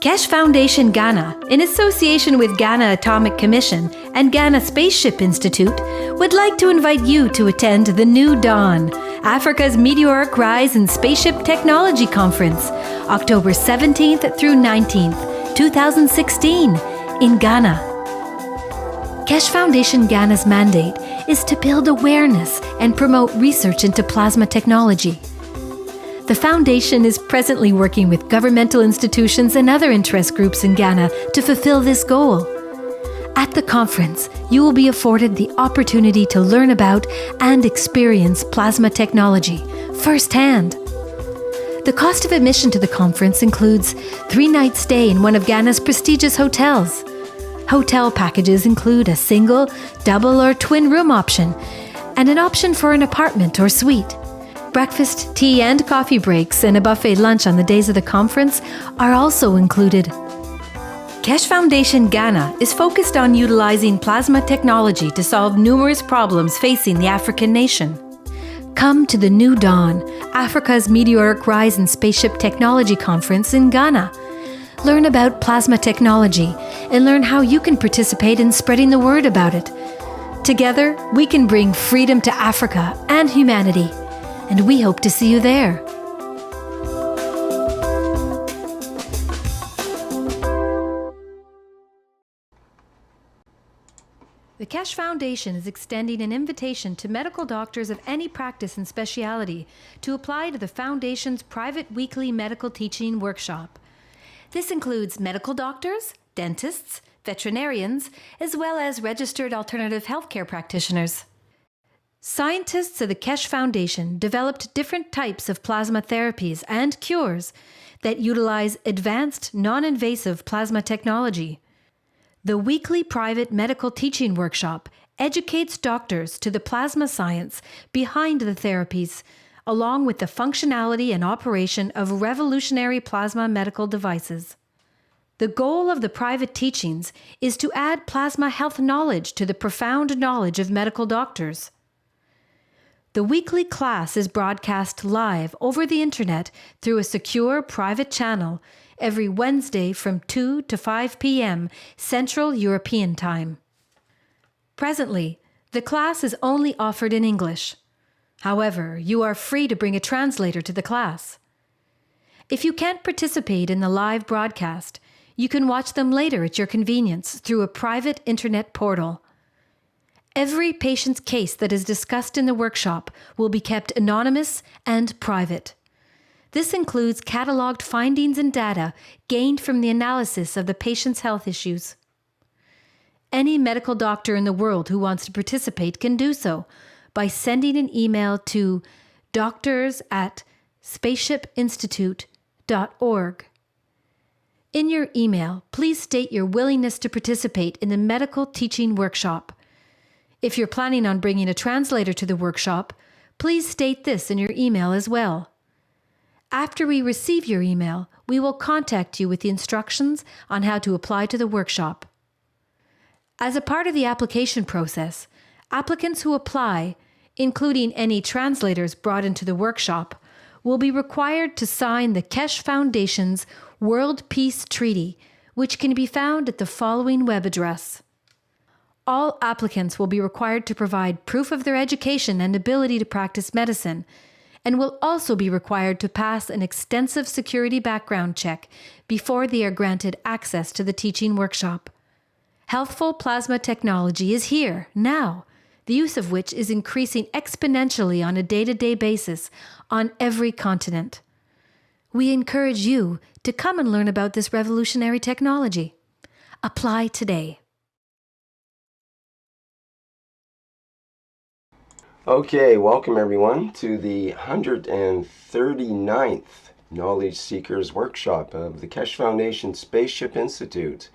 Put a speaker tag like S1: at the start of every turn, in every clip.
S1: Keshe Foundation Ghana, in association with Ghana Atomic Commission and Ghana Spaceship Institute, would like to invite you to attend the New Dawn, Africa's Meteoric Rise in Spaceship Technology Conference, October 17th through 19th, 2016, in Ghana. Keshe Foundation Ghana's mandate is to build awareness and promote research into plasma technology. The Foundation is presently working with governmental institutions and other interest groups in Ghana to fulfill this goal. At the conference, you will be afforded the opportunity to learn about and experience plasma technology firsthand. The cost of admission to the conference includes 3-night stay in one of Ghana's prestigious hotels. Hotel packages include a single, double, or twin room option, and an option for an apartment or suite. Breakfast, tea, and coffee breaks and a buffet lunch on the days of the conference are also included. Keshe Foundation Ghana is focused on utilizing plasma technology to solve numerous problems facing the African nation. Come to the New Dawn, Africa's Meteoric Rise in Spaceship Technology Conference in Ghana. Learn about plasma technology and learn how you can participate in spreading the word about it. Together, we can bring freedom to Africa and humanity. And we hope to see you there. The Keshe Foundation is extending an invitation to medical doctors of any practice and specialty to apply to the Foundation's private weekly medical teaching workshop. This includes medical doctors, dentists, veterinarians, as well as registered alternative healthcare practitioners. Scientists of the Keshe Foundation developed different types of plasma therapies and cures that utilize advanced, non-invasive plasma technology. The weekly private medical teaching workshop educates doctors to the plasma science behind the therapies, along with the functionality and operation of revolutionary plasma medical devices. The goal of the private teachings is to add plasma health knowledge to the profound knowledge of medical doctors. The weekly class is broadcast live over the internet through a secure private channel every Wednesday from 2 to 5 p.m. Central European Time. Presently, the class is only offered in English. However, you are free to bring a translator to the class. If you can't participate in the live broadcast, you can watch them later at your convenience through a private internet portal. Every patient's case that is discussed in the workshop will be kept anonymous and private. This includes cataloged findings and data gained from the analysis of the patient's health issues. Any medical doctor in the world who wants to participate can do so by sending an email to doctors@spaceshipinstitute.org. In your email, please state your willingness to participate in the medical teaching workshop. If you're planning on bringing a translator to the workshop, please state this in your email as well. After we receive your email, we will contact you with the instructions on how to apply to the workshop. As a part of the application process, applicants who apply, including any translators brought into the workshop, will be required to sign the Keshe Foundation's World Peace Treaty, which can be found at the following web address. All applicants will be required to provide proof of their education and ability to practice medicine, and will also be required to pass an extensive security background check before they are granted access to the teaching workshop. Healthful plasma technology is here, now, the use of which is increasing exponentially on a day-to-day basis on every continent. We encourage you to come and learn about this revolutionary technology. Apply today.
S2: Okay, welcome everyone to the 139th Knowledge Seekers Workshop of the Keshe Foundation Spaceship Institute.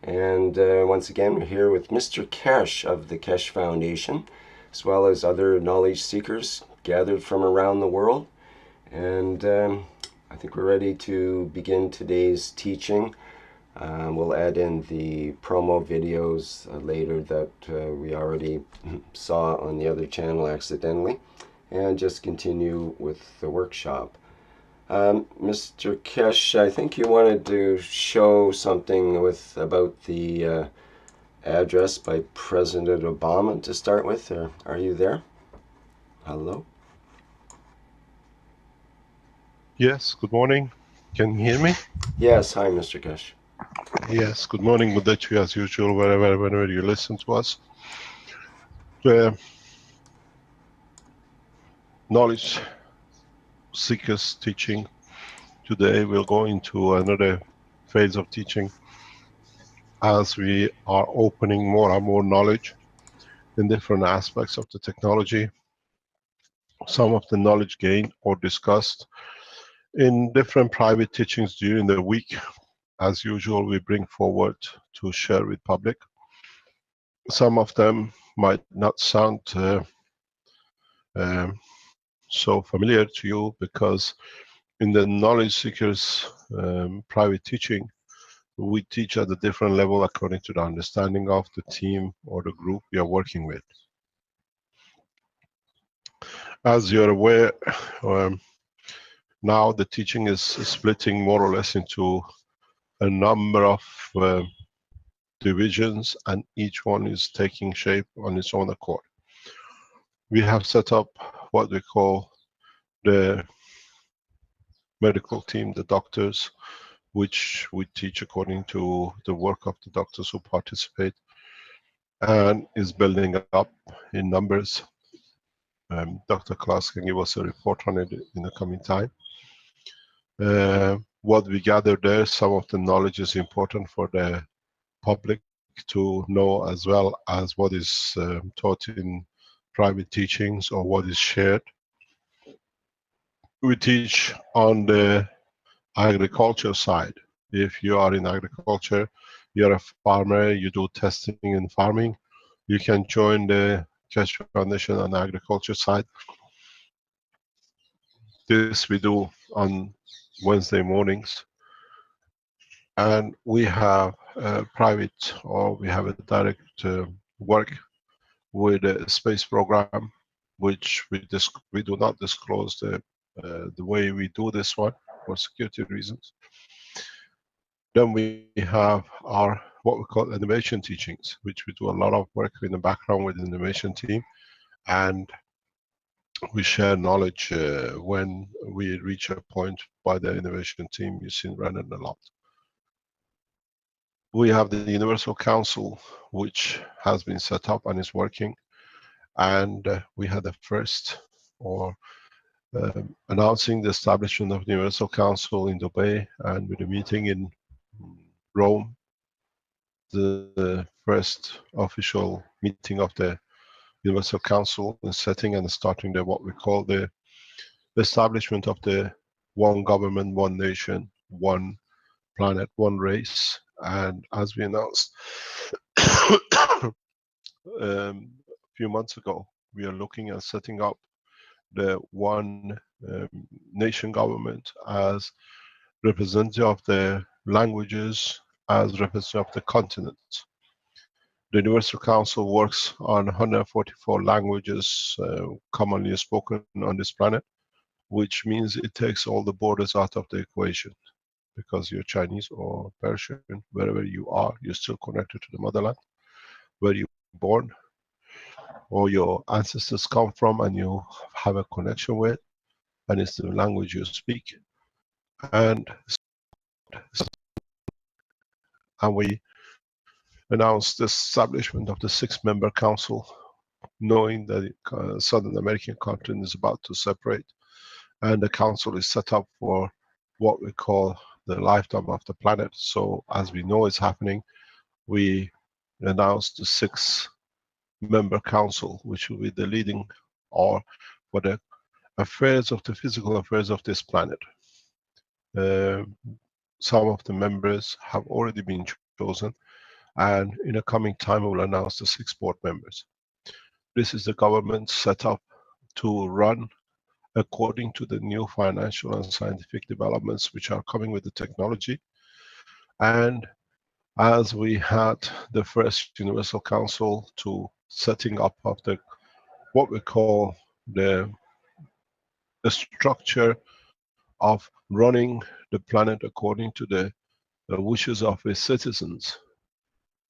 S2: And once again, we're here with Mr. Keshe of the Keshe Foundation, as well as other knowledge seekers gathered from around the world. And I think we're ready to begin today's teaching. We'll add in the promo videos later that we already saw on the other channel accidentally, and just continue with the workshop. Mr. Kesh, I think you wanted to show something about the address by President Obama to start with. Or are you there? Hello?
S3: Yes, good morning. Can you hear me?
S2: Yes, hi, Mr. Kesh.
S3: Yes, good morning. Good day to you as usual, whenever you listen to us. The knowledge seekers teaching today will go into another phase of teaching as we are opening more and more knowledge in different aspects of the technology. Some of the knowledge gained or discussed in different private teachings during the week. As usual, we bring forward to share with public. Some of them might not sound um, so familiar to you because in the knowledge seekers private teaching, we teach at a different level according to the understanding of the team or the group we are working with. As you're aware, um, now the teaching is splitting more or less into a number of divisions, and each one is taking shape on its own accord. We have set up what we call the medical team, the doctors, which we teach according to the work of the doctors who participate, and is building up in numbers. Dr. Klaus can give us a report on it in the coming time. What we gather there, some of the knowledge is important for the public to know, as well as what is taught in private teachings or what is shared. We teach on the agriculture side. If you are in agriculture, you're a farmer, you do testing in farming, you can join the Keshe Foundation on the agriculture side. This we do on Wednesday mornings. And we have a private, or we have a direct work with a space program, which we do not disclose the way we do this one for security reasons. Then we have our what we call innovation teachings, which we do a lot of work in the background with the innovation team, and we share knowledge when we reach a point by the innovation team. You've seen running a lot. We have the Universal Council, which has been set up and is working, and we had the first, or announcing the establishment of the Universal Council in Dubai, and with a meeting in Rome, the first official meeting of the Universal Council in setting and starting the what we call the establishment of the one government, one nation, one planet, one race. And as we announced a few months ago, we are looking at setting up the one nation government as representative of the languages, as representative of the continents. The Universal Council works on 144 languages commonly spoken on this planet, which means it takes all the borders out of the equation. Because you're Chinese or Persian, wherever you are, you're still connected to the motherland, where you were born, or your ancestors come from and you have a connection with, and it's the language you speak. And we announced the establishment of the 6-member council, knowing that the Southern American continent is about to separate, and the council is set up for what we call the lifetime of the planet. So as we know it's happening, we announced the 6-member council, which will be the leading, or for the affairs of the physical affairs of this planet. Some of the members have already been chosen, and in a coming time we will announce the 6 board members. This is the government set up to run according to the new financial and scientific developments which are coming with the technology. And as we had the first Universal Council to setting up of the what we call the structure of running the planet according to the wishes of its citizens.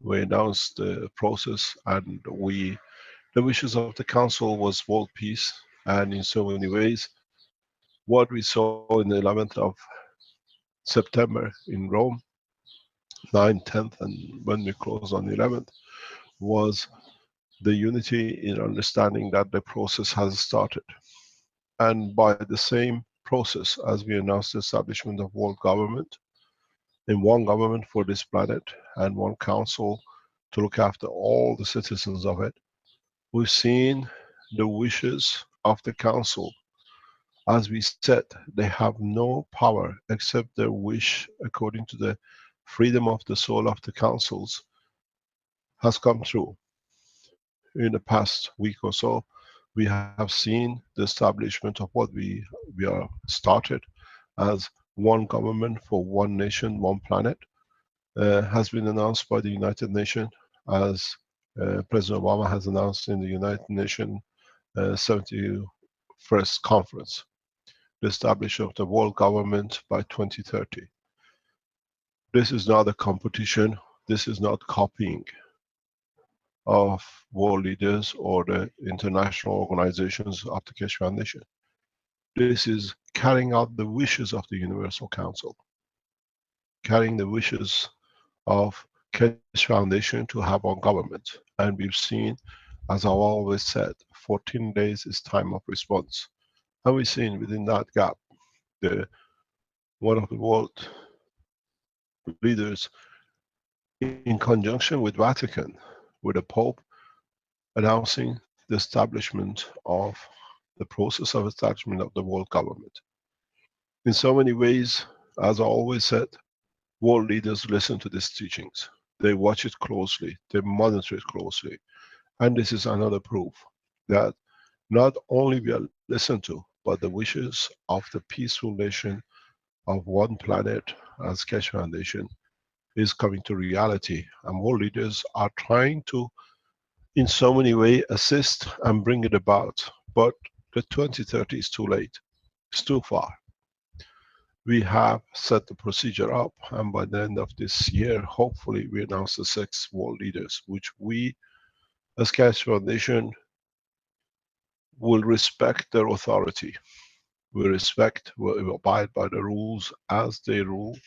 S3: We announced the process, and the wishes of the council was world peace, and in so many ways, what we saw in the 11th of September in Rome, 9th, 10th, and when we closed on the 11th, was the unity in understanding that the process has started. And by the same process as we announced the establishment of world government, in one government for this planet and one council to look after all the citizens of it, we've seen the wishes of the council. As we said, they have no power except their wish according to the freedom of the soul of the councils has come true. In the past week or so, we have seen the establishment of what we are started as one government for one nation, one planet, has been announced by the United Nations, as President Obama has announced in the United Nations 71st conference, the establishment of the world government by 2030. This is not a competition. This is not copying of world leaders or the international organizations of the Keshe Foundation. This is carrying out the wishes of the Universal Council, carrying the wishes of Keshe Foundation to have on government. And we've seen, as I've always said, 14 days is time of response. And we've seen within that gap, one of the world leaders, in conjunction with Vatican, with the Pope, announcing the establishment of the process of establishment of the world government. In so many ways, as I always said, world leaders listen to these teachings. They watch it closely, they monitor it closely. And this is another proof that not only we are listened to, but the wishes of the peaceful nation of one planet as Keshe Foundation is coming to reality. And world leaders are trying to, in so many ways, assist and bring it about. But the 2030 is too late. It's too far. We have set the procedure up, and by the end of this year, hopefully, we announce the 6 world leaders, which we, as Keshe Foundation, will respect their authority. We respect, will abide by the rules as they rule,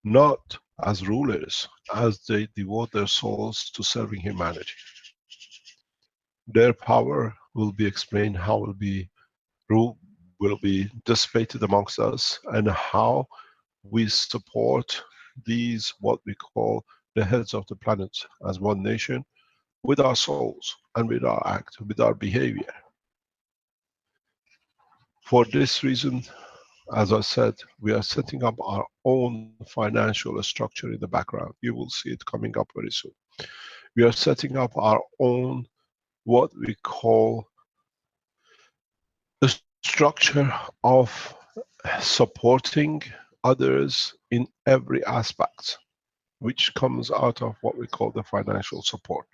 S3: not as rulers, as they devote their souls to serving humanity. Their power will be explained, how will be dissipated amongst us, and how we support these, what we call the heads of the planet, as one nation, with our souls and with our act, with our behavior. For this reason, as I said, we are setting up our own financial structure in the background. You will see it coming up very soon. We are setting up our own, what we call, the structure of supporting others in every aspect, which comes out of what we call the financial support.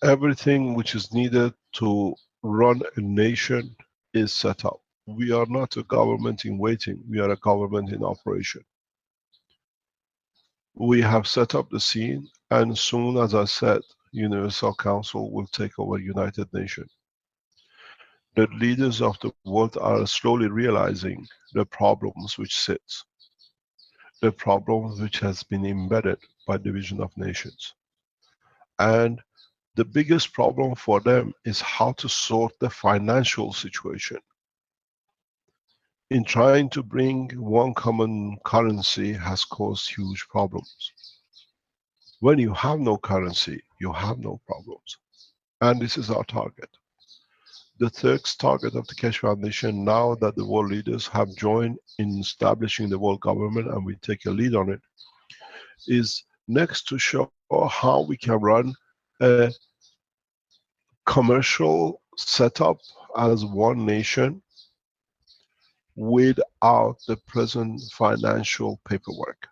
S3: Everything which is needed to run a nation is set up. We are not a government in waiting, we are a government in operation. We have set up the scene, and soon, as I said, Universal Council will take over United Nations. The leaders of the world are slowly realizing the problems which sit, the problems which has been embedded by division of nations. And the biggest problem for them is how to sort the financial situation. In trying to bring one common currency has caused huge problems. When you have no currency, you have no problems. And this is our target. The third target of the Keshe Foundation, now that the world leaders have joined in establishing the world government and we take a lead on it, is next to show how we can run a commercial setup as one nation without the present financial paperwork.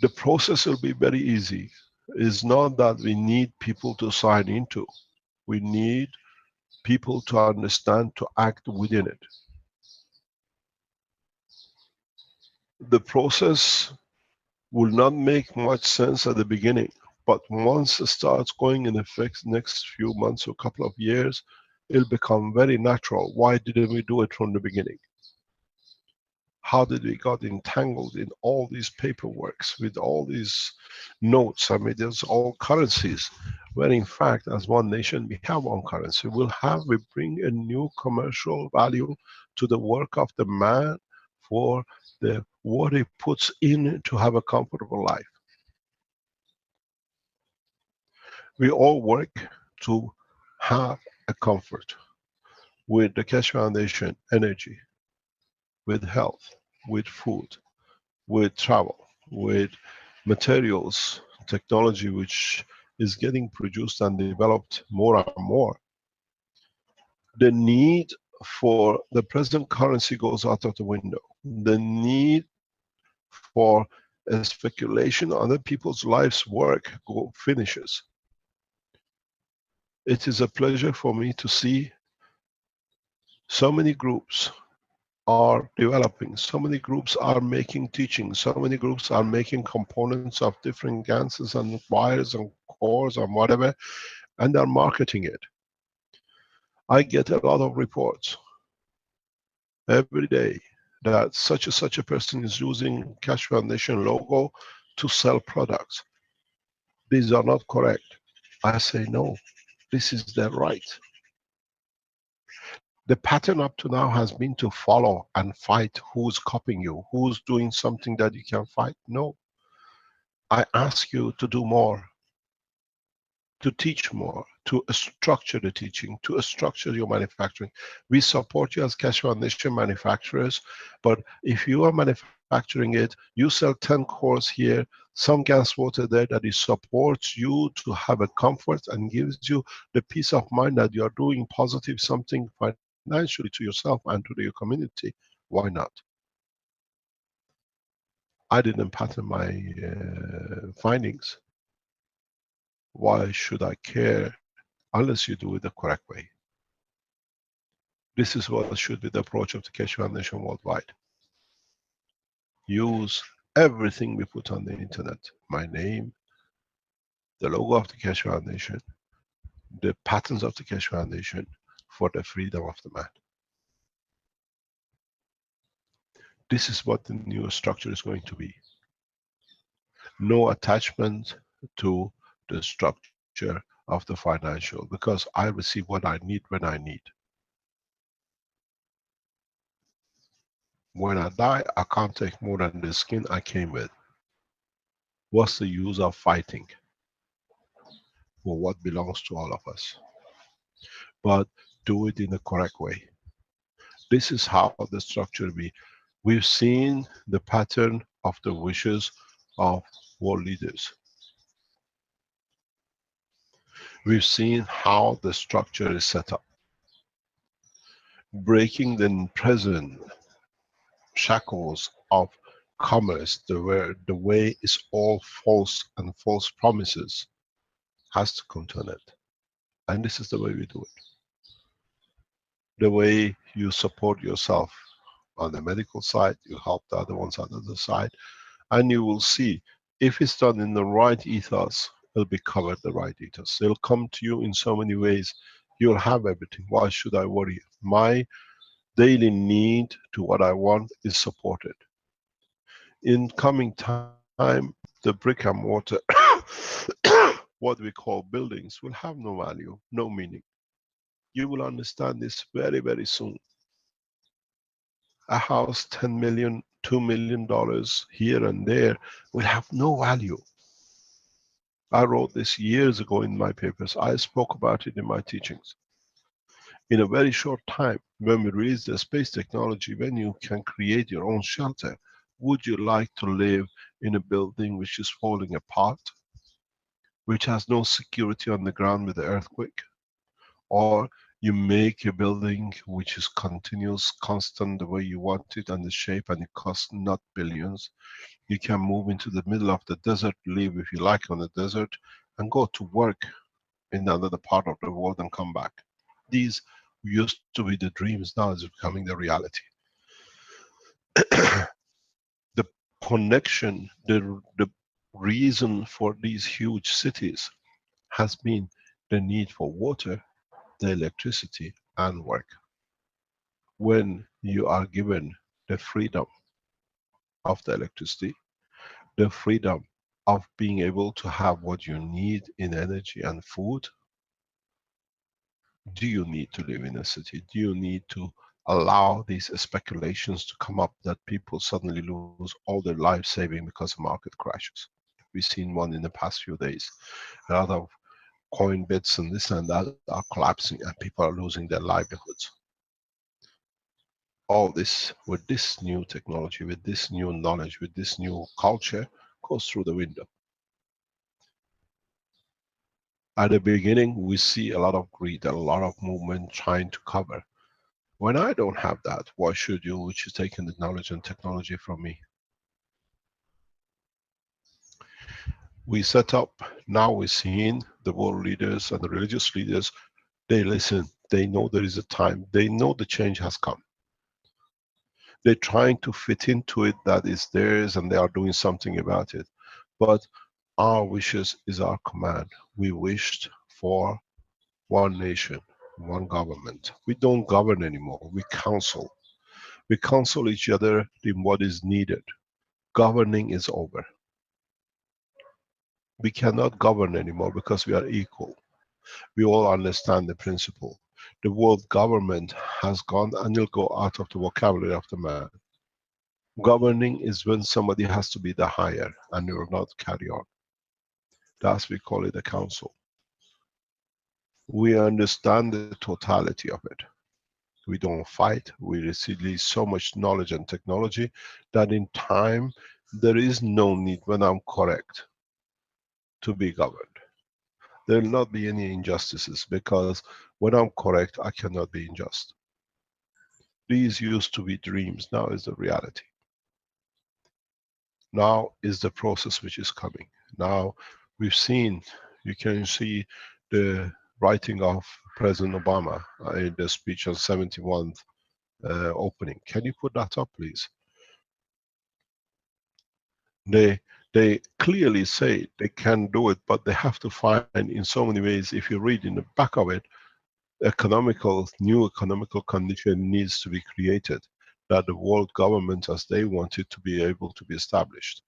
S3: The process will be very easy. It's not that we need people to sign into. We need people to understand, to act within it. The process will not make much sense at the beginning, but once it starts going in the next few months or couple of years, it'll become very natural. Why didn't we do it from the beginning? How did we got entangled in all these paperworks with all these notes? I mean, there's all currencies, where in fact, as one nation, we have one currency. We bring a new commercial value to the work of the man for the what he puts in to have a comfortable life. We all work to have a comfort with the Keshe Foundation, energy, with health, with food, with travel, with materials, technology which is getting produced and developed more and more. The need for the present currency goes out of the window. The need for a speculation on other people's lives' work finishes. It is a pleasure for me to see so many groups are developing, so many groups are making teachings, so many groups are making components of different ganses and wires and cores and whatever, and they're marketing it. I get a lot of reports every day that such a person is using Keshe Foundation logo to sell products. These are not correct. I say no, this is their right. The pattern up to now has been to follow and fight who's copying you, who's doing something that you can fight. No, I ask you to do more, to teach more, to structure the teaching, to structure your manufacturing. We support you as Keshe Foundation manufacturers, but if you are manufacturing it, you sell 10 cores here, some gas water there that it supports you to have a comfort and gives you the peace of mind that you are doing positive something financially to yourself and to your community. Why not? I didn't patent my findings. Why should I care unless you do it the correct way? This is what should be the approach of the Keshe Foundation worldwide. Use everything we put on the internet. My name, the logo of the Keshe Foundation, the patterns of the Keshe Foundation for the freedom of the man. This is what the new structure is going to be. No attachment to the structure of the financial, because I receive what I need when I need. When I die, I can't take more than the skin I came with. What's the use of fighting for what belongs to all of us? But do it in the correct way. This is how the structure will be. We've seen the pattern of the wishes of world leaders. We've seen how the structure is set up. Breaking the present shackles of commerce, the way is all false and false promises, has to come to an end. And this is the way we do it. The way you support yourself on the medical side, you help the other ones on the other side, and you will see if it's done in the right ethos, it'll be covered the right ethos. It'll come to you in so many ways. You'll have everything. Why should I worry? My daily need to what I want is supported. In coming time, the brick and mortar, what we call buildings, will have no value, no meaning. You will understand this very, very soon. A house, 10 million, $2 million here and there will have no value. I wrote this years ago in my papers. I spoke about it in my teachings. In a very short time, when we reach the space technology, when you can create your own shelter, would you like to live in a building which is falling apart, which has no security on the ground with the earthquake? Or you make a building which is continuous, constant the way you want it and the shape, and it costs not billions. You can move into the middle of the desert, live if you like on the desert, and go to work in another part of the world and come back. These used to be the dreams, now it's becoming the reality. The connection, the reason for these huge cities has been the need for water, the electricity, and work. When you are given the freedom of the electricity, the freedom of being able to have what you need in energy and food, do you need to live in a city? Do you need to allow these speculations to come up that people suddenly lose all their life saving because the market crashes? We've seen one in the past few days. A lot of coin bits and this and that are collapsing and people are losing their livelihoods. All this, with this new technology, with this new knowledge, with this new culture, goes through the window. At the beginning, we see a lot of greed, a lot of movement trying to cover. When I don't have that, why should you, which is taking the knowledge and technology from me? We set up, now we're seeing the world leaders and the religious leaders, they listen, they know there is a time, they know the change has come. They're trying to fit into it that is theirs and they are doing something about it. But our wishes is our command. We wished for one nation, one government. We don't govern anymore, we counsel. We counsel each other in what is needed. Governing is over. We cannot govern anymore because we are equal. We all understand the principle. The word government has gone and will go out of the vocabulary of the man. Governing is when somebody has to be the higher and you will not carry on. That's we call it a council. We understand the totality of it. We don't fight. We receive so much knowledge and technology that in time there is no need, when I'm correct, to be governed. There will not be any injustices because when I'm correct, I cannot be unjust. These used to be dreams, now is the reality. Now is the process which is coming. Now we've seen, you can see the writing of President Obama in the speech on 71st opening. Can you put that up, please? They clearly say they can do it, but they have to find in so many ways. If you read in the back of it, new economical condition needs to be created, that the world government as they want it to be able to be established.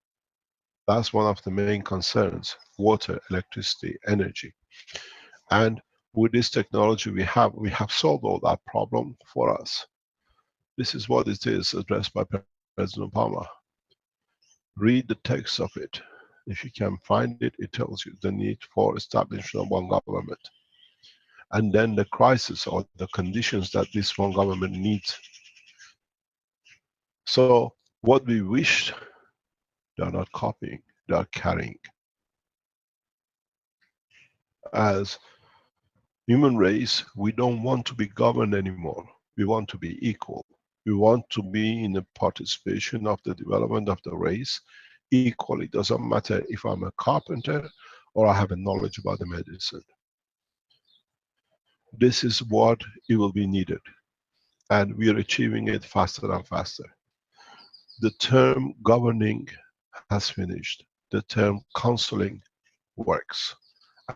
S3: That's one of the main concerns: water, electricity, energy. And with this technology we have solved all that problem for us. This is what it is addressed by President Obama. Read the text of it. If you can find it, it tells you the need for establishment of one government. And then the crisis or the conditions that this one government needs. So what we wished, they are not copying, they are carrying. As human race, we don't want to be governed anymore. We want to be equal. We want to be in the participation of the development of the race equally. Doesn't matter if I'm a carpenter or I have a knowledge about the medicine. This is what it will be needed. And we are achieving it faster and faster. The term governing has finished. The term counseling works.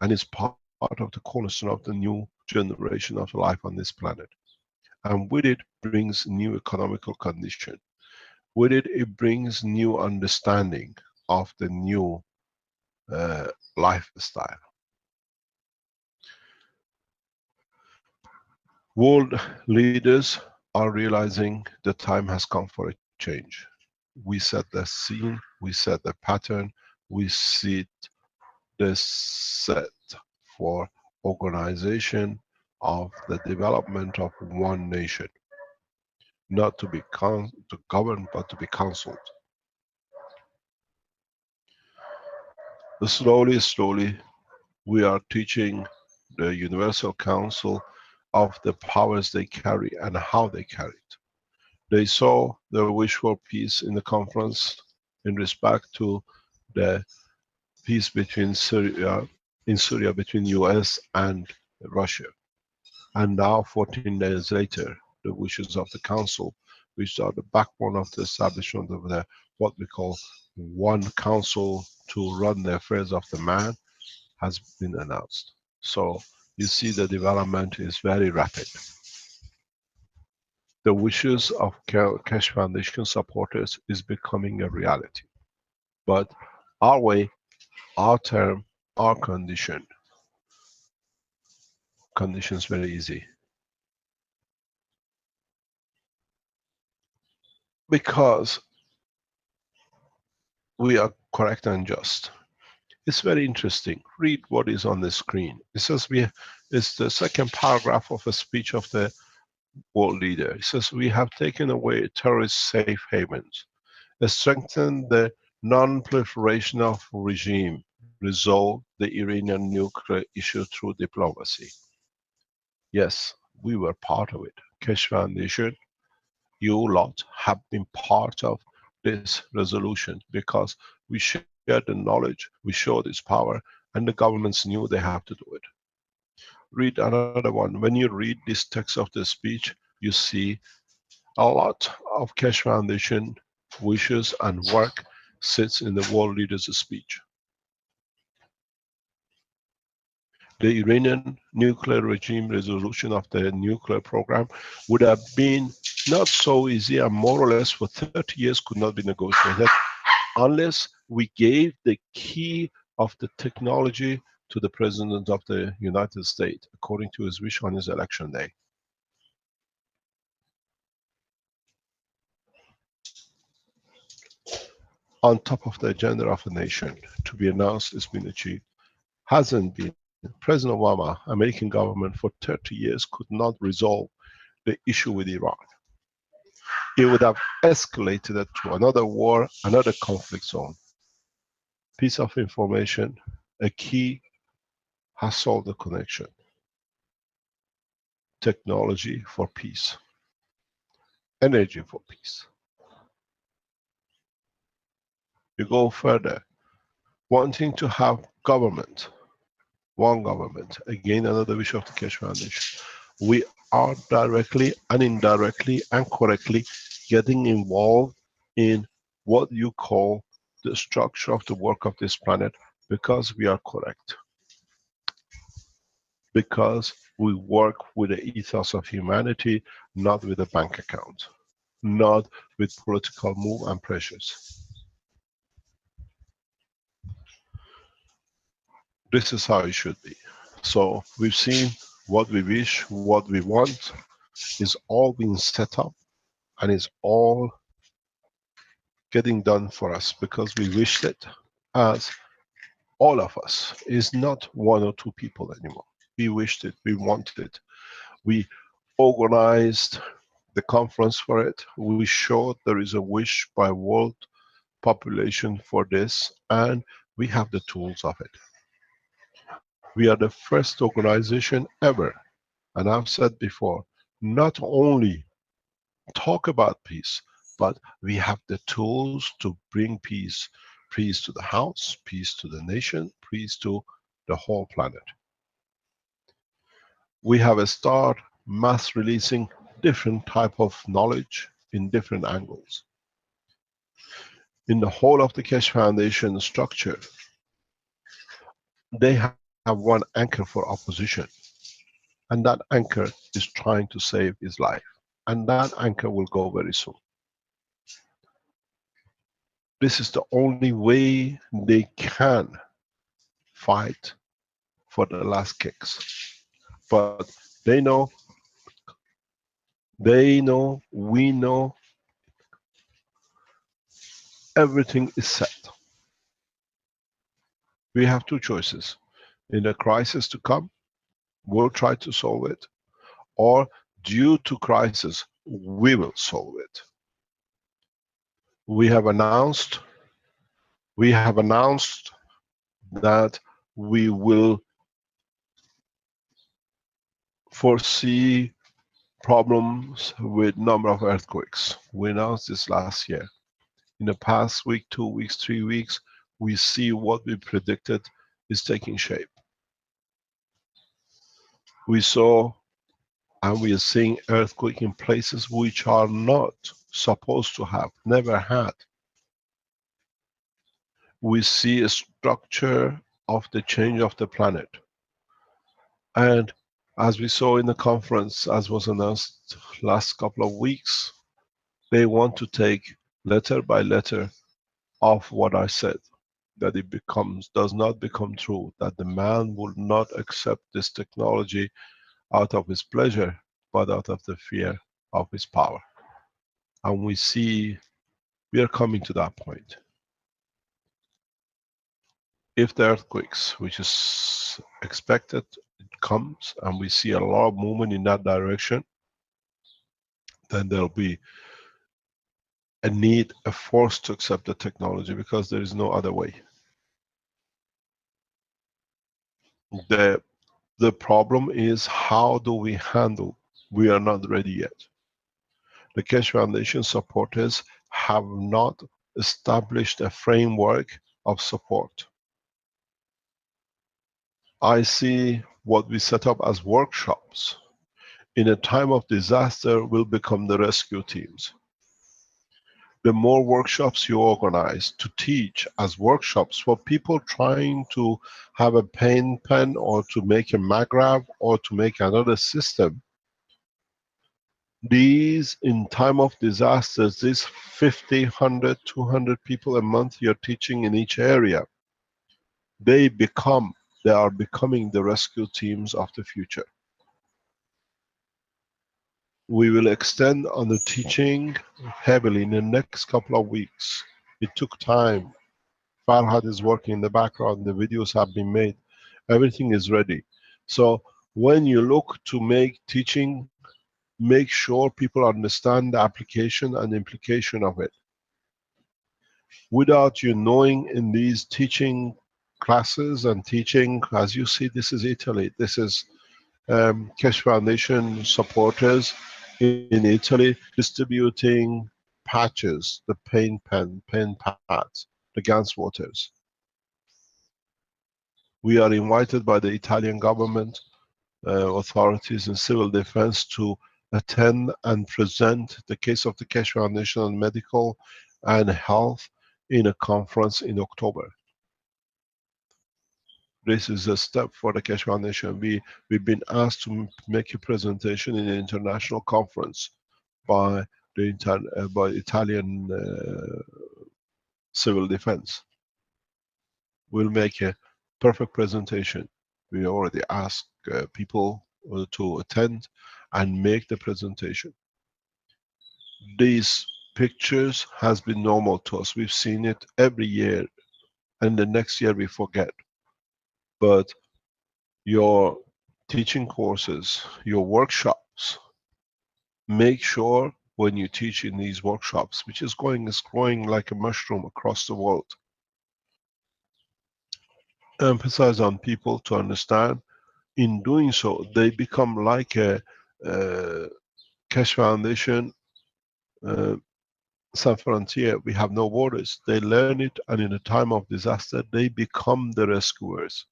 S3: And it's part of the cornerstone of the new generation of life on this planet. And with it brings new economical condition. With it, it brings new understanding of the new lifestyle. World leaders are realizing the time has come for a change. We set the scene, we set the pattern, we set the set for organization of the development of one nation. Not to be to govern, but to be counseled. Slowly, we are teaching the Universal Council of the powers they carry and how they carry it. They saw the wish for peace in the conference in respect to the peace between Syria, in Syria between US and Russia. And now, 14 days later, the wishes of the council, which are the backbone of the establishment of the what we call one council to run the affairs of the man, has been announced. So you see the development is very rapid. The wishes of Keshe Foundation supporters is becoming a reality. But our way, our term, our conditions very easy. Because we are correct and just. It's very interesting. Read what is on the screen. It says it's the second paragraph of a speech of the world leader. It says we have taken away terrorist safe havens, strengthened the non-proliferation of regime, resolved the Iranian nuclear issue through diplomacy. Yes, we were part of it. Keshe Foundation, you lot have been part of this resolution because we shared the knowledge, we showed its power, and the governments knew they have to do it. Read another one. When you read this text of the speech, you see a lot of Keshe Foundation wishes and work sits in the world leader's speech. The Iranian nuclear regime resolution of the nuclear program would have been not so easy, and more or less for 30 years could not be negotiated unless we gave the key of the technology to the President of the United States, according to his wish on his election day. On top of the agenda of a nation to be announced has been achieved, hasn't been. President Obama, American government for 30 years could not resolve the issue with Iran. It would have escalated it to another war, another conflict zone. Piece of information, a key has solved the connection. Technology for peace. Energy for peace. You go further, wanting to have government, one government, again another wish of the Keshe Foundation. We are directly and indirectly and correctly getting involved in what you call the structure of the work of this planet because we are correct. Because we work with the ethos of humanity, not with a bank account, not with political move and pressures. This is how it should be. So we've seen what we wish, what we want is all being set up and is all getting done for us because we wished it, as all of us. Is not one or two people anymore. We wished it, we wanted it. We organized the conference for it. We showed there is a wish by world population for this, and we have the tools of it. We are the first organization ever, and I've said before, not only talk about peace, but we have the tools to bring peace. Peace to the house, peace to the nation, peace to the whole planet. We have a start mass releasing different type of knowledge in different angles. In the whole of the Keshe Foundation structure, they have one anchor for opposition, and that anchor is trying to save his life, and that anchor will go very soon. This is the only way they can fight for the last kicks. But they know, we know, everything is set. We have two choices. In a crisis to come, we'll try to solve it, or due to crisis, we will solve it. We have announced that we will foresee problems with number of earthquakes. We announced this last year. In the past week, 2 weeks, 3 weeks, we see what we predicted is taking shape. We saw And we are seeing earthquake in places which are not supposed to have, never had. We see a structure of the change of the planet. And as we saw in the conference, as was announced last couple of weeks, they want to take letter by letter of what I said, that it does not become true, that the man will not accept this technology out of his pleasure, but out of the fear of his power. And we see we are coming to that point. If the earthquakes, which is expected, it comes, and we see a lot of movement in that direction, then there'll be a need, a force to accept the technology, because there is no other way. The, the problem is, how do we handle? We are not ready yet. The Keshe Foundation supporters have not established a framework of support. I see what we set up as workshops in a time of disaster will become the rescue teams. The more workshops you organize to teach as workshops for people trying to have a paint pen or to make a magrav or to make another system, these, in time of disasters, these 50, 100, 200 people a month you're teaching in each area, they are becoming the rescue teams of the future. We will extend on the teaching heavily in the next couple of weeks. It took time. Farhad is working in the background, the videos have been made, everything is ready. So when you look to make teaching, make sure people understand the application and implication of it. Without you knowing, in these teaching classes and teaching, as you see, this is Italy, this is Keshe Foundation supporters in Italy distributing patches, the paint pads, the Gans waters. We are invited by the Italian government, authorities and civil defense to attend and present the case of the Keshe Foundation on medical and health in a conference in October. This is a step for the Keshe Foundation. We've been asked to make a presentation in an international conference by the Italian civil defense. We'll make a perfect presentation. We already asked people to attend and make the presentation. These pictures has been normal to us. We've seen it every year, and the next year we forget. But your teaching courses, your workshops, make sure when you teach in these workshops, which is growing like a mushroom across the world, emphasize on people to understand. In doing so, they become like a Keshe Foundation, Sans Frontier, we have no borders. They learn it, and in a time of disaster, they become the rescuers.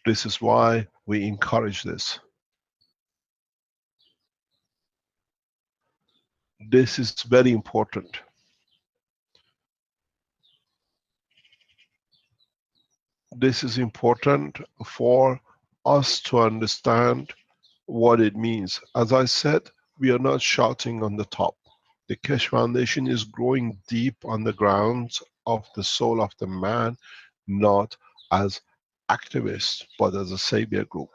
S3: This is why we encourage this. This is very important. This is important for us to understand what it means. As I said, we are not shouting on the top. The Keshe Foundation is growing deep on the grounds of the soul of the man, not as activists, but as a savior group.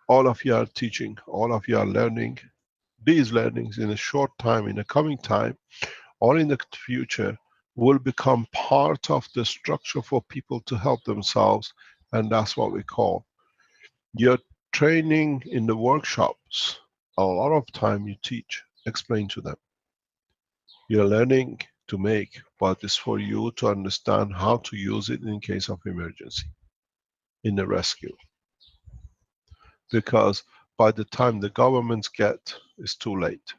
S3: All of you are teaching, all of you are learning. These learnings in a short time, in a coming time, or in the future, will become part of the structure for people to help themselves, and that's what we call your training in the workshops. A lot of time you teach, explain to them. You're learning to make, but it's for you to understand how to use it in case of emergency, in the rescue. Because by the time the governments get, it's too late.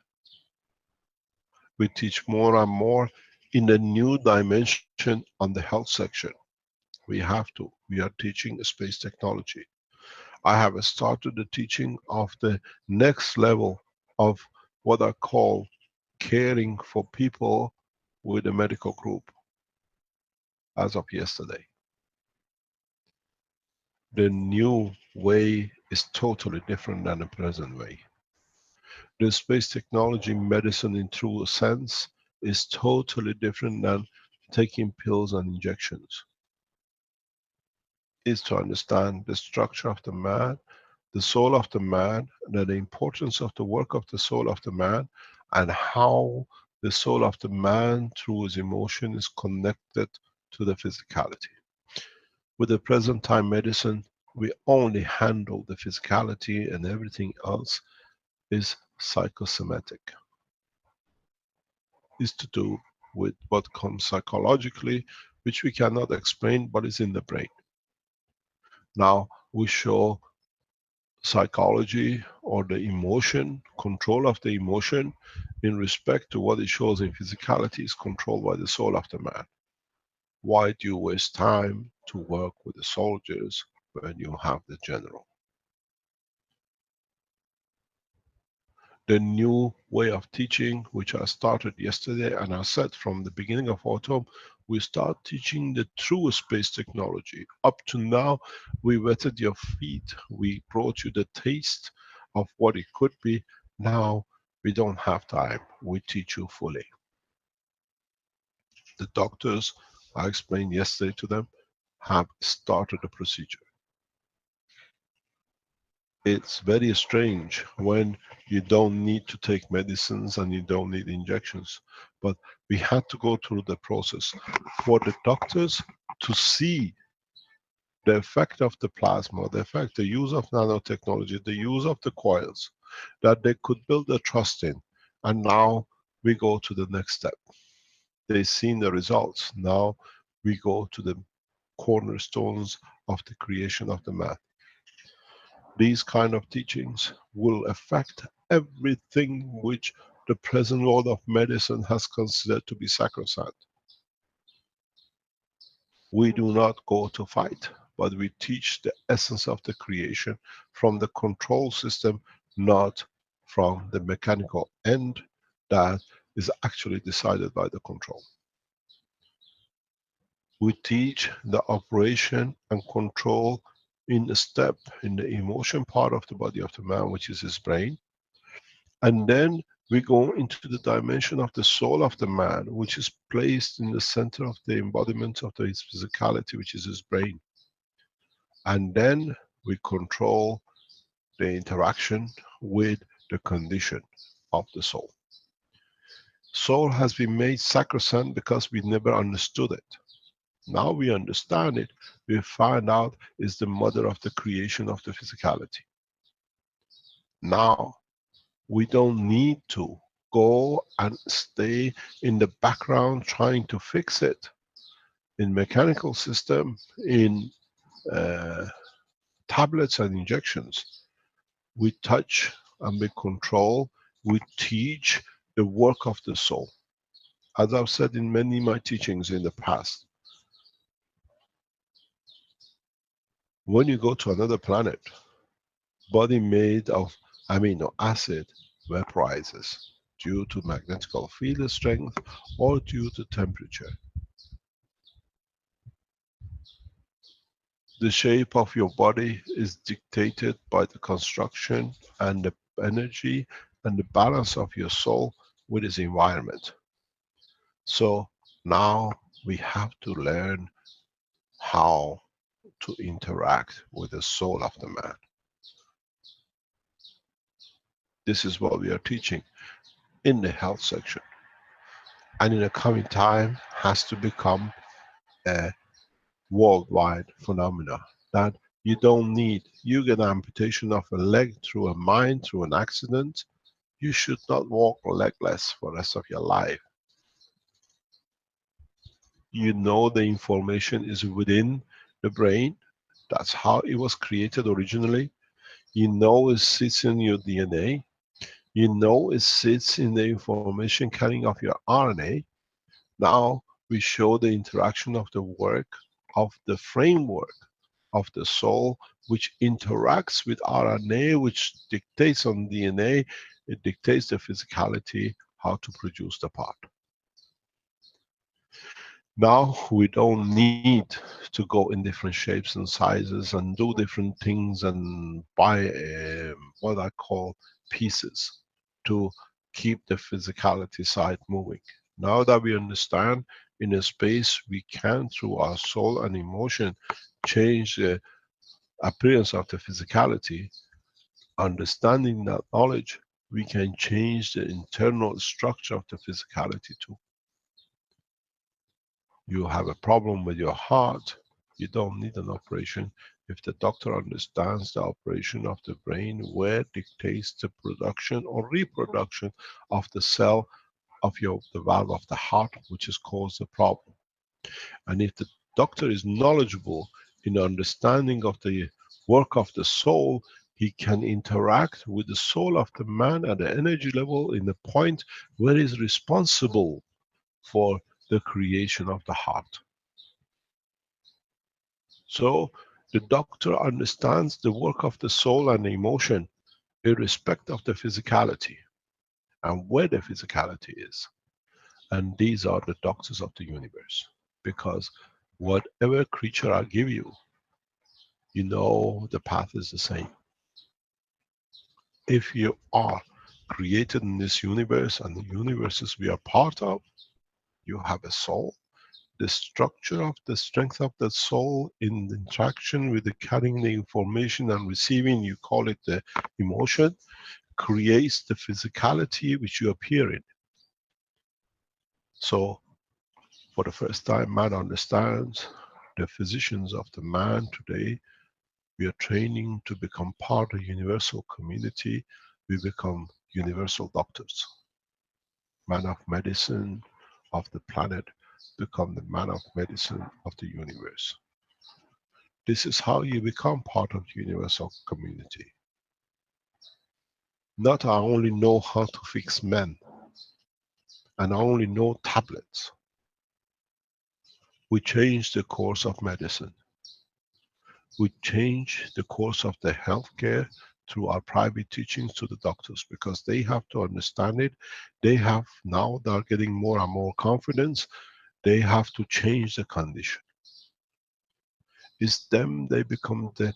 S3: We teach more and more in the new dimension on the health section. We have to. We are teaching space technology. I have started the teaching of the next level of what I call caring for people with a medical group as of yesterday. The new way is totally different than the present way. The space technology medicine in true sense is totally different than taking pills and injections. Is to understand the structure of the man, the soul of the man, and the importance of the work of the soul of the man, and how the soul of the man through his emotion is connected to the physicality. With the present time medicine, we only handle the physicality and everything else is psychosomatic. Is to do with what comes psychologically, which we cannot explain, but is in the brain. Now we show psychology or the emotion, control of the emotion in respect to what it shows in physicality is controlled by the soul of the man. Why do you waste time to work with the soldiers when you have the general? The new way of teaching, which I started yesterday, and I said from the beginning of autumn, we start teaching the true space technology. Up to now, we wetted your feet. We brought you the taste of what it could be. Now, we don't have time. We teach you fully. The doctors, I explained yesterday to them, have started the procedure. It's very strange when you don't need to take medicines and you don't need injections. But we had to go through the process for the doctors to see the effect of the plasma, the effect, the use of nanotechnology, the use of the coils, that they could build a trust in. And now we go to the next step. They've seen the results. Now we go to the cornerstones of the creation of the man. These kind of teachings will affect everything which the present world of medicine has considered to be sacrosanct. We do not go to fight, but we teach the essence of the creation from the control system, not from the mechanical end that is actually decided by the control. We teach the operation and control in a step in the emotion part of the body of the man, which is his brain. And then we go into the dimension of the soul of the man, which is placed in the center of the embodiment of his physicality, which is his brain. And then we control the interaction with the condition of the soul. Soul has been made sacrosanct because we never understood it. Now we understand it. We find out it's the mother of the creation of the physicality. Now we don't need to go and stay in the background trying to fix it. In mechanical system, in tablets and injections, we touch and we control, we teach the work of the soul. As I've said in many of my teachings in the past, when you go to another planet, body made of amino acid vaporizes due to magnetical field strength or due to temperature. The shape of your body is dictated by the construction and the energy and the balance of your soul with its environment. So now we have to learn how to interact with the soul of the man. This is what we are teaching in the health section. And in the coming time has to become a worldwide phenomena that you don't need. You get an amputation of a leg through a mine, through an accident. You should not walk legless for the rest of your life. You know the information is within the brain. That's how it was created originally. You know it sits in your DNA. You know it sits in the information carrying of your RNA. Now we show the interaction of the work of the framework of the soul, which interacts with RNA, which dictates on DNA, it dictates the physicality, how to produce the part. Now we don't need to go in different shapes and sizes and do different things and buy what I call pieces to keep the physicality side moving. Now that we understand in a space we can, through our soul and emotion, change the appearance of the physicality, understanding that knowledge, we can change the internal structure of the physicality too. You have a problem with your heart, you don't need an operation. If the doctor understands the operation of the brain, where dictates the production or reproduction of the cell of the valve of the heart, which has caused the problem. And if the doctor is knowledgeable in understanding of the work of the soul, he can interact with the soul of the man at the energy level in the point where he is responsible for the creation of the heart. So the doctor understands the work of the soul and the emotion, irrespective of the physicality and where the physicality is. And these are the doctors of the universe. Because whatever creature I give you, you know the path is the same. If you are created in this universe and the universes we are part of, you have a soul. The structure of the strength of the soul in the interaction with the carrying the information and receiving, you call it the emotion, creates the physicality which you appear in. So for the first time, man understands the physicians of the man today. We are training to become part of the universal community. We become universal doctors. Man of medicine of the planet become the man of medicine of the universe. This is how you become part of the universal community. Not I only know how to fix men and I only know tablets. We change the course of medicine. We change the course of the healthcare through our private teachings to the doctors, because they have to understand it. They have now, they are getting more and more confidence. They have to change the condition. It's them, they become the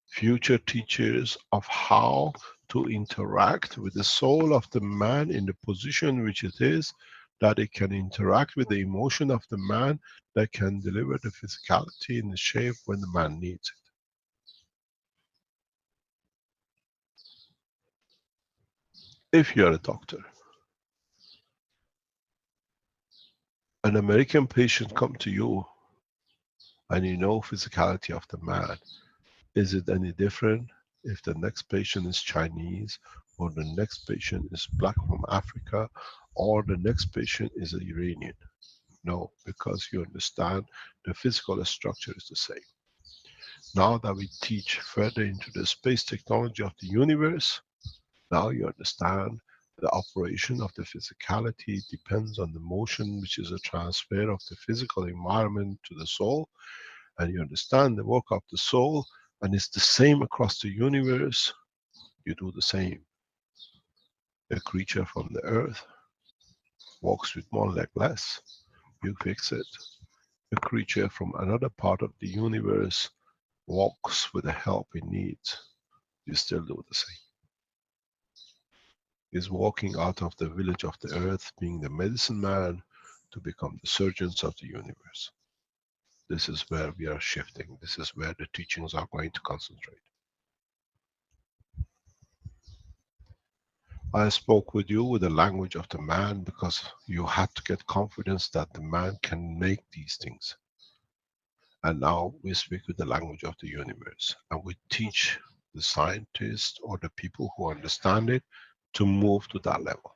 S3: future teachers of how to interact with the soul of the man in the position which it is, that it can interact with the emotion of the man, that can deliver the physicality in the shape when the man needs it. If you are a doctor, an American patient come to you and you know physicality of the man, is it any different if the next patient is Chinese, or the next patient is black from Africa, or the next patient is a Iranian? No, because you understand the physical structure is the same. Now that we teach further into the space technology of the universe, now you understand the operation of the physicality depends on the motion, which is a transfer of the physical environment to the soul, and you understand the work of the soul, and it's the same across the universe. You do the same. A creature from the earth walks with one leg less, you fix it. A creature from another part of the universe walks with the help it needs, you still do the same. Is walking out of the village of the earth, being the medicine man, to become the surgeons of the universe. This is where we are shifting. This is where the teachings are going to concentrate. I spoke with you with the language of the man because you had to get confidence that the man can make these things. And now we speak with the language of the universe, and we teach the scientists or the people who understand it to move to that level.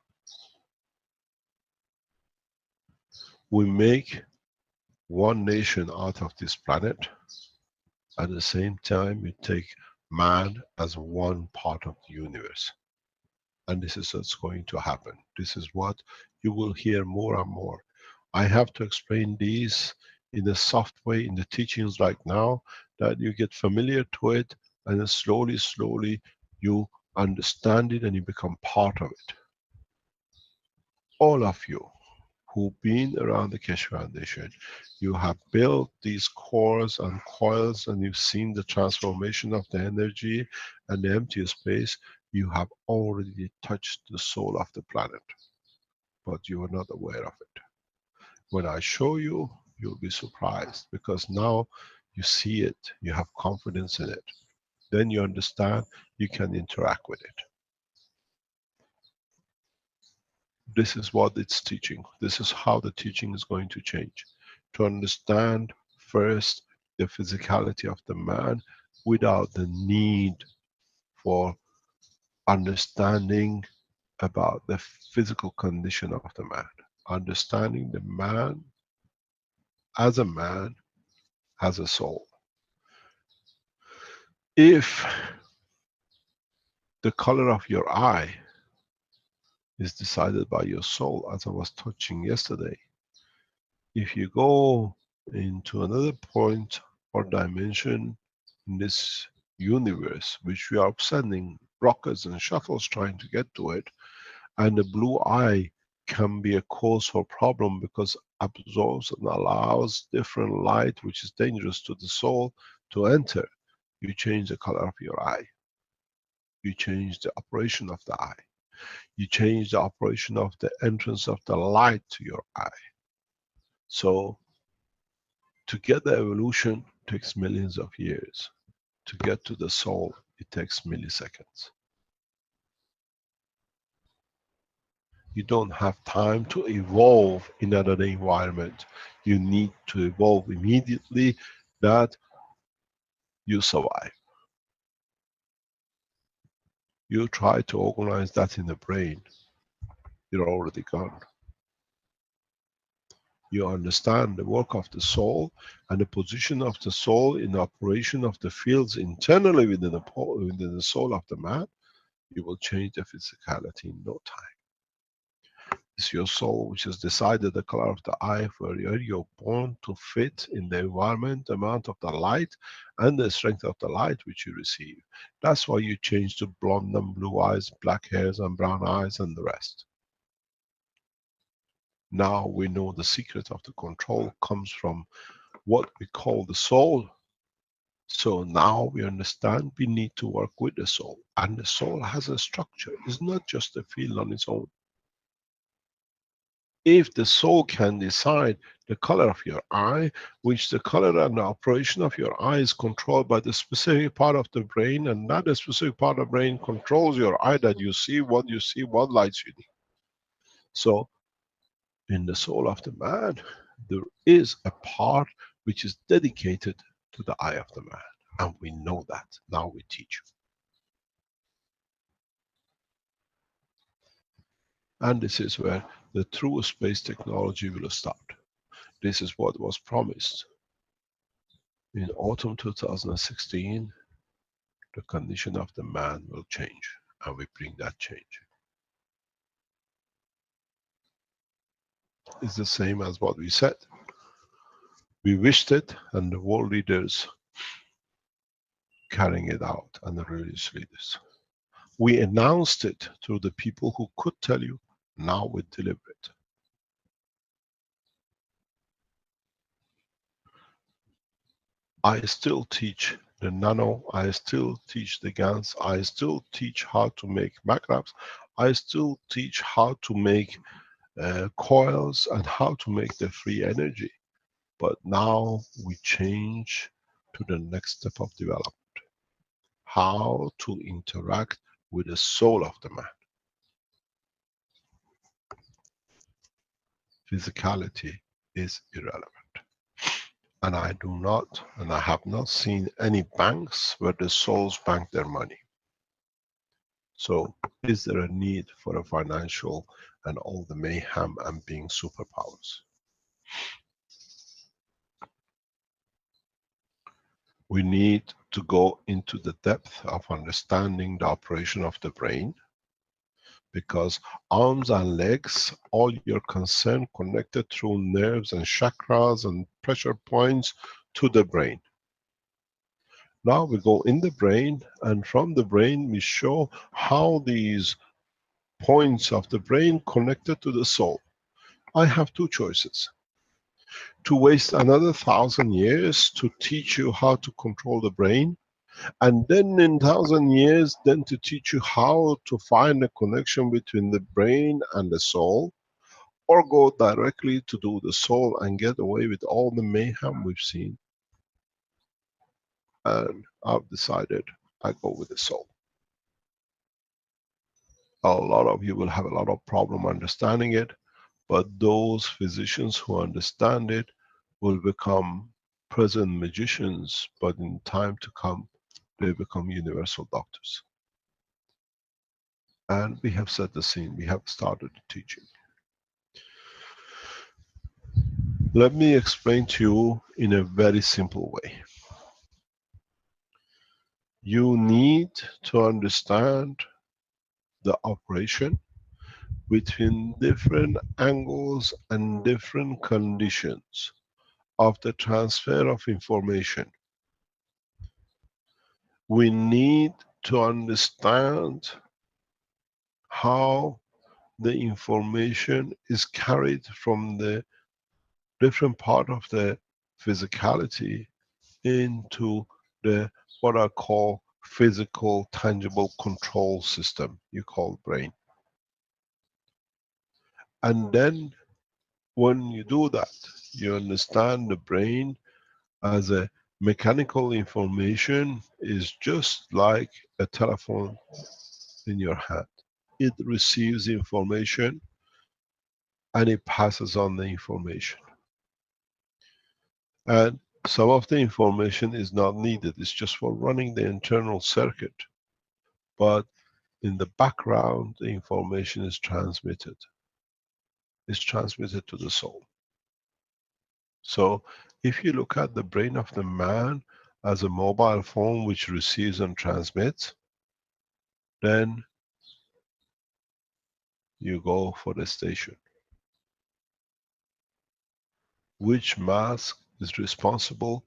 S3: We make one nation out of this planet. At the same time, we take man as one part of the universe. And this is what's going to happen. This is what you will hear more and more. I have to explain these in a soft way in the teachings right now, that you get familiar to it, and then slowly, slowly you understand it and you become part of it. All of you who've been around the Keshe Foundation, you have built these cores and coils and you've seen the transformation of the energy and the empty space. You have already touched the soul of the planet, but you are not aware of it. When I show you, you'll be surprised, because now you see it, you have confidence in it. Then you understand, you can interact with it. This is what it's teaching. This is how the teaching is going to change. To understand first the physicality of the man without the need for understanding about the physical condition of the man. Understanding the man has a soul. If the color of your eye is decided by your soul, as I was touching yesterday, if you go into another point or dimension in this universe, which we are sending rockets and shuttles trying to get to it, and the blue eye can be a cause for problem because absorbs and allows different light which is dangerous to the soul to enter. You change the color of your eye. You change the operation of the eye. You change the operation of the entrance of the light to your eye. So to get the evolution takes millions of years. To get to the soul, it takes milliseconds. You don't have time to evolve in another environment. You need to evolve immediately that you survive. You try to organize that in the brain, you're already gone. You understand the work of the soul and the position of the soul in the operation of the fields internally within the soul of the man, you will change the physicality in no time. It's your soul which has decided the color of the eye where you're born to fit in the environment, the amount of the light and the strength of the light which you receive. That's why you change to blonde and blue eyes, black hairs and brown eyes and the rest. Now we know the secret of the control comes from what we call the soul. So now we understand we need to work with the soul, and the soul has a structure. It's not just a field on its own. If the soul can decide the color of your eye, which the color and the operation of your eye is controlled by the specific part of the brain, and that the specific part of the brain controls your eye, that you see, what lights you need. So in the soul of the man, there is a part which is dedicated to the eye of the man. And we know that. Now we teach you. And this is where the true space technology will start. This is what was promised. In autumn 2016, the condition of the man will change, and we bring that change. It's the same as what we said. We wished it, and the world leaders carrying it out, and the religious leaders. We announced it to the people who could tell you. Now we deliver it. I still teach the nano, I still teach the GANs, I still teach how to make magraphs, I still teach how to make coils and how to make the free energy. But now we change to the next step of development. How to interact with the soul of the man. Physicality is irrelevant. And I do not, and I have not seen any banks where the souls bank their money. So is there a need for a financial and all the mayhem and being superpowers? We need to go into the depth of understanding the operation of the brain, because arms and legs, all your concern connected through nerves and chakras and pressure points to the brain. Now we go in the brain, and from the brain we show how these points of the brain connected to the soul. I have two choices: to waste another 1,000 years to teach you how to control the brain, and then in 1,000 years then to teach you how to find a connection between the brain and the soul, or go directly to do the soul and get away with all the mayhem we've seen. And I've decided I go with the soul. A lot of you will have a lot of problem understanding it, but those physicians who understand it will become present magicians, but in time to come, they become universal doctors. And we have set the scene, we have started the teaching. Let me explain to you in a very simple way. You need to understand the operation between different angles and different conditions of the transfer of information. We need to understand how the information is carried from the different part of the physicality into the what I call physical tangible control system you call brain. And then when you do that, you understand the brain as a mechanical information is just like a telephone in your hand. It receives information and it passes on the information. And some of the information is not needed, it's just for running the internal circuit. But in the background, the information is transmitted. It's transmitted to the soul. So if you look at the brain of the man as a mobile phone which receives and transmits, then you go for the station. Which mass is responsible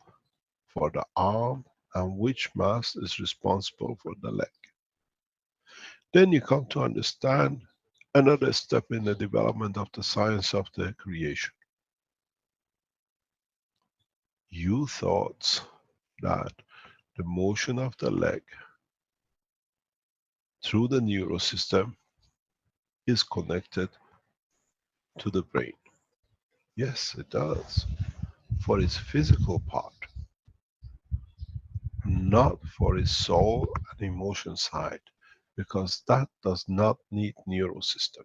S3: for the arm and which mass is responsible for the leg? Then you come to understand another step in the development of the science of the creation. You thought that the motion of the leg through the neural system is connected to the brain. Yes, it does, for its physical part, not for its soul and emotion side, because that does not need neural system.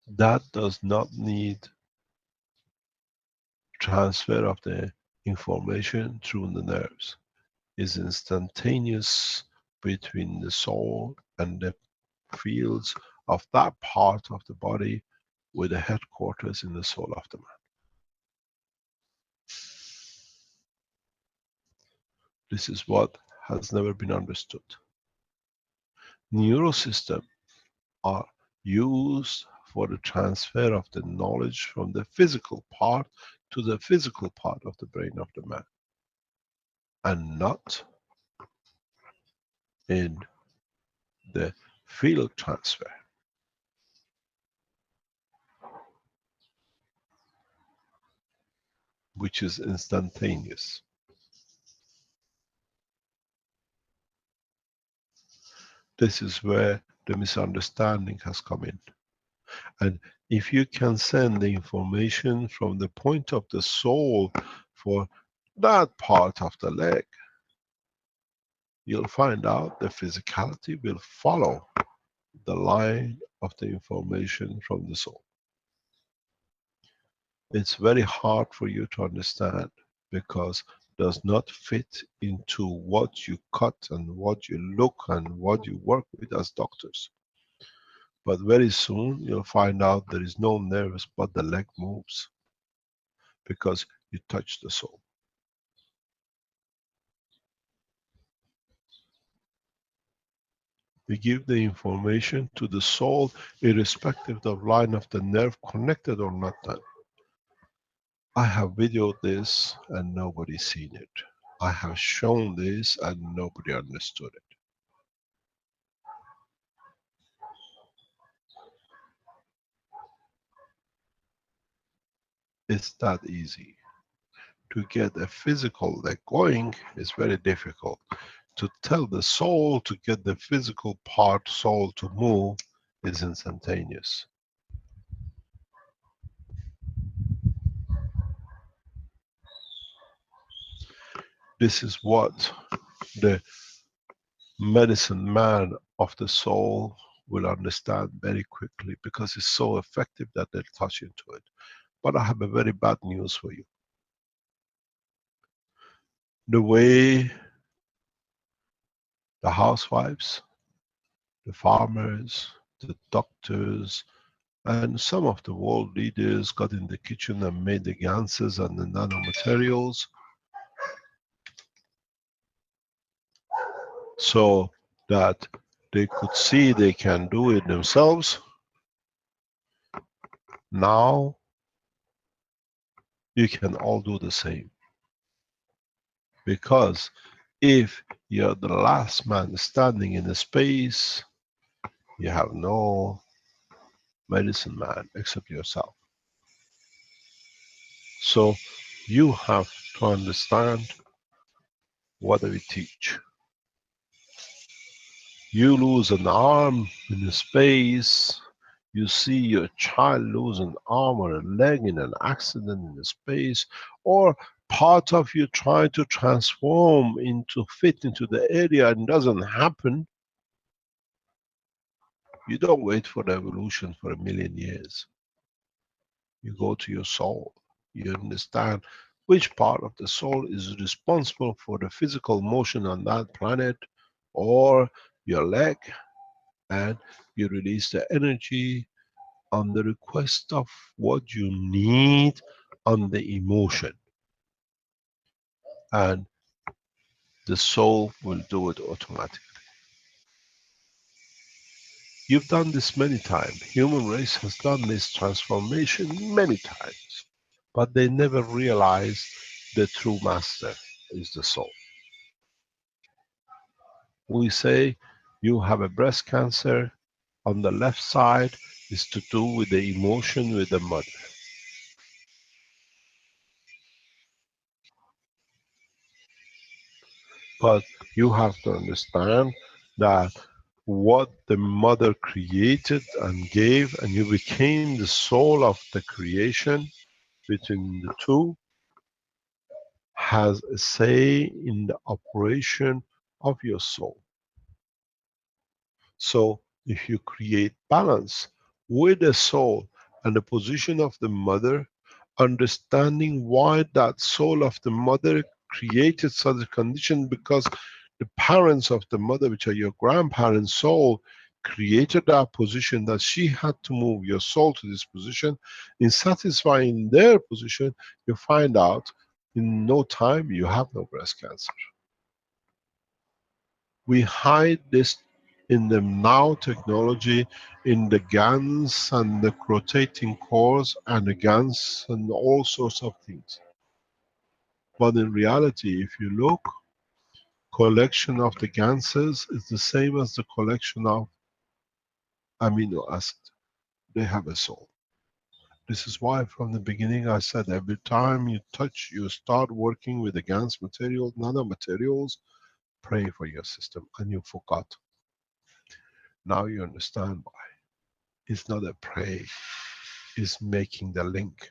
S3: That does not need transfer of the information through the nerves. Is instantaneous between the soul and the fields of that part of the body with the headquarters in the soul of the man. This is what has never been understood. Neural systems are used for the transfer of the knowledge from the physical part to the physical part of the brain of the man, and not in the field transfer, which is instantaneous. This is where the misunderstanding has come in. And if you can send the information from the point of the soul for that part of the leg, you'll find out the physicality will follow the line of the information from the soul. It's very hard for you to understand because it does not fit into what you cut and what you look and what you work with as doctors. But very soon you'll find out there is no nerves but the leg moves because you touch the soul. We give the information to the soul irrespective of line of the nerve connected or not done. I have videoed this and nobody's seen it. I have shown this and nobody understood it. It's that easy. To get a physical leg going is very difficult. To tell the soul to get the physical part soul to move is instantaneous. This is what the medicine man of the soul will understand very quickly, because it's so effective that they'll touch into it. But I have a very bad news for you. The way the housewives, the farmers, the doctors, and some of the world leaders got in the kitchen and made the ganses and the nanomaterials so that they could see they can do it themselves. Now you can all do the same. Because if you're the last man standing in the space, you have no medicine man except yourself. So you have to understand what do we teach. You lose an arm in space, you see your child lose an arm or a leg in an accident in space, or part of you try to transform into fit into the area and doesn't happen. You don't wait for the evolution for 1,000,000 years. You go to your soul. You understand which part of the soul is responsible for the physical motion on that planet or your leg, and you release the energy on the request of what you need on the emotion, and the soul will do it automatically. You've done this many times. Human race has done this transformation many times, but they never realize the true master is the soul. We say you have a breast cancer, on the left side is to do with the emotion with the mother. But you have to understand that what the mother created and gave, and you became the soul of the creation between the two, has a say in the operation of your soul. So if you create balance with the soul and the position of the mother, understanding why that soul of the mother created such a condition, because the parents of the mother, which are your grandparents' soul, created that position that she had to move your soul to this position. In satisfying their position, you find out in no time you have no breast cancer. We hide this in the now technology, in the GANs and the rotating cores and the GANs and all sorts of things. But in reality, if you look, collection of the GANSes is the same as the collection of amino acid. They have a soul. This is why from the beginning I said every time you touch, you start working with the GANs material, nanomaterials, pray for your system, and you forgot. Now you understand why. It's not a pray, it's making the link.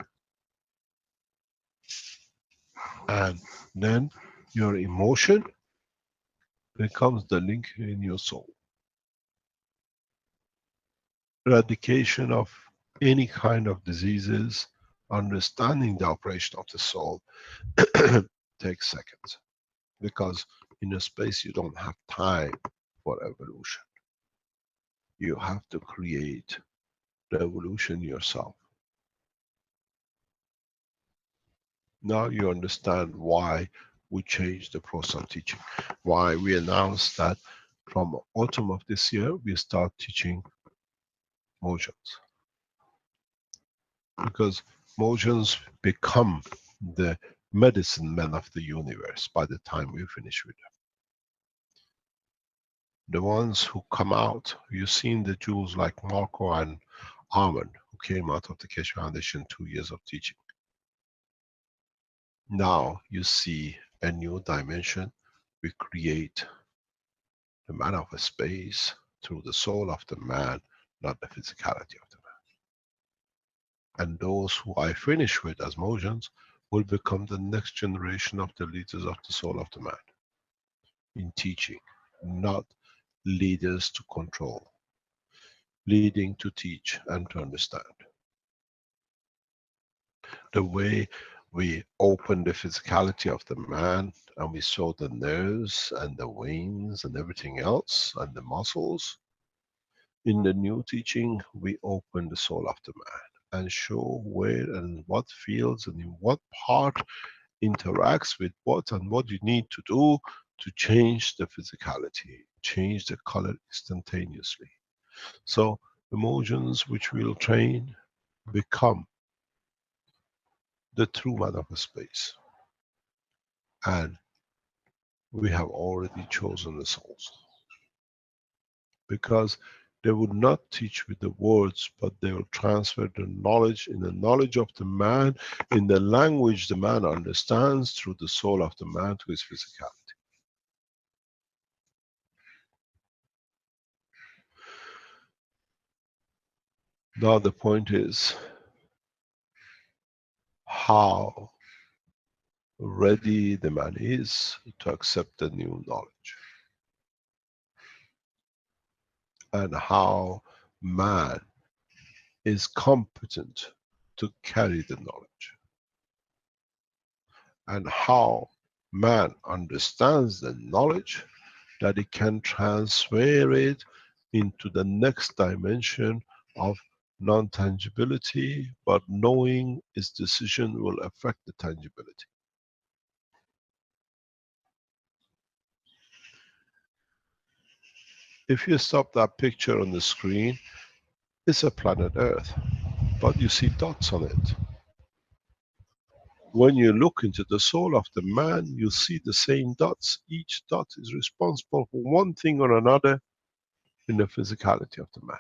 S3: And then your emotion becomes the link in your soul. Eradication of any kind of diseases, understanding the operation of the soul takes seconds. Because in a space you don't have time for evolution. You have to create the evolution yourself. Now you understand why we changed the process of teaching. Why we announced that from autumn of this year, we start teaching motions. Because motions become the medicine men of the universe by the time we finish with them. The ones who come out, you've seen the jewels like Marco and Armand, who came out of the Keshe Foundation 2 years of teaching. Now you see a new dimension. We create the man of a space through the soul of the man, not the physicality of the man. And those who I finish with as motions will become the next generation of the leaders of the soul of the man in teaching, not leaders to control, leading to teach and to understand. The way we open the physicality of the man and we saw the nerves and the veins and everything else and the muscles, in the new teaching we open the soul of the man and show where and what fields and in what part interacts with what and what you need to do to change the physicality, change the color instantaneously. So emotions which we'll train become the true man of a space. And we have already chosen the souls. Because they would not teach with the words, but they will transfer the knowledge in the knowledge of the man, in the language the man understands, through the soul of the man to his physicality. Now the point is how ready the man is to accept the new knowledge, and how man is competent to carry the knowledge, and how man understands the knowledge that he can transfer it into the next dimension of non-tangibility, but knowing his decision will affect the tangibility. If you stop that picture on the screen, it's a planet Earth, but you see dots on it. When you look into the soul of the man, you see the same dots. Each dot is responsible for one thing or another in the physicality of the man.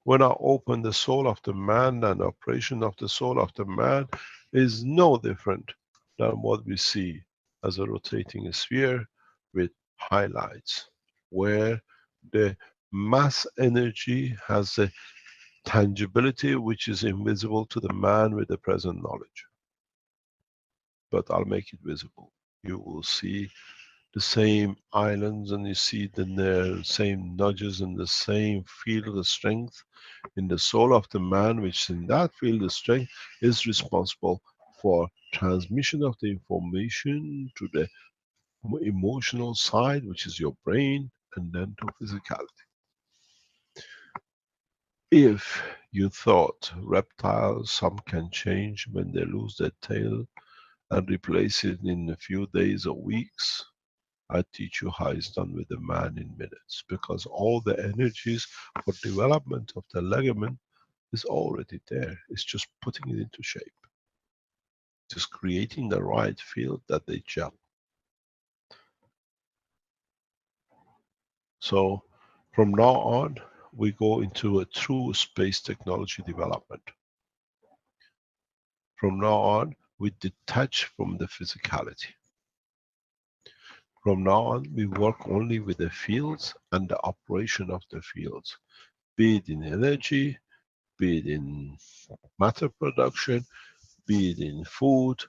S3: When I open the soul of the man, and the operation of the soul of the man is no different than what we see as a rotating sphere with highlights, where the mass energy has a tangibility which is invisible to the man with the present knowledge. But I'll make it visible. You will see the same islands, and you see the same nudges and the same field of strength in the soul of the man, which in that field of strength is responsible for transmission of the information to the emotional side, which is your brain, and then to physicality. If you thought reptiles, some can change when they lose their tail and replace it in a few days or weeks, I teach you how it's done with the man in minutes, because all the energies for development of the ligament is already there. It's just putting it into shape. Just creating the right field that they gel. So from now on, we go into a true space technology development. From now on, we detach from the physicality. From now on, we work only with the fields and the operation of the fields, be it in energy, be it in matter production, be it in food,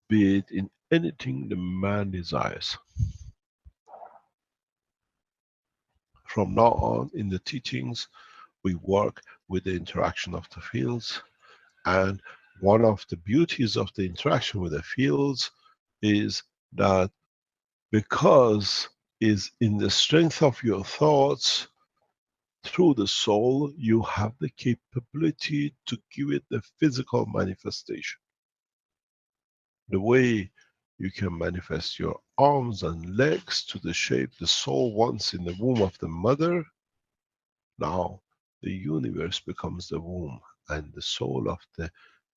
S3: be it in anything the man desires. From now on, in the teachings, we work with the interaction of the fields, and one of the beauties of the interaction with the fields is that because is in the strength of your thoughts, through the soul, you have the capability to give it the physical manifestation. The way you can manifest your arms and legs to the shape the soul wants in the womb of the mother, now the universe becomes the womb, and the soul of the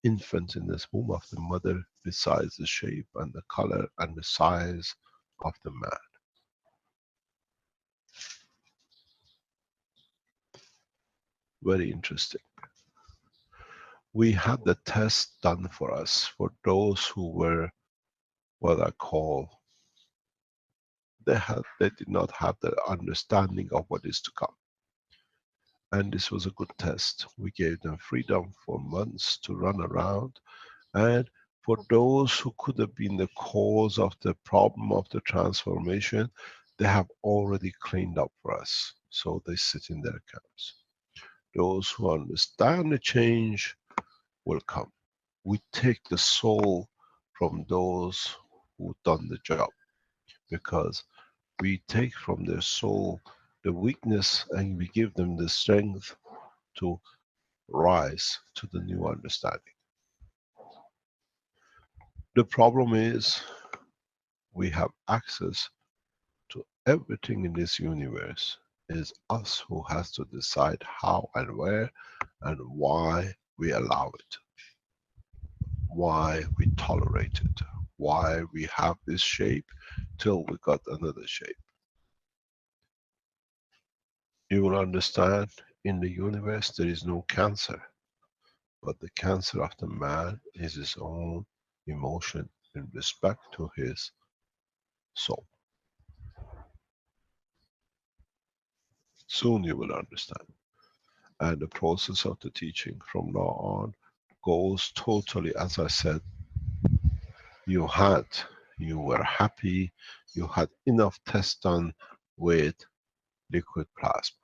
S3: infant in this womb of the mother decides the shape and the color and the size of the man. Very interesting. We had the test done for us for those who were what I call, they did not have the understanding of what is to come. And this was a good test. We gave them freedom for months to run around, and for those who could have been the cause of the problem of the transformation, they have already cleaned up for us. So they sit in their camps. Those who understand the change will come. We take the soul from those who've done the job, because we take from their soul the weakness and we give them the strength to rise to the new understanding. The problem is we have access to everything in this universe. It is us who has to decide how and where and why we allow it, why we tolerate it, why we have this shape till we got another shape. You will understand, in the universe there is no cancer, but the cancer of the man is his own emotion in respect to his soul. Soon you will understand. And the process of the teaching from now on goes totally, as I said, you had, you were happy, you had enough tests done with liquid plasma.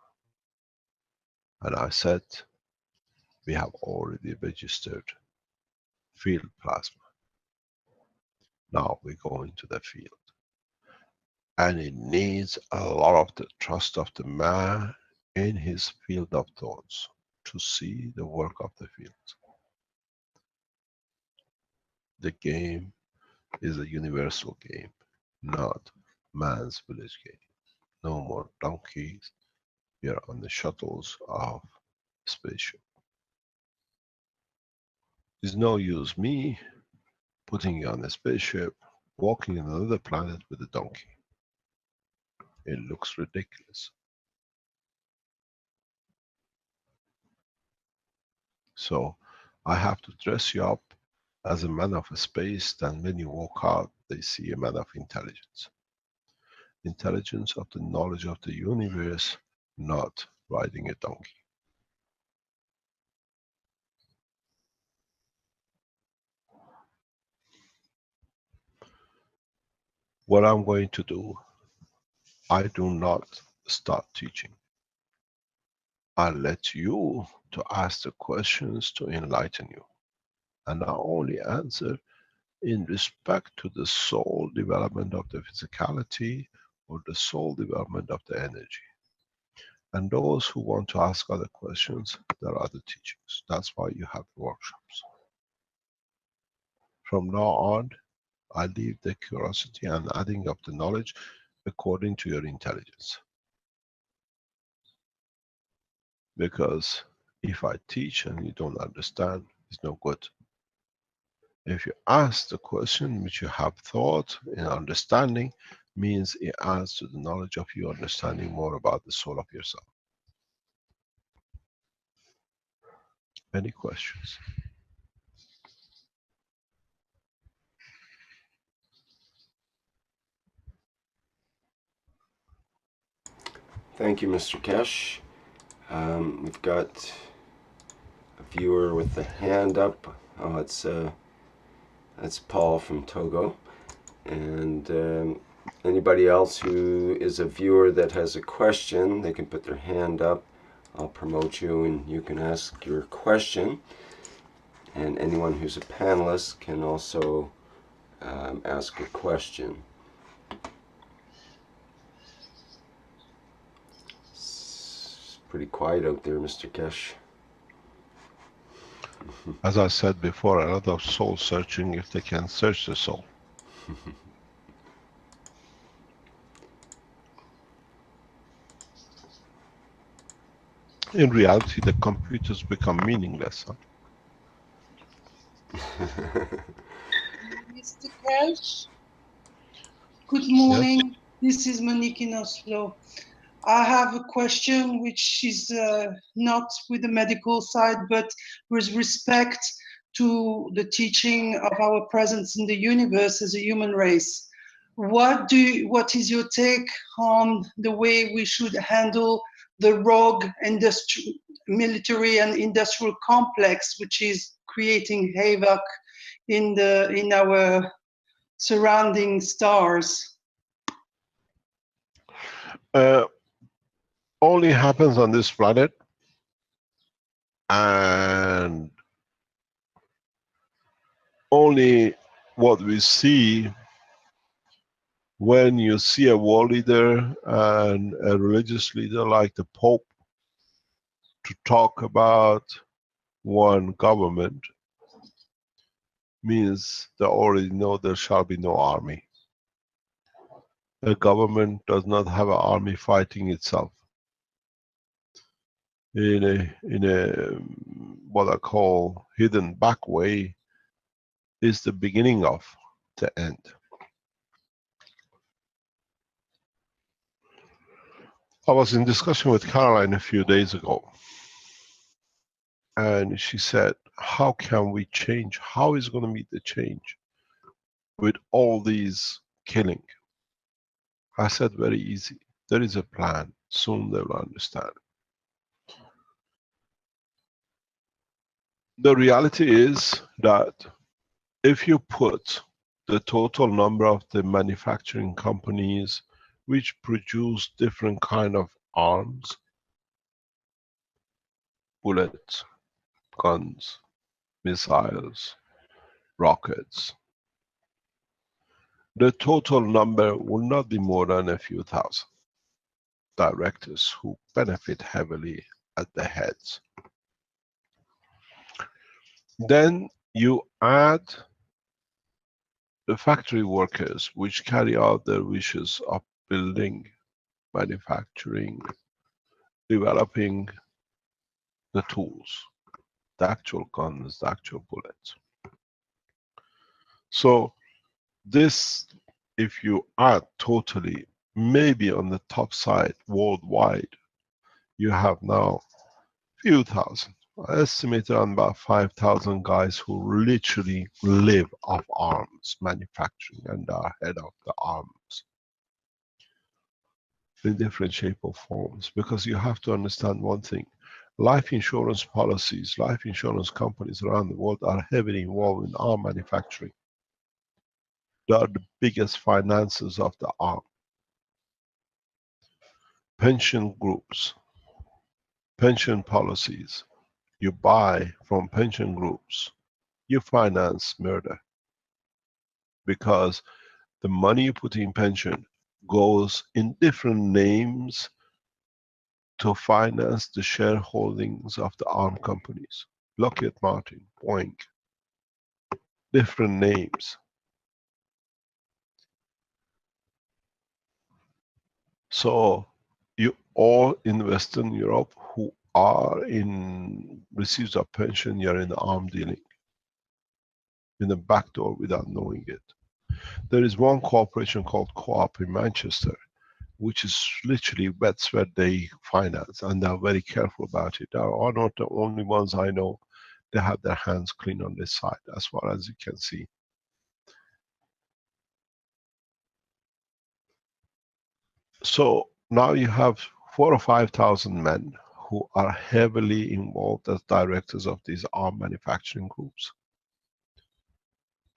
S3: And I said, we have already registered field plasma. Now we go into the field. And it needs a lot of the trust of the man in his field of thoughts to see the work of the field. The game is a universal game, not man's village game. No more donkeys. We are on the shuttles of spaceship. There's no use me putting you on a spaceship, walking on another planet with a donkey. It looks ridiculous. So I have to dress you up as a man of space, then when you walk out, they see a man of intelligence. Intelligence of the knowledge of the universe, not riding a donkey. What I'm going to do, I do not start teaching. I let you to ask the questions to enlighten you. And I only answer in respect to the soul development of the physicality or the soul development of the energy. And those who want to ask other questions, there are other teachings. That's why you have workshops. From now on, I leave the curiosity and adding up the knowledge according to your intelligence. Because if I teach and you don't understand, it's no good. If you ask the question which you have thought and understanding, means it adds to the knowledge of you understanding more about the soul of yourself. Any questions?
S2: Thank you, Mr. Kesh. We've got a viewer with the hand up. Oh, that's Paul from Togo. And anybody else who is a viewer that has a question, they can put their hand up. I'll promote you and you can ask your question. And anyone who's a panelist can also ask a question. It's pretty quiet out there, Mr. Kesh.
S3: As I said before, a lot of soul searching if they can search the soul. In reality, the computers become meaningless. Huh?
S4: Mr. Cash, good
S3: Yes.
S4: morning. This is Monique in Oslo. I have a question which is not with the medical side, but with respect to the teaching of our presence in the universe as a human race. What is your take on the way we should handle the rogue military and industrial complex, which is creating havoc in our surrounding stars?
S3: Only happens on this planet, and only what we see when you see a world leader and a religious leader like the Pope to talk about one government means they already know there shall be no army. A government does not have an army fighting itself. In a what I call hidden back way is the beginning of the end. I was in discussion with Caroline a few days ago, and she said, how can we change? How is going to be the change with all these killing? I said, very easy. There is a plan. Soon they will understand. The reality is that if you put the total number of the manufacturing companies which produce different kind of arms, bullets, guns, missiles, rockets, the total number will not be more than a few thousand directors who benefit heavily at the heads. Then you add the factory workers which carry out their wishes of building, manufacturing, developing the tools, the actual guns, the actual bullets. So this, if you add totally, maybe on the top side worldwide, you have now few thousand. I estimate around about 5,000 guys who literally live off arms manufacturing and are head of the arms in different shape or forms. Because you have to understand one thing. Life insurance policies, life insurance companies around the world are heavily involved in arm manufacturing. They are the biggest financiers of the arm. Pension groups, pension policies, you buy from pension groups, you finance murder. Because the money you put in pension goes in different names to finance the shareholdings of the armed companies. Lockheed Martin, Boeing, different names. So you all in Western Europe who are in receives a pension, you're in arm dealing, in the back door without knowing it. There is one corporation called Co-op in Manchester, which is literally that's where they finance, and they're very careful about it. They are not the only ones I know. They have their hands clean on this side, as far as you can see. So now you have 4,000 or 5,000 men who are heavily involved as directors of these arm manufacturing groups.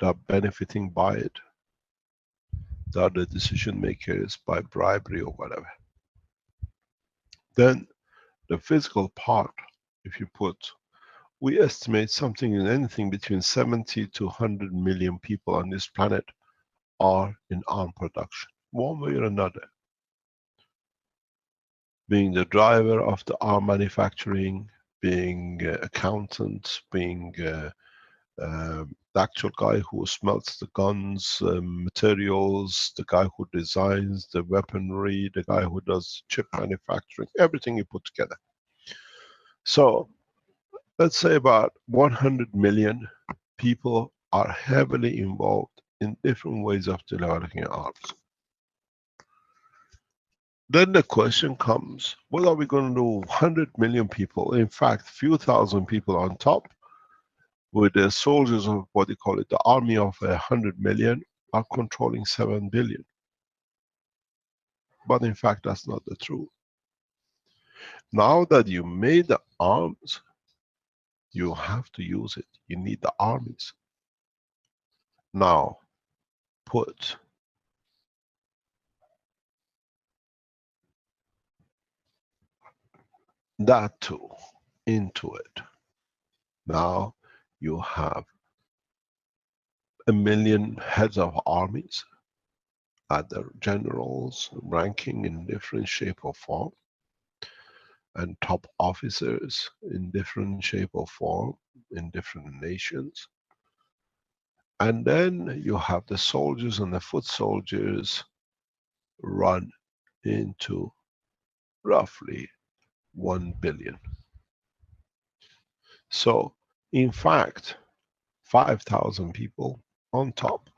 S3: They are benefiting by it. They are the decision makers by bribery or whatever. Then the physical part, if you put, we estimate something in anything between 70 to 100 million people on this planet are in arm production, one way or another. Being the driver of the arm manufacturing, being accountants, being the actual guy who smelts the guns, materials, the guy who designs the weaponry, the guy who does chip manufacturing, everything you put together. So let's say about 100 million people are heavily involved in different ways of developing arms. Then the question comes, what are we going to do? 100 million people, in fact, few thousand people on top, with the soldiers of what they call it, the army of 100 million, are controlling 7 billion. But in fact, that's not the truth. Now that you made the arms, you have to use it. You need the armies. Now, put that tool into it. Now you have 1 million heads of armies, other generals ranking in different shape or form, and top officers in different shape or form in different nations. And then you have the soldiers and the foot soldiers run into roughly 1 billion. So, in fact, 5,000 people on top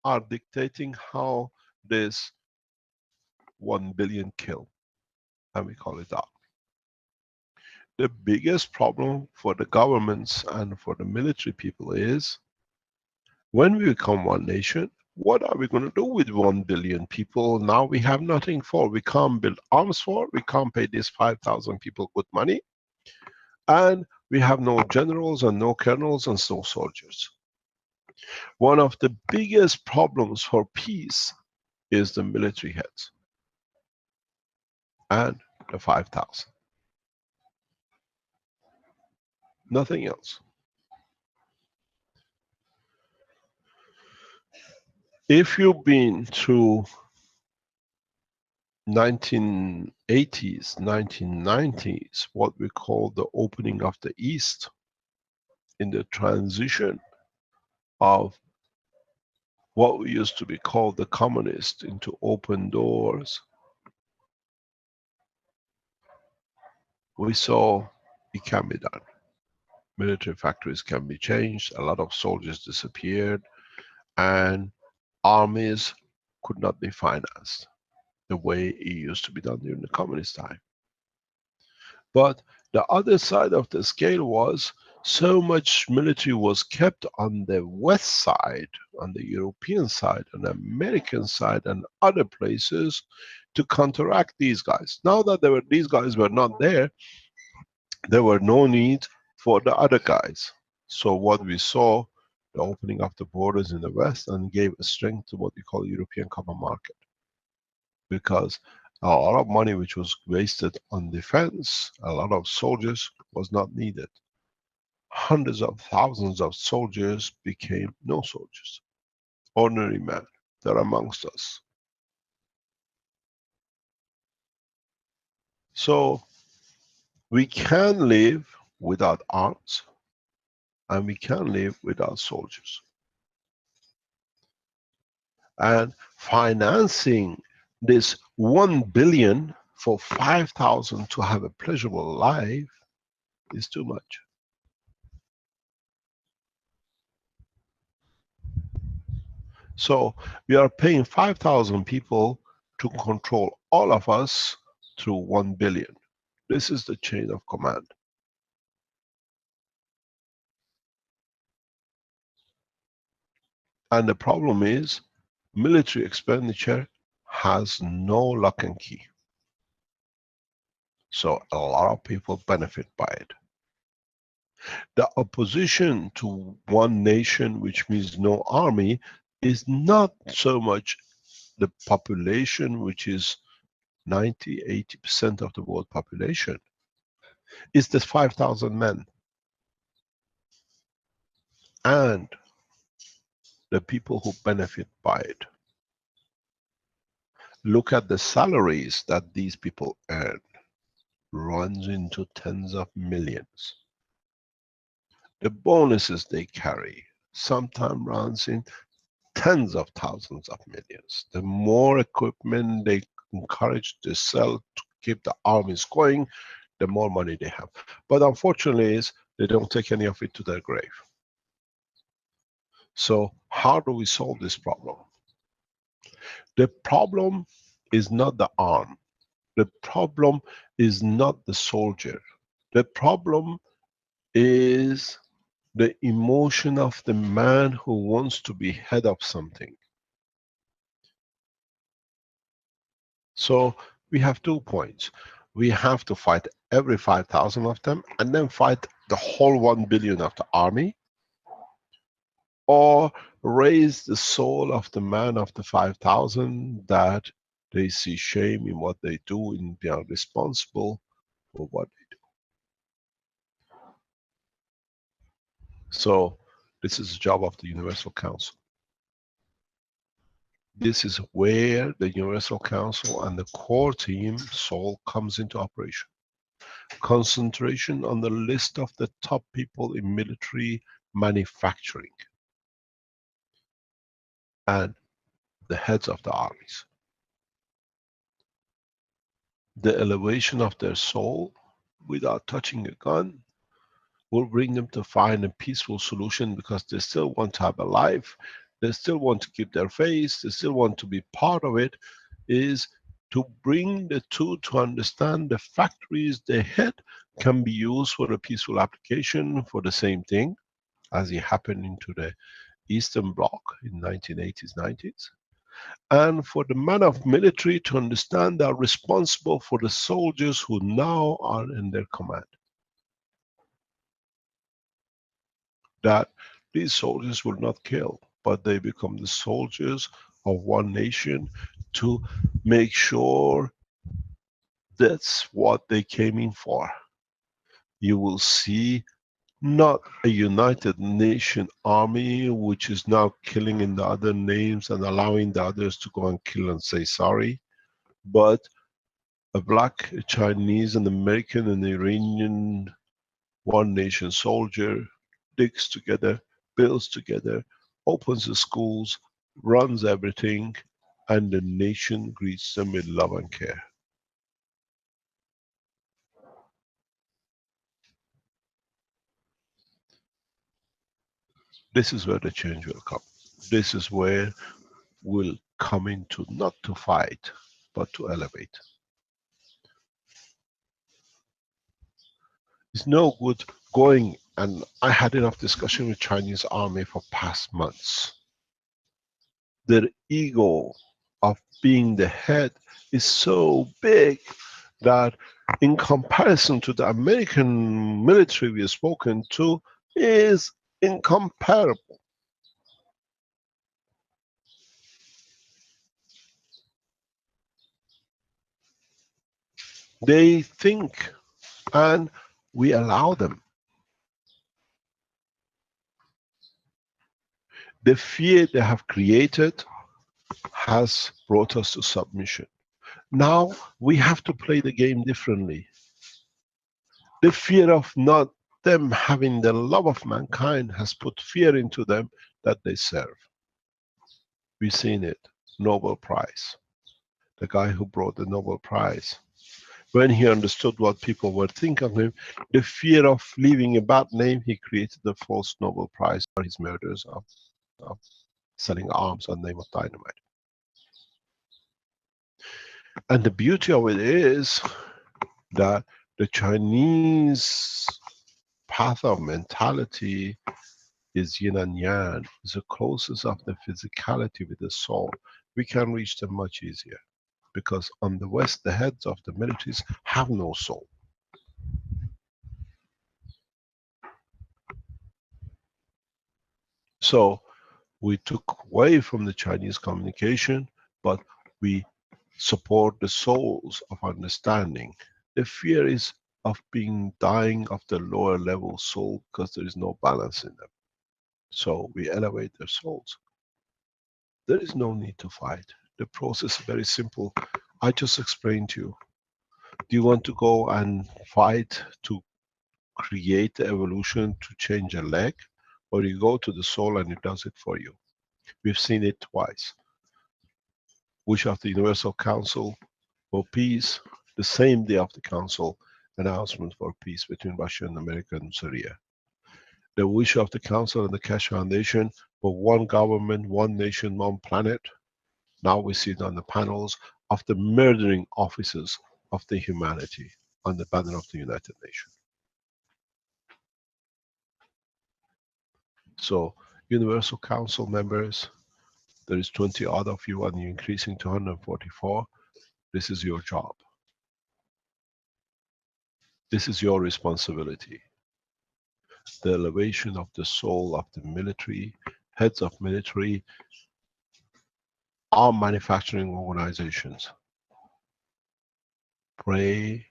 S3: are dictating how this 1 billion kill, and we call it that. The biggest problem for the governments and for the military people is, when we become one nation, what are we going to do with 1 billion people? Now we have nothing for. We can't build arms for. We can't pay these 5,000 people good money. And we have no generals and no colonels and no soldiers. One of the biggest problems for peace is the military heads and the 5,000. Nothing else. If you've been through 1980s, 1990s, what we call the opening of the East, in the transition of what we used to be called the communist into open doors, we saw it can be done. Military factories can be changed, a lot of soldiers disappeared, and armies could not be financed the way it used to be done during the communist time. But the other side of the scale was, so much military was kept on the west side, on the European side, on the American side, and other places to counteract these guys. Now that these guys were not there, there were no need for the other guys. So what we saw, the opening of the borders in the west, and gave a strength to what we call European common market. Because a lot of money which was wasted on defense, a lot of soldiers, was not needed. Hundreds of thousands of soldiers became no soldiers. Ordinary men, they're amongst us. So we can live without arms, and we can live without soldiers. And financing this 1 billion for 5,000 to have a pleasurable life is too much. So we are paying 5,000 people to control all of us through 1 billion. This is the chain of command. And the problem is, military expenditure has no lock and key. So a lot of people benefit by it. The opposition to one nation, which means no army, is not so much the population, which is 90–80% of the world population. It's the 5,000 men and the people who benefit by it. Look at the salaries that these people earn. Runs into tens of millions. The bonuses they carry sometimes runs in tens of thousands of millions. The more equipment they encourage to sell to keep the armies going, the more money they have. But unfortunately, they don't take any of it to their grave. So how do we solve this problem? The problem is not the arm. The problem is not the soldier. The problem is the emotion of the man who wants to be head of something. So we have 2 points. We have to fight every 5,000 of them and then fight the whole 1 billion of the army, or raise the soul of the man of the 5,000 that they see shame in what they do and they are responsible for what they do. So this is the job of the Universal Council. This is where the Universal Council and the core team, Soul, comes into operation. Concentration on the list of the top people in military manufacturing and the heads of the armies. The elevation of their soul without touching a gun will bring them to find a peaceful solution, because they still want to have a life, they still want to keep their face, they still want to be part of it, is to bring the two to understand the factories they hit can be used for a peaceful application for the same thing as it happened into the Eastern Bloc in 1980s, 90s. And for the man of military to understand they are responsible for the soldiers who now are in their command. That these soldiers will not kill, but they become the soldiers of one nation to make sure that's what they came in for. You will see not a United Nation army which is now killing in the other names and allowing the others to go and kill and say sorry, but a black, a Chinese, an American, and Iranian one nation soldier digs together, builds together, opens the schools, runs everything, and the nation greets them with love and care. This is where the change will come. This is where we'll come into not to fight, but to elevate. It's no good going, and I had enough discussion with Chinese army for past months. Their ego of being the head is so big that in comparison to the American military we have spoken to, is incomparable. They think, and we allow them. The fear they have created has brought us to submission. Now we have to play the game differently. The fear of not them having the love of mankind has put fear into them that they serve. We've seen it. Nobel Prize. The guy who brought the Nobel Prize, when he understood what people were thinking of him, the fear of leaving a bad name, he created the false Nobel Prize for his murders of selling arms on the name of dynamite. And the beauty of it is that the Chinese path of mentality is yin and yang, is the closest of the physicality with the soul. We can reach them much easier, because on the West, the heads of the militaries have no soul. So we took away from the Chinese communication, but we support the souls of understanding. The fear is of being dying of the lower level soul, because there is no balance in them. So we elevate their souls. There is no need to fight. The process is very simple. I just explained to you. Do you want to go and fight to create the evolution to change a leg? Or you go to the soul and it does it for you? We've seen it twice. Which of the Universal Council for Peace, the same day of the Council, announcement for peace between Russia and America and Syria. The wish of the Council and the Keshe Foundation for one government, one nation, one planet. Now we see it on the panels of the murdering officers of the humanity on the banner of the United Nations. So, Universal Council members, there is 20 odd of you and you're increasing to 144. This is your job. This is your responsibility. The elevation of the soul of the military, heads of military, our manufacturing organizations. Pray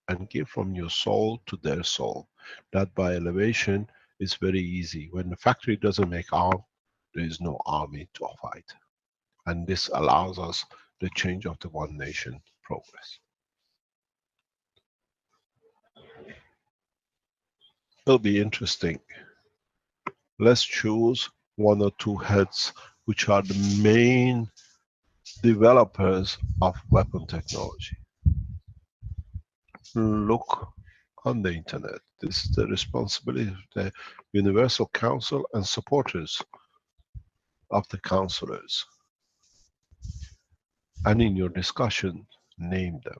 S3: and give from your soul to their soul. That by elevation is very easy. When the factory doesn't make arm, there is no army to fight. And this allows us the change of the one nation progress. It'll be interesting. Let's choose one or two heads which are the main developers of weapon technology. Look on the internet. This is the responsibility of the Universal Council and supporters of the counselors. And in your discussion, name them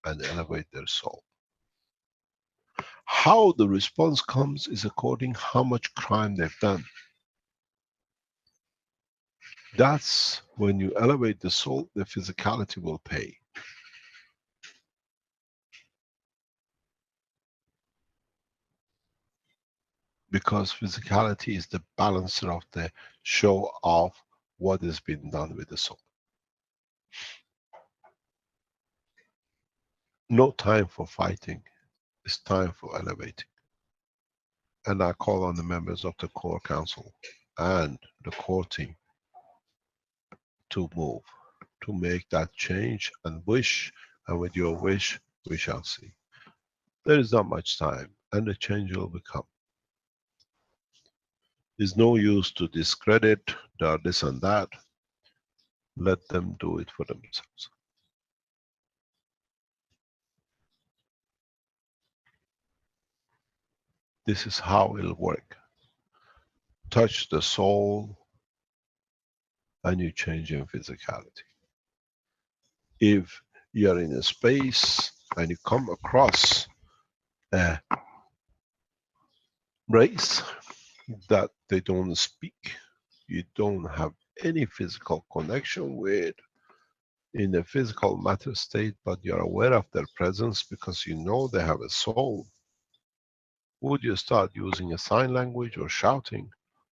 S3: and elevate their soul. How the response comes is according how much crime they've done. That's when you elevate the soul, the physicality will pay. Because physicality is the balancer of the show of what has been done with the soul. No time for fighting, it's time for elevating. And I call on the members of the core council and the core team to move, to make that change and wish, and with your wish, we shall see. There is not much time, and the change will become. There's no use to discredit this and that. Let them do it for themselves. This is how it'll work. Touch the soul, and you change in physicality. If you're in a space and you come across a race that they don't speak, you don't have any physical connection with in the physical matter state, but you're aware of their presence because you know they have a soul, would you start using a sign language or shouting,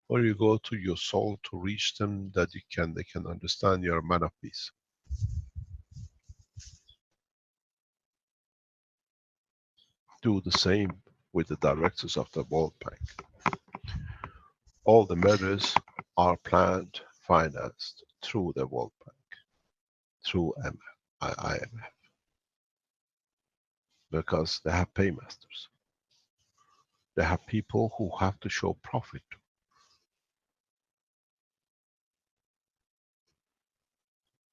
S3: or you go to your soul to reach them that they can understand you're a man of peace? Do the same with the directors of the World Bank. All the murders are planned, financed through the World Bank, through IMF, because they have paymasters. They have people who have to show profit.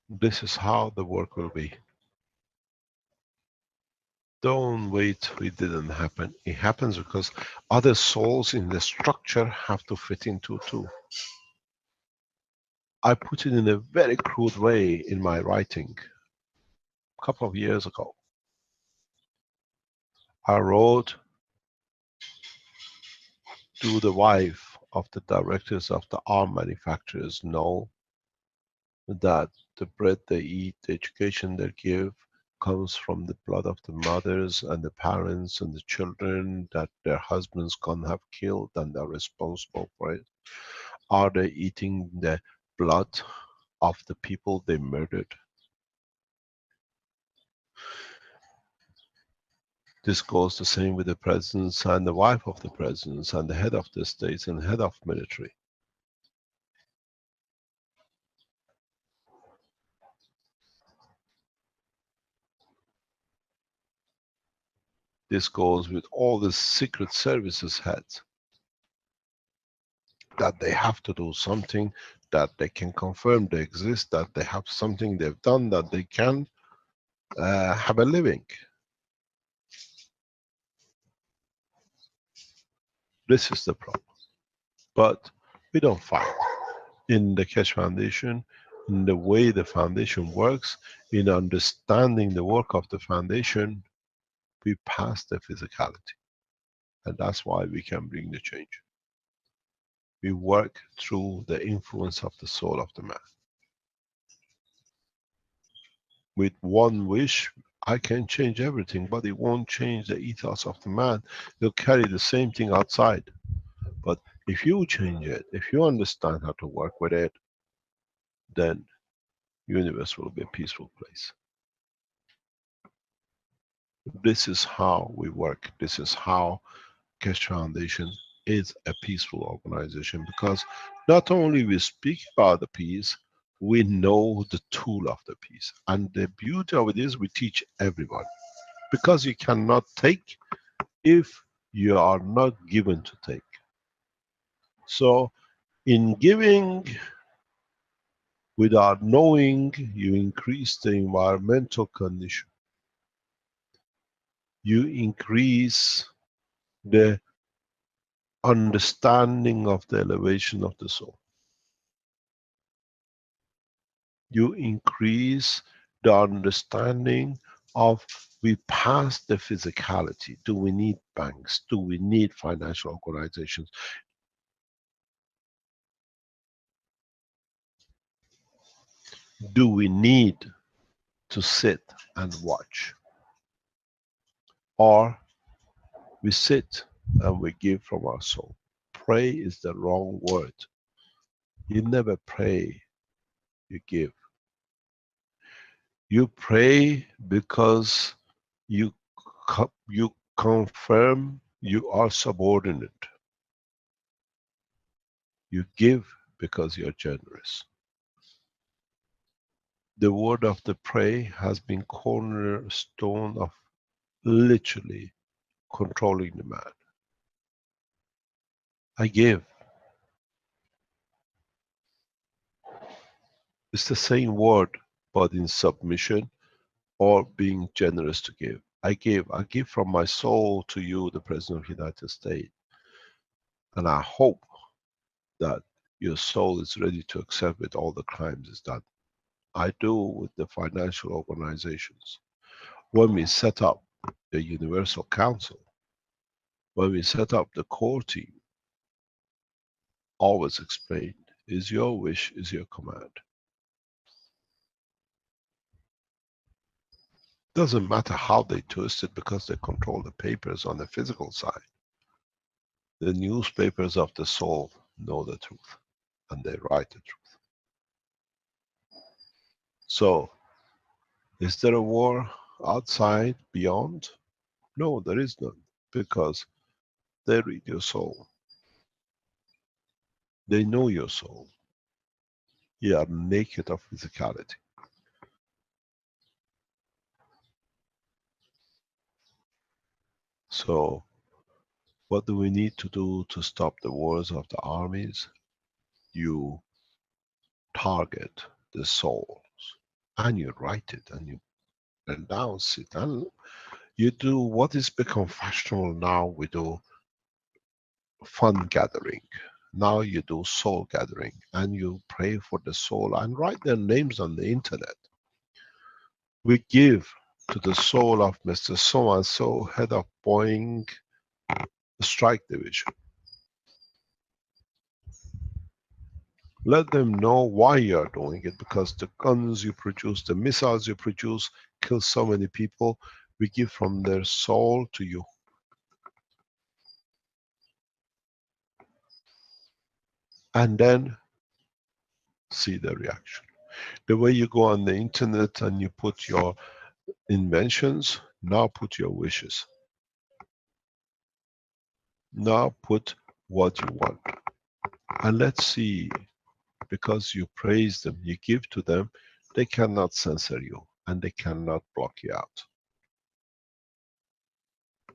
S3: This is how the work will be. Don't wait, it didn't happen. It happens because other souls in the structure have to fit into too. I put it in a very crude way in my writing a couple of years ago. I wrote to the wife of the directors of the arm manufacturers know that the bread they eat, the education they give, comes from the blood of the mothers and the parents and the children that their husbands can't have killed and they're responsible for it. Are they eating the blood of the people they murdered? This goes the same with the presidents and the wife of the presidents and the head of the states and head of military. This goes with all the secret services heads, that they have to do something, that they can confirm they exist, that they have something they've done, that they can have a living. This is the problem. But we don't fight. In the Keshe Foundation, in the way the foundation works, in understanding the work of the foundation, we pass the physicality. And that's why we can bring the change. We work through the influence of the soul of the man. With one wish, I can change everything, but it won't change the ethos of the man. You'll carry the same thing outside. But if you change it, if you understand how to work with it, then universe will be a peaceful place. This is how we work. This is how Keshe Foundation is a peaceful organization, because not only we speak about the peace, we know the tool of the peace. And the beauty of it is we teach everyone. Because you cannot take if you are not given to take. So in giving without knowing, you increase the environmental condition. You increase the understanding of the elevation of the soul. You increase the understanding of, we pass the physicality. Do we need banks? Do we need financial organizations? Do we need to sit and watch? Or we sit and we give from our soul. Pray is the wrong word. You never pray, you give. You pray because you confirm you are subordinate. You give because you're generous. The word of the pray has been cornerstone of literally controlling the man. I give. It's the same word, but in submission or being generous to give. I give. I give from my soul to you, the President of the United States. And I hope that your soul is ready to accept with all the crimes it's done. I do with the financial organizations. When we set up the Universal Council, when we set up the core team, always explain, is your wish, is your command. Doesn't matter how they twist it, because they control the papers on the physical side. The newspapers of the soul know the truth, and they write the truth. So, is there a war outside, beyond? No, there is none, because they read your soul. They know your soul. You are naked of physicality. So, what do we need to do to stop the wars of the armies? You target the souls, and you write it, and you announce it, and you do what is become fashionable now. We do fun gathering. Now you do soul gathering, and you pray for the soul and write their names on the internet. We give to the soul of Mr. So-and-so, head of Boeing Strike Division. Let them know why you are doing it, because the guns you produce, the missiles you produce, kill so many people. We give from their soul to you. And then see the reaction. The way you go on the internet and you put your inventions, now put your wishes. Now put what you want. And let's see, because you praise them, you give to them, they cannot censor you and they cannot block you out.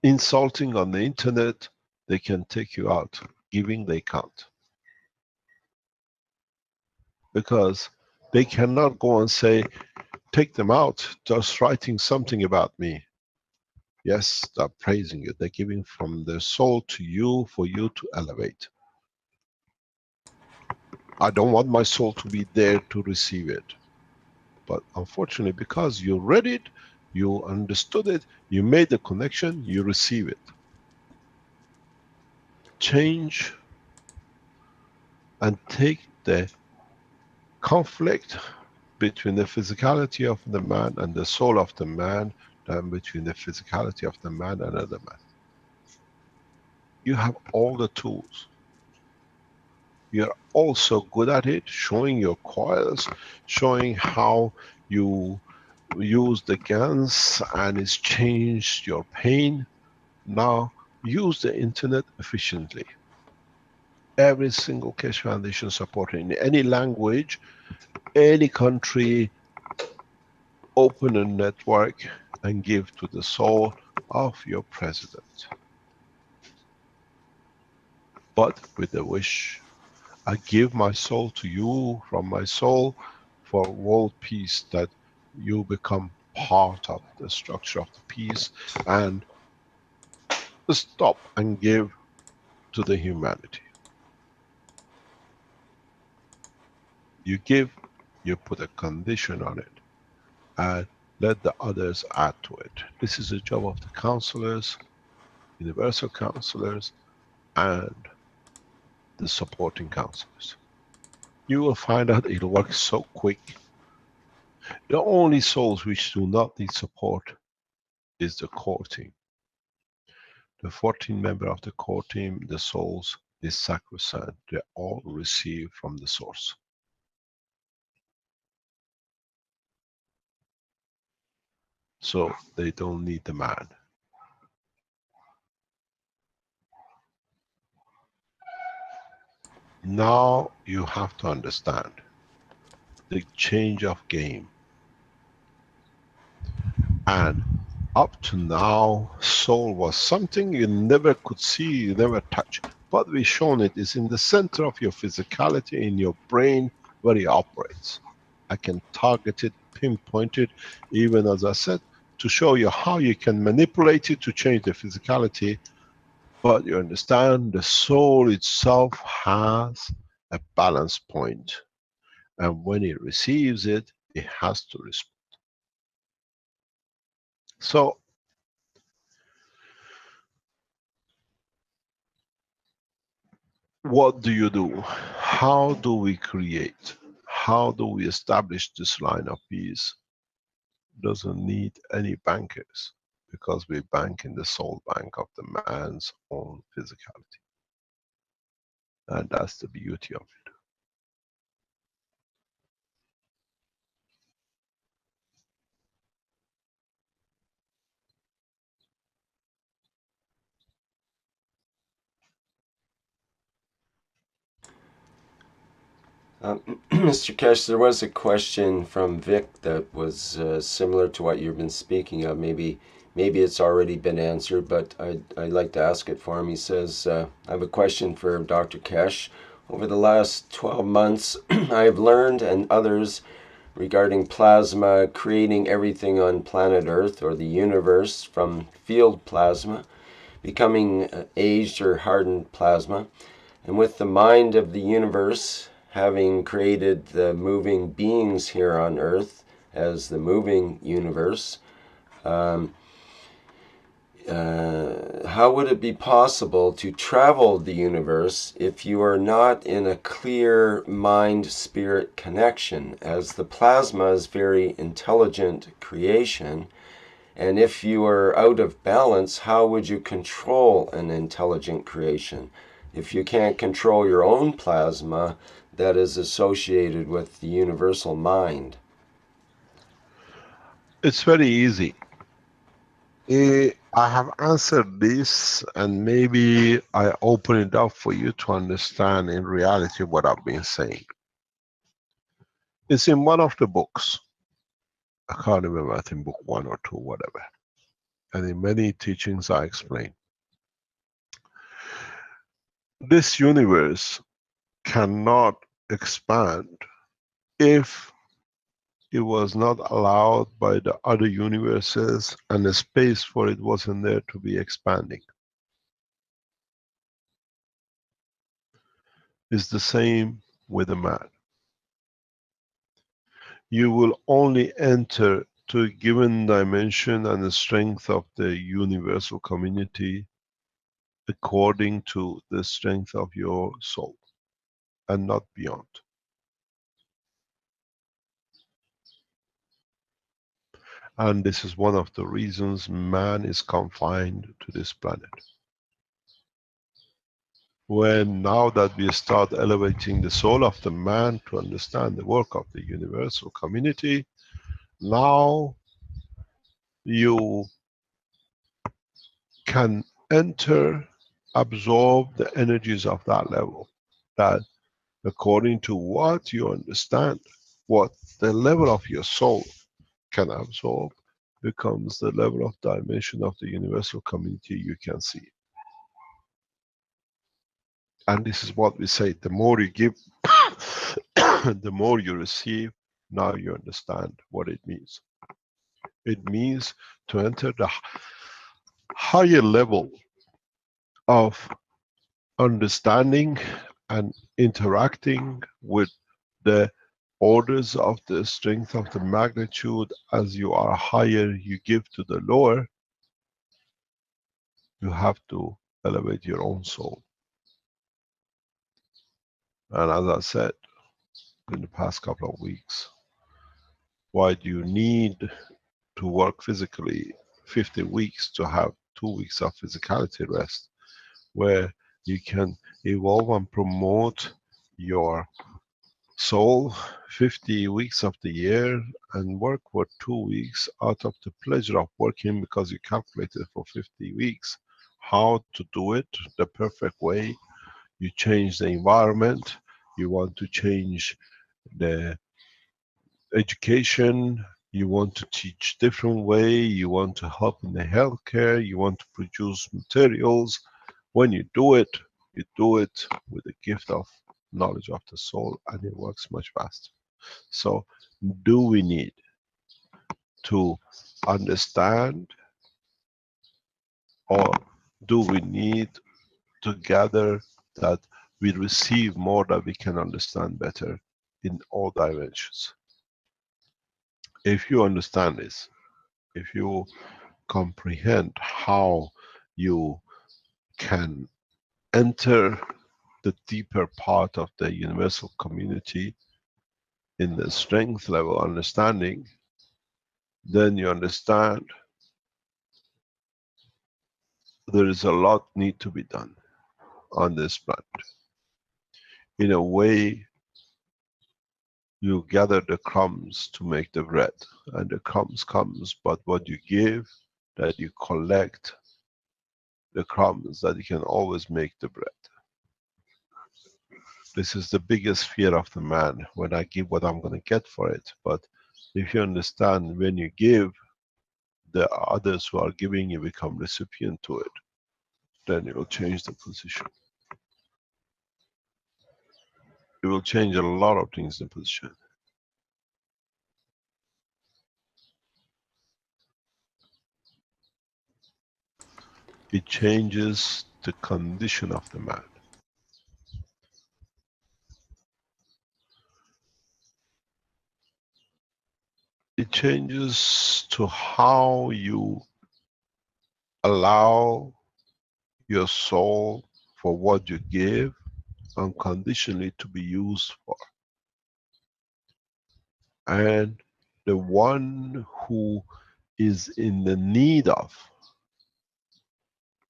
S3: Insulting on the internet, they can take you out. Giving, they can't. Because they cannot go and say, take them out, just writing something about me. Yes, they're praising you. They're giving from their soul to you for you to elevate. I don't want my soul to be there to receive it. But unfortunately, because you read it, you understood it, you made the connection, you receive it. Change and take the conflict between the physicality of the man and the soul of the man than between the physicality of the man and another man. You have all the tools. You're also good at it, showing your coils, showing how you use the GANs and it's changed your pain. Now use the internet efficiently. Every single Keshe Foundation supporter in any language, any country, open a network and give to the soul of your president. But with the wish, I give my soul to you from my soul for world peace, that you become part of the structure of the peace and stop and give to the humanity. You give, you put a condition on it, and let the others add to it. This is the job of the counselors, universal counselors, and the supporting counselors. You will find out it works so quick. The only souls which do not need support is the core team. The 14 member of the core team, the souls, is sacrosanct. They all receive from the source. So they don't need the man. Now you have to understand the change of game. And up to now, soul was something you never could see, you never touch. But we've shown it is in the center of your physicality, in your brain, where it operates. I can target it, pinpoint it, even as I said, to show you how you can manipulate it to change the physicality. But you understand, the soul itself has a balance point. And when it receives it, it has to respond. So, what do you do? How do we create? How do we establish this line of peace? Doesn't need any bankers, because we bank in the soul bank of the man's own physicality. And that's the beauty of it.
S2: Mr. Kesh, there was a question from Vic that was similar to what you've been speaking of. Maybe it's already been answered, but I'd like to ask it for him. He says, I have a question for Dr. Kesh. Over the last 12 months, I have learned, and others, regarding plasma creating everything on planet Earth or the universe from field plasma, becoming aged or hardened plasma, and with the mind of the universe having created the moving beings here on Earth as the moving universe, how would it be possible to travel the universe if you are not in a clear mind-spirit connection, as the plasma is very intelligent creation? And if you are out of balance, how would you control an intelligent creation? If you can't control your own plasma that is associated with the universal mind.
S3: It's very easy. I have answered this, and maybe I open it up for you to understand in reality what I've been saying. It's in one of the books. I can't remember, I think book 1 or 2, whatever. And in many teachings I explain. This universe cannot expand if it was not allowed by the other universes, and the space for it wasn't there to be expanding. It's the same with a man. You will only enter to a given dimension and the strength of the universal community according to the strength of your soul, and not beyond. And this is one of the reasons man is confined to this planet. When now that we start elevating the soul of the man to understand the work of the universal community, now you can enter, absorb the energies of that level. That according to what you understand, what the level of your soul can absorb, becomes the level of dimension of the universal community you can see. And this is what we say, the more you give, the more you receive. Now you understand what it means. It means to enter the higher level of understanding and interacting with the orders of the strength of the magnitude. As you are higher, you give to the lower, you have to elevate your own soul. And as I said in the past couple of weeks, why do you need to work physically 50 weeks to have 2 weeks of physicality rest, where you can evolve and promote your soul 50 weeks of the year and work for 2 weeks out of the pleasure of working, because you calculated for 50 weeks how to do it the perfect way. You change the environment, you want to change the education, you want to teach different way, you want to help in the healthcare, you want to produce materials. When you do it with the gift of knowledge of the soul, and it works much faster. So do we need to understand, or do we need to gather that we receive more, that we can understand better in all dimensions? If you understand this, if you comprehend how you can enter the deeper part of the universal community in the strength level understanding, then you understand there is a lot need to be done on this planet. In a way, you gather the crumbs to make the bread, and the crumbs comes, but what you give, that you collect the crumbs, that you can always make the bread. This is the biggest fear of the man, when I give what I'm going to get for it. But if you understand, when you give, the others who are giving, you become recipient to it, then it will change the position. It will change a lot of things in position. It changes the condition of the man. It changes to how you allow your soul for what you give unconditionally to be used for. And the one who is in the need of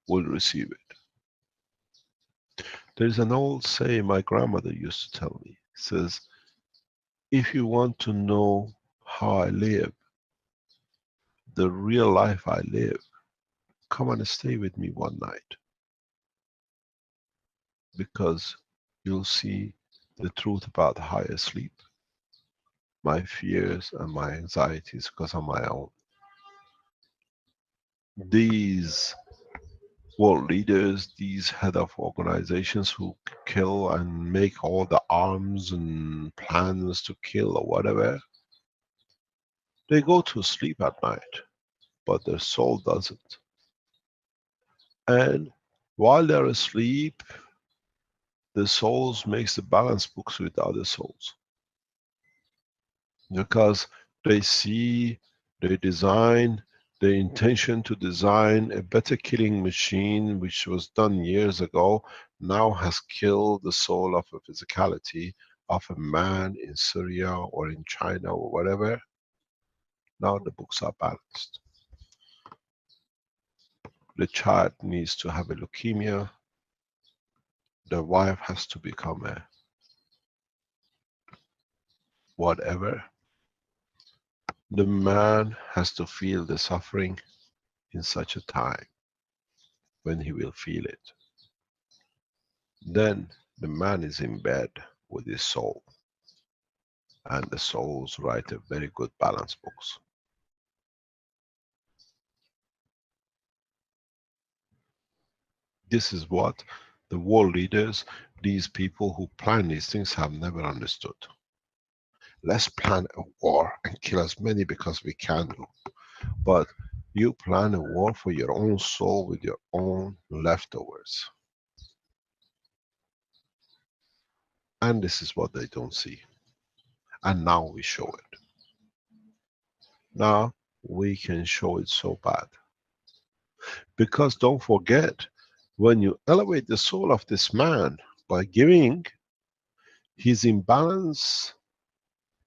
S3: will receive it. There's an old saying my grandmother used to tell me. It says, if you want to know how I live, the real life I live, come and stay with me one night, because you'll see the truth about how I sleep, my fears and my anxieties because of my own. These world leaders, these head of organizations who kill and make all the arms and plans to kill or whatever, They go to sleep at night, but their soul doesn't. And while they're asleep, the souls makes the balance books with the other souls. Because they see, they design, the intention to design a better killing machine, which was done years ago, now has killed the soul of a physicality of a man in Syria or in China or whatever. Now the books are balanced. The child needs to have a leukemia. The wife has to become a whatever. The man has to feel the suffering in such a time when he will feel it. Then the man is in bed with his soul, and the souls write a very good balance books. This is what the world leaders, these people who plan these things, have never understood. Let's plan a war and kill as many because we can do. But you plan a war for your own soul with your own leftovers. And this is what they don't see. And now we show it. Now we can show it so bad. Because don't forget, when you elevate the soul of this man by giving, he's in balance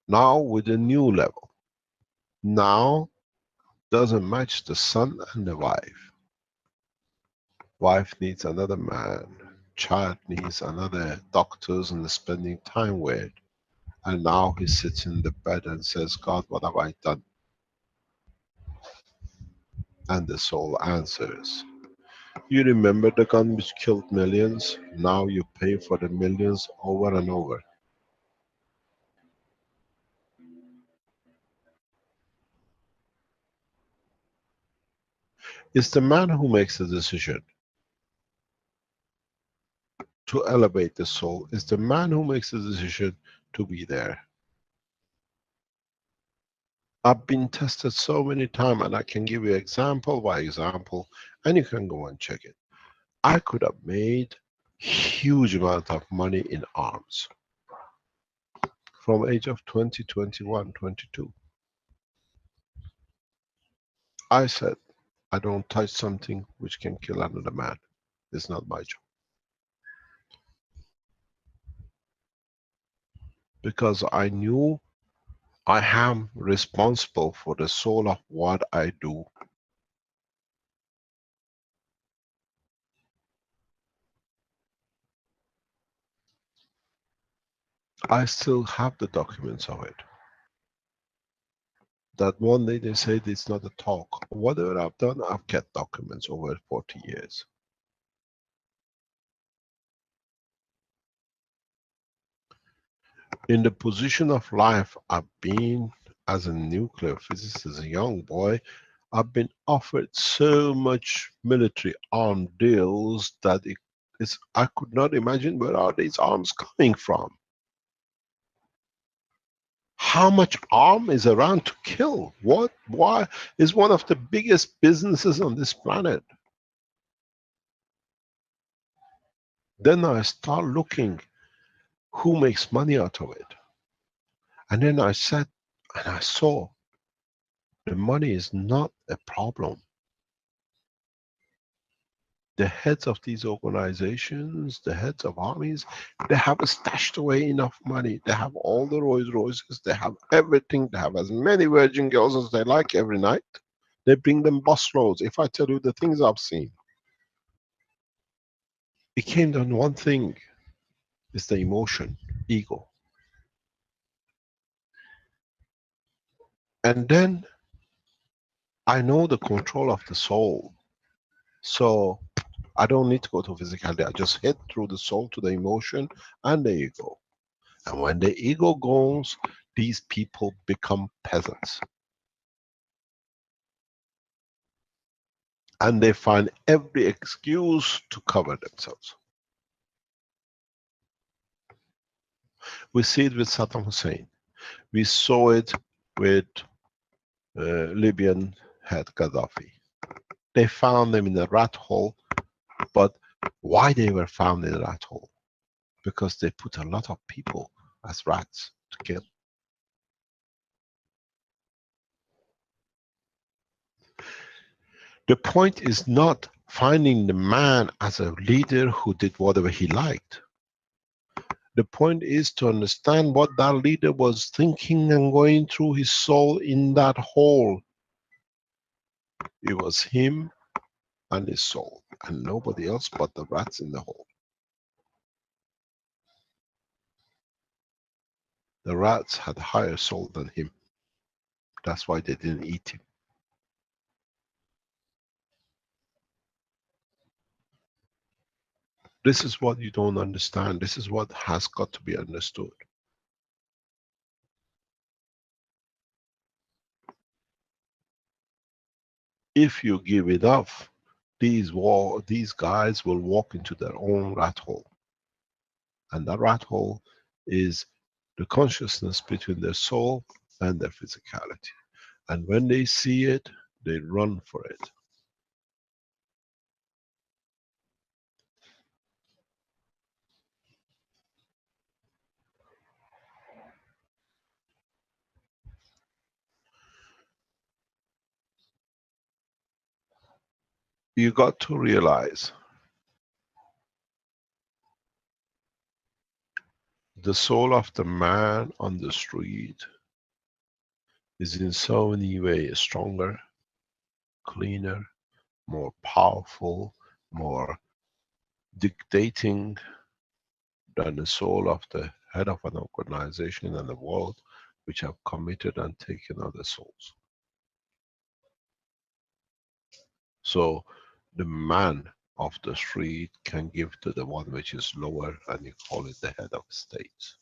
S3: now with a new level. Now doesn't match the son and the wife. Wife needs another man. Child needs another doctors and spending time with. And now he sits in the bed and says, God, what have I done? And the soul answers. You remember the gun which killed millions? Now you pay for the millions over and over. It's the man who makes the decision to elevate the soul. It's the man who makes the decision to be there. I've been tested so many times, and I can give you example by example, and you can go and check it. I could have made huge amount of money in arms from age of 20, 21, 22. I said, I don't touch something which can kill another man. It's not my job. Because I knew I am responsible for the soul of what I do. I still have the documents of it. That one day they said it's not a talk. Whatever I've done, I've kept documents over 40 years. In the position of life I've been as a nuclear physicist, as a young boy, I've been offered so much military arm deals that I could not imagine where are these arms coming from. How much arm is around to kill? What? Why? Is one of the biggest businesses on this planet. Then I start looking who makes money out of it. And then I sat and I saw the money is not a problem. The heads of these organizations, the heads of armies, they have stashed away enough money. They have all the Rolls Royces, they have everything, they have as many virgin girls as they like every night. They bring them busloads. If I tell you the things I've seen, it came down to one thing, it's the emotion, ego. And then I know the control of the soul. So I don't need to go to physicality. I just hit through the soul to the emotion and the ego. And when the ego goes, these people become peasants. And they find every excuse to cover themselves. We see it with Saddam Hussein. We saw it with Libyan head Gaddafi. They found them in a rat hole, but why they were found in a rat hole? Because they put a lot of people as rats to kill. The point is not finding the man as a leader who did whatever he liked. The point is to understand what that leader was thinking and going through his soul in that hole. It was him and his soul, and nobody else but the rats in the hole. The rats had a higher soul than him. That's why they didn't eat him. This is what you don't understand. This is what has got to be understood. If you give it up, these guys will walk into their own rat hole. And that rat hole is the consciousness between their soul and their physicality. And when they see it, they run for it. You got to realize the soul of the man on the street is in so many ways stronger, cleaner, more powerful, more dictating than the soul of the head of an organization and the world which have committed and taken other souls. So the man of the street can give to the one which is lower, and you call it the head of state.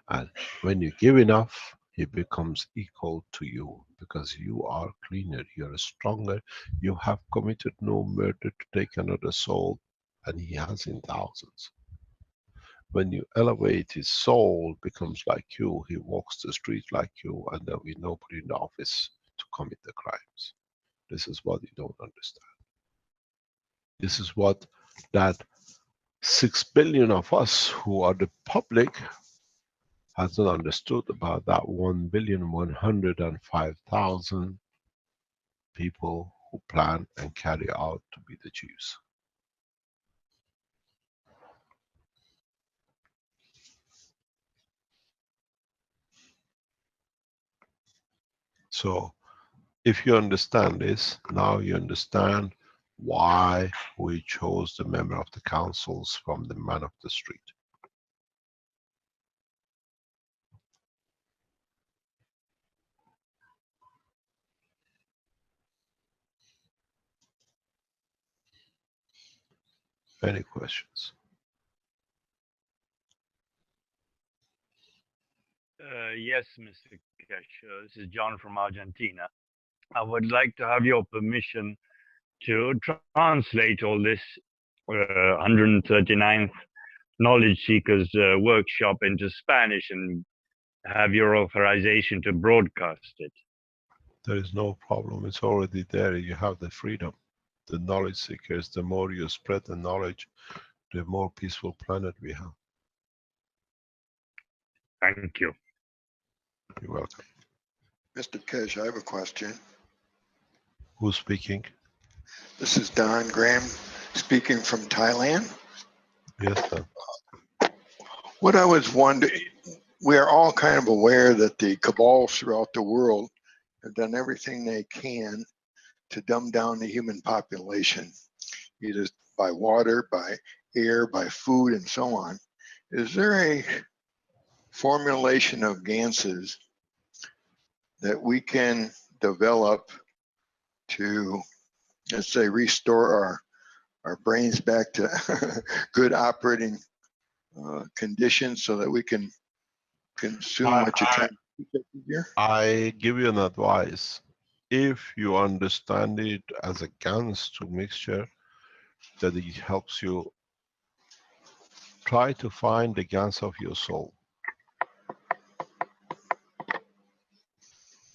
S3: And when you give enough, he becomes equal to you, because you are cleaner, you are stronger, you have committed no murder to take another soul, and he has in thousands. When you elevate, his soul becomes like you, he walks the street like you, and there will be nobody in the office to commit the crimes. This is what you don't understand. This is what that 6 billion of us who are the public has not understood about that 1,105,000 people who plan and carry out to be the Jews. So if you understand this, now you understand why we chose the member of the councils from the man of the street. Any questions?
S5: Yes, Mr. Kesh. This is John from Argentina. I would like to have your permission to translate all this 139th Knowledge Seekers workshop into Spanish and have your authorization to broadcast it.
S3: There is no problem. It's already there. You have the freedom. The knowledge seekers, the more you spread the knowledge, the more peaceful planet we have.
S5: Thank you.
S3: You're welcome.
S6: Mr. Kesh, I have a question.
S3: Who's speaking?
S6: This is Don Graham speaking from Thailand.
S3: Yes, sir.
S6: What I was wondering, we're all kind of aware that the cabals throughout the world have done everything they can to dumb down the human population, either by water, by air, by food, and so on. Is there a formulation of gases that we can develop to, let's say, restore our brains back to good operating conditions so that we can consume what you can here?
S3: I give you an advice. If you understand it as a GANS to mixture, that it helps you, try to find the GANS of your soul.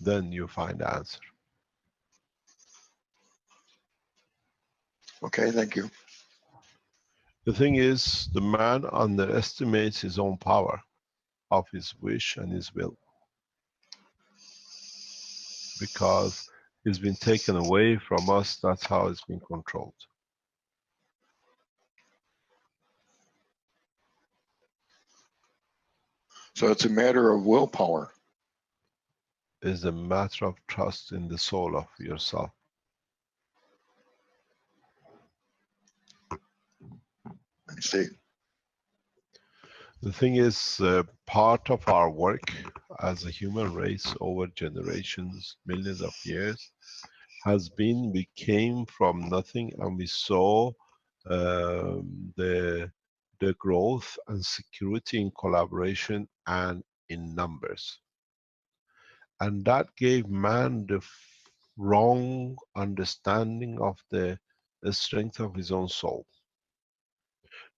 S3: then you find the answer.
S6: Okay, thank you.
S3: The thing is, the man underestimates his own power of his wish and his will, because it's been taken away from us. That's how it's been controlled.
S6: So it's a matter of willpower.
S3: It's a matter of trust in the soul of yourself.
S6: I see.
S3: The thing is, part of our work as a human race over generations, millions of years, has been we came from nothing and we saw the growth and security in collaboration and in numbers. And that gave man the wrong understanding of the strength of his own soul.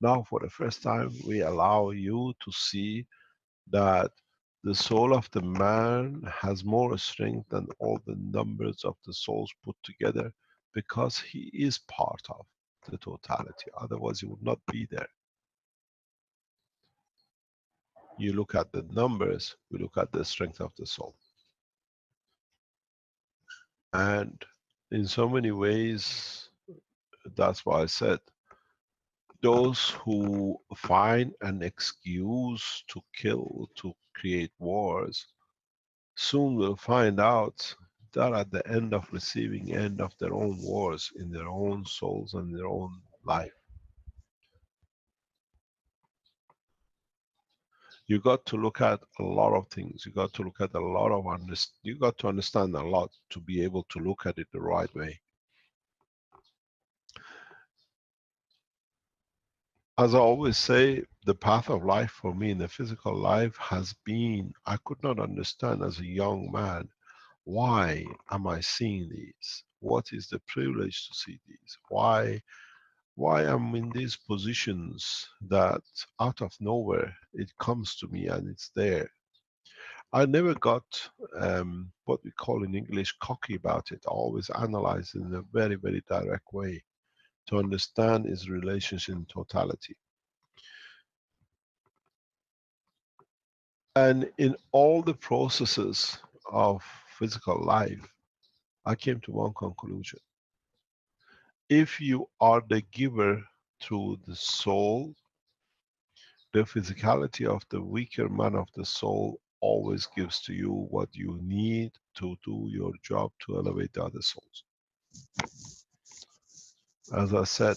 S3: Now, for the first time, we allow you to see that the soul of the man has more strength than all the numbers of the souls put together, because he is part of the totality. Otherwise, he would not be there. You look at the numbers, we look at the strength of the soul. And in so many ways, that's why I said, those who find an excuse to kill, to create wars, soon will find out that at the end of receiving end of their own wars in their own souls and their own life. You got to look at a lot of things. You got to look at a lot of you got to understand a lot to be able to look at it the right way. As I always say, the path of life for me in the physical life has been, I could not understand as a young man, why am I seeing these? What is the privilege to see these? Why I'm in these positions that out of nowhere it comes to me and it's there. I never got what we call in English cocky about it. I always analyze it in a very, very direct way to understand its relationship in totality. And in all the processes of physical life, I came to one conclusion. If you are the giver through the soul, the physicality of the weaker man of the soul always gives to you what you need to do your job to elevate the other souls. As I said,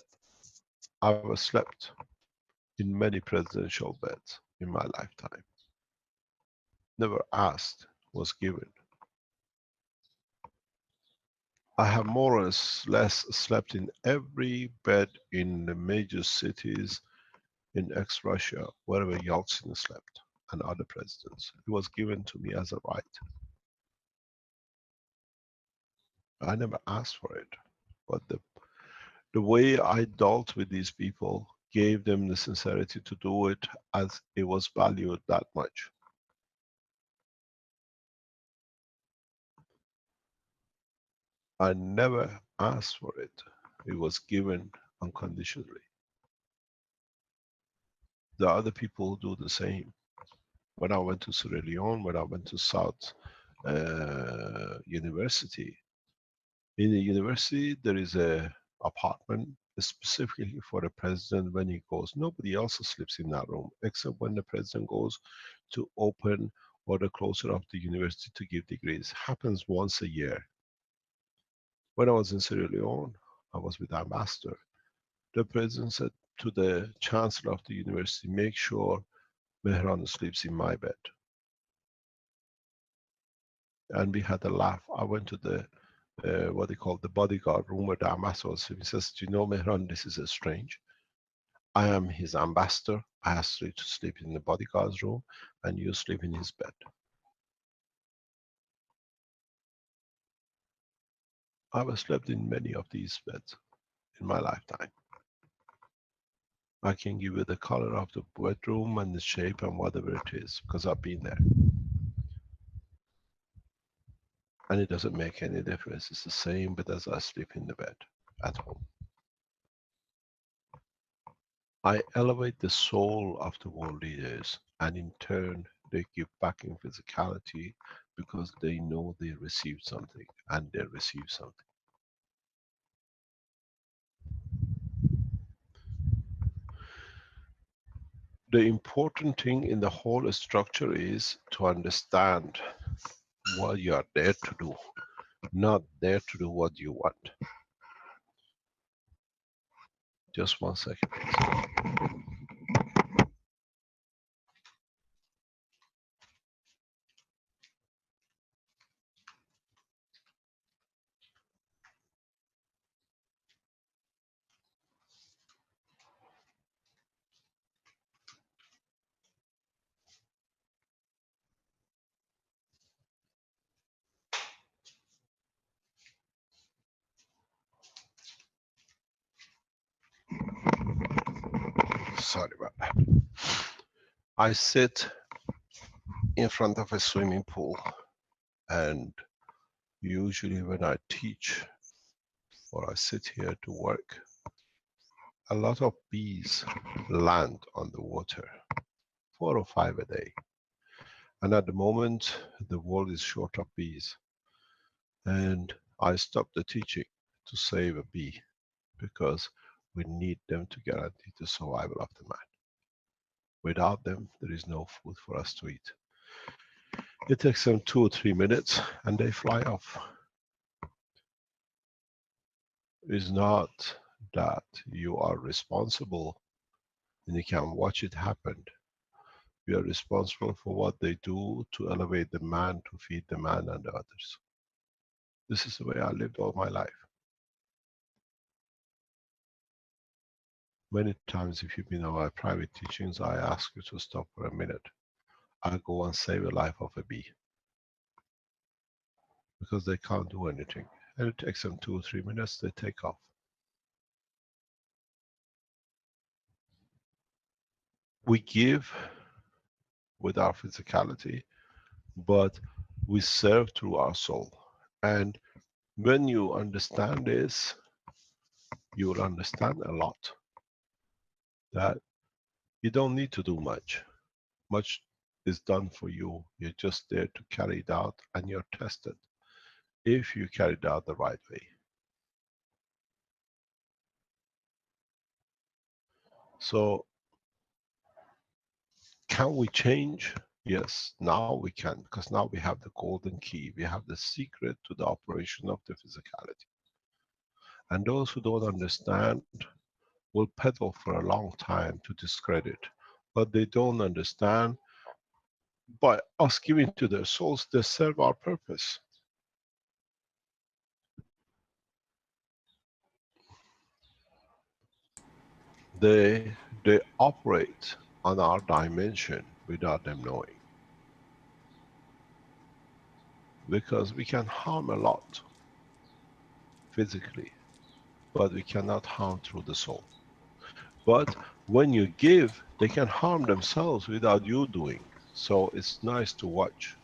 S3: I've slept in many presidential beds in my lifetime. Never asked, was given. I have more or less slept in every bed in the major cities in ex-Russia, wherever Yeltsin slept and other presidents. It was given to me as a right. I never asked for it, but the way I dealt with these people gave them the sincerity to do it as it was valued that much. I never asked for it. It was given unconditionally. The other people do the same. When I went to Sierra Leone, when I went to South University, in the university there is a apartment specifically for the president when he goes. Nobody else sleeps in that room except when the president goes to open or the closure of the university to give degrees. Happens once a year. When I was in Sierra Leone, I was with the ambassador. The president said to the chancellor of the university, make sure Mehran sleeps in my bed. And we had a laugh. I went to the what they call the bodyguard room where the ambassador was. He says, do you know, Mehran, this is strange. I am his ambassador. I asked you to sleep in the bodyguard's room and you sleep in his bed. I have slept in many of these beds in my lifetime. I can give you the color of the bedroom and the shape and whatever it is, because I've been there. And it doesn't make any difference. It's the same, but as I sleep in the bed at home. I elevate the soul of the world leaders, and in turn, they give back in physicality because they know they received something, and they receive something. The important thing in the whole structure is to understand what you are there to do, not there to do what you want. Just 1 second, please. Sorry about that. I sit in front of a swimming pool, and usually when I teach or I sit here to work, a lot of bees land on the water, 4 or 5 a day. And at the moment, the world is short of bees. And I stopped the teaching to save a bee because we need them to guarantee the survival of the man. Without them, there is no food for us to eat. It takes them 2 or 3 minutes and they fly off. It's not that you are responsible and you can watch it happen. You are responsible for what they do to elevate the man, to feed the man and the others. This is the way I lived all my life. Many times, if you've been on my private teachings, I ask you to stop for a minute. I go and save the life of a bee because they can't do anything. And it takes them 2 or 3 minutes, they take off. We give with our physicality, but we serve through our soul. And when you understand this, you will understand a lot that you don't need to do much. Much is done for you. You're just there to carry it out, and you're tested if you carry it out the right way. So, can we change? Yes, now we can, because now we have the golden key. We have the secret to the operation of the physicality. And those who don't understand will peddle for a long time to discredit. But they don't understand, by us giving to their souls, they serve our purpose. They operate on our dimension without them knowing. Because we can harm a lot physically, but we cannot harm through the soul. But when you give, they can harm themselves without you doing. So it's nice to watch.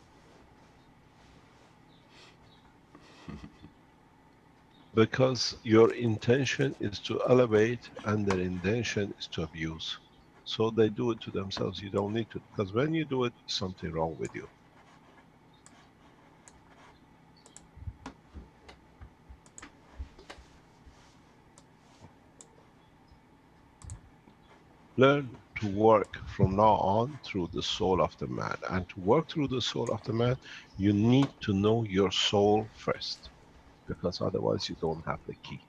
S3: Because your intention is to elevate and their intention is to abuse. So they do it to themselves. You don't need to. Because when you do it, something wrong with you. Learn to work from now on through the soul of the man. And to work through the soul of the man, you need to know your soul first. Because otherwise you don't have the key.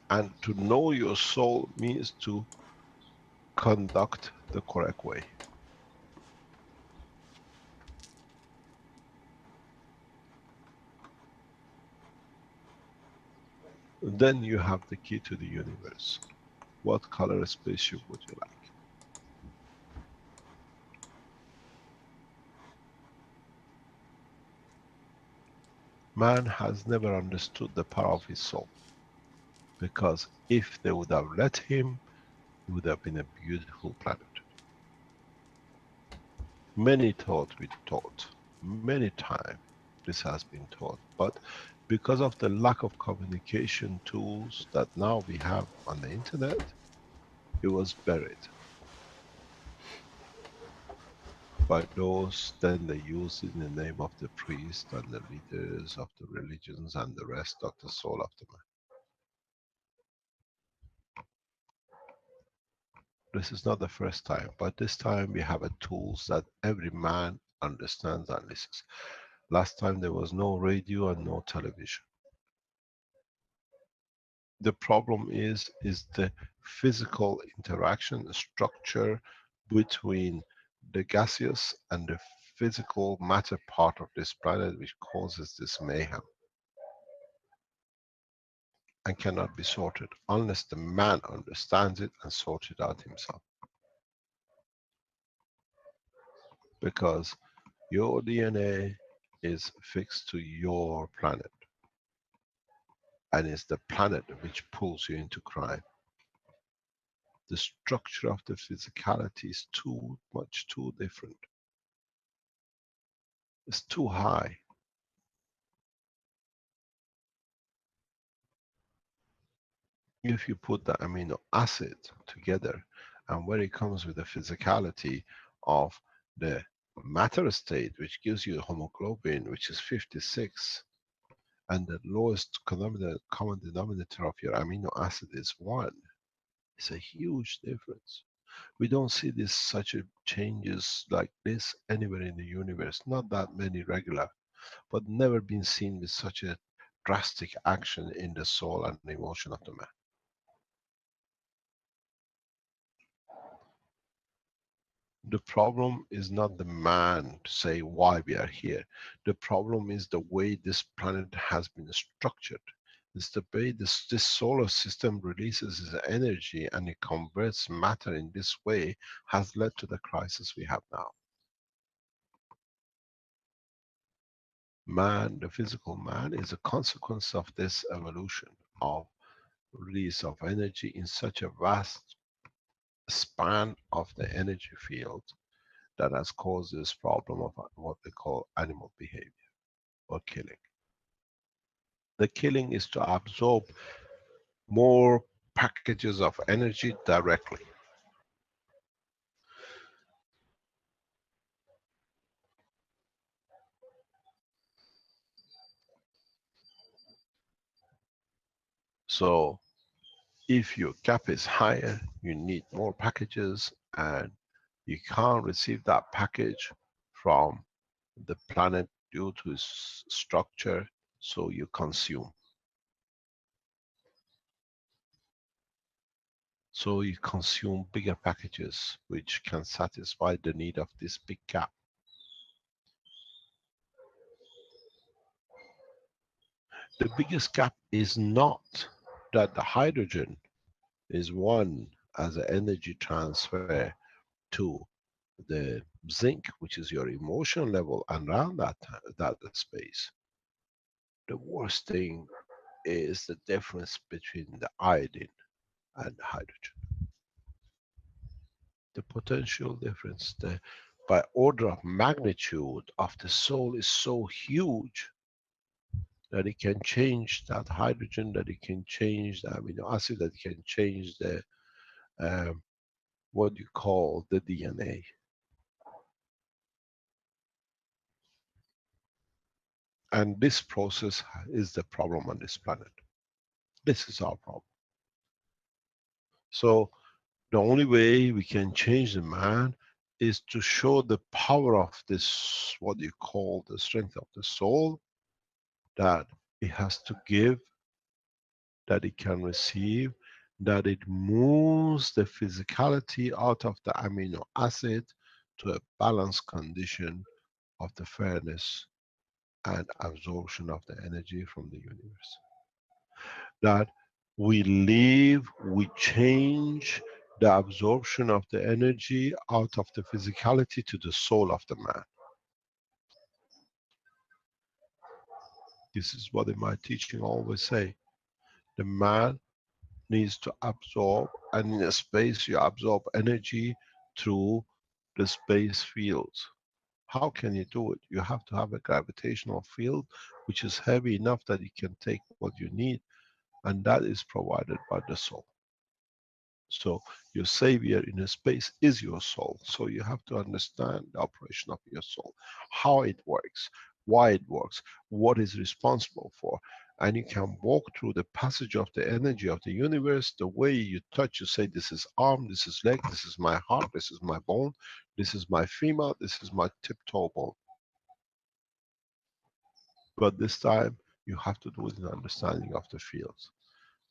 S3: And to know your soul means to conduct the correct way. Then you have the key to the universe. What color spaceship would you like? Man has never understood the power of his soul. Because if they would have let him, it would have been a beautiful planet. Many thought we taught, many times this has been taught, but because of the lack of communication tools that now we have on the internet, it was buried by those. Then they used it in the name of the priest and the leaders of the religions and the rest of the soul of the man. This is not the first time, but this time we have a tools that every man understands and listens. Last time there was no radio and no television. The problem is the physical interaction structure between the gaseous and the physical matter part of this planet, which causes this mayhem and cannot be sorted unless the man understands it and sorts it out himself. Because your DNA is fixed to your planet, and it's the planet which pulls you into crime. The structure of the physicality is too much, too different. It's too high. If you put the amino acid together, and where it comes with the physicality of the matter state, which gives you hemoglobin, which is 56, and the lowest common denominator of your amino acid is 1, it's a huge difference. We don't see this such a changes like this anywhere in the universe. Not that many regular, but never been seen with such a drastic action in the soul and the emotion of the man. The problem is not the man to say why we are here. The problem is the way this planet has been structured. It's the way this solar system releases its energy and it converts matter in this way has led to the crisis we have now. Man, the physical man, is a consequence of this evolution of release of energy in such a vast span of the energy field that has caused this problem of what they call animal behavior or killing. The killing is to absorb more packages of energy directly. So if your gap is higher, you need more packages, and you can't receive that package from the planet due to its structure, so you consume. So you consume bigger packages which can satisfy the need of this big gap. The biggest gap is not that the hydrogen is one as an energy transfer to the zinc, which is your emotion level, and around that space. The worst thing is the difference between the iodine and the hydrogen. The potential difference, by order of magnitude of the soul, is so huge that it can change that hydrogen, that it can change the amino acid, that it can change the um, what you call the DNA. And this process is the problem on this planet. This is our problem. So the only way we can change the man is to show the power of this, what you call the strength of the soul, that it has to give, that it can receive, that it moves the physicality out of the amino acid to a balanced condition of the fairness and absorption of the energy from the universe. That we leave, we change the absorption of the energy out of the physicality to the soul of the man. This is what in my teaching I always say. The man needs to absorb, and in a space you absorb energy through the space fields. How can you do it? You have to have a gravitational field which is heavy enough that it can take what you need, and that is provided by the soul. So your savior in a space is your soul. So you have to understand the operation of your soul, how it works, why it works, what is responsible for. And you can walk through the passage of the energy of the universe. The way you touch, you say, this is arm, this is leg, this is my heart, this is my bone, this is my femur, this is my tip-toe bone. But this time, you have to do it in understanding of the fields.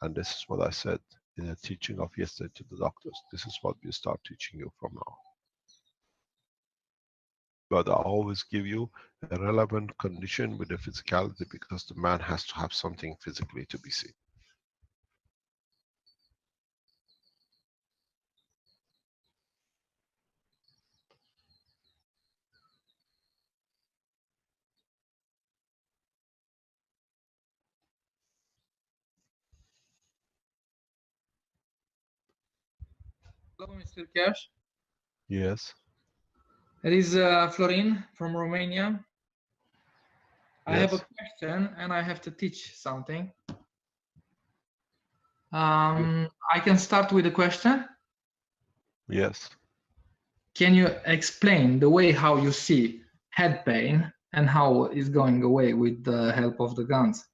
S3: And this is what I said in a teaching of yesterday to the doctors. This is what we start teaching you from now. But I always give you a relevant condition with the physicality, because the man has to have something physically to be seen.
S7: Hello, Mr. Cash.
S3: Yes.
S7: It is Florin from Romania. I have a
S3: Yes.
S7: question and I have to teach something.
S3: Yeah.
S7: I can start with a question.
S3: Yes.
S7: Can you explain the way how you see head pain and how it's going away with the help of the guns?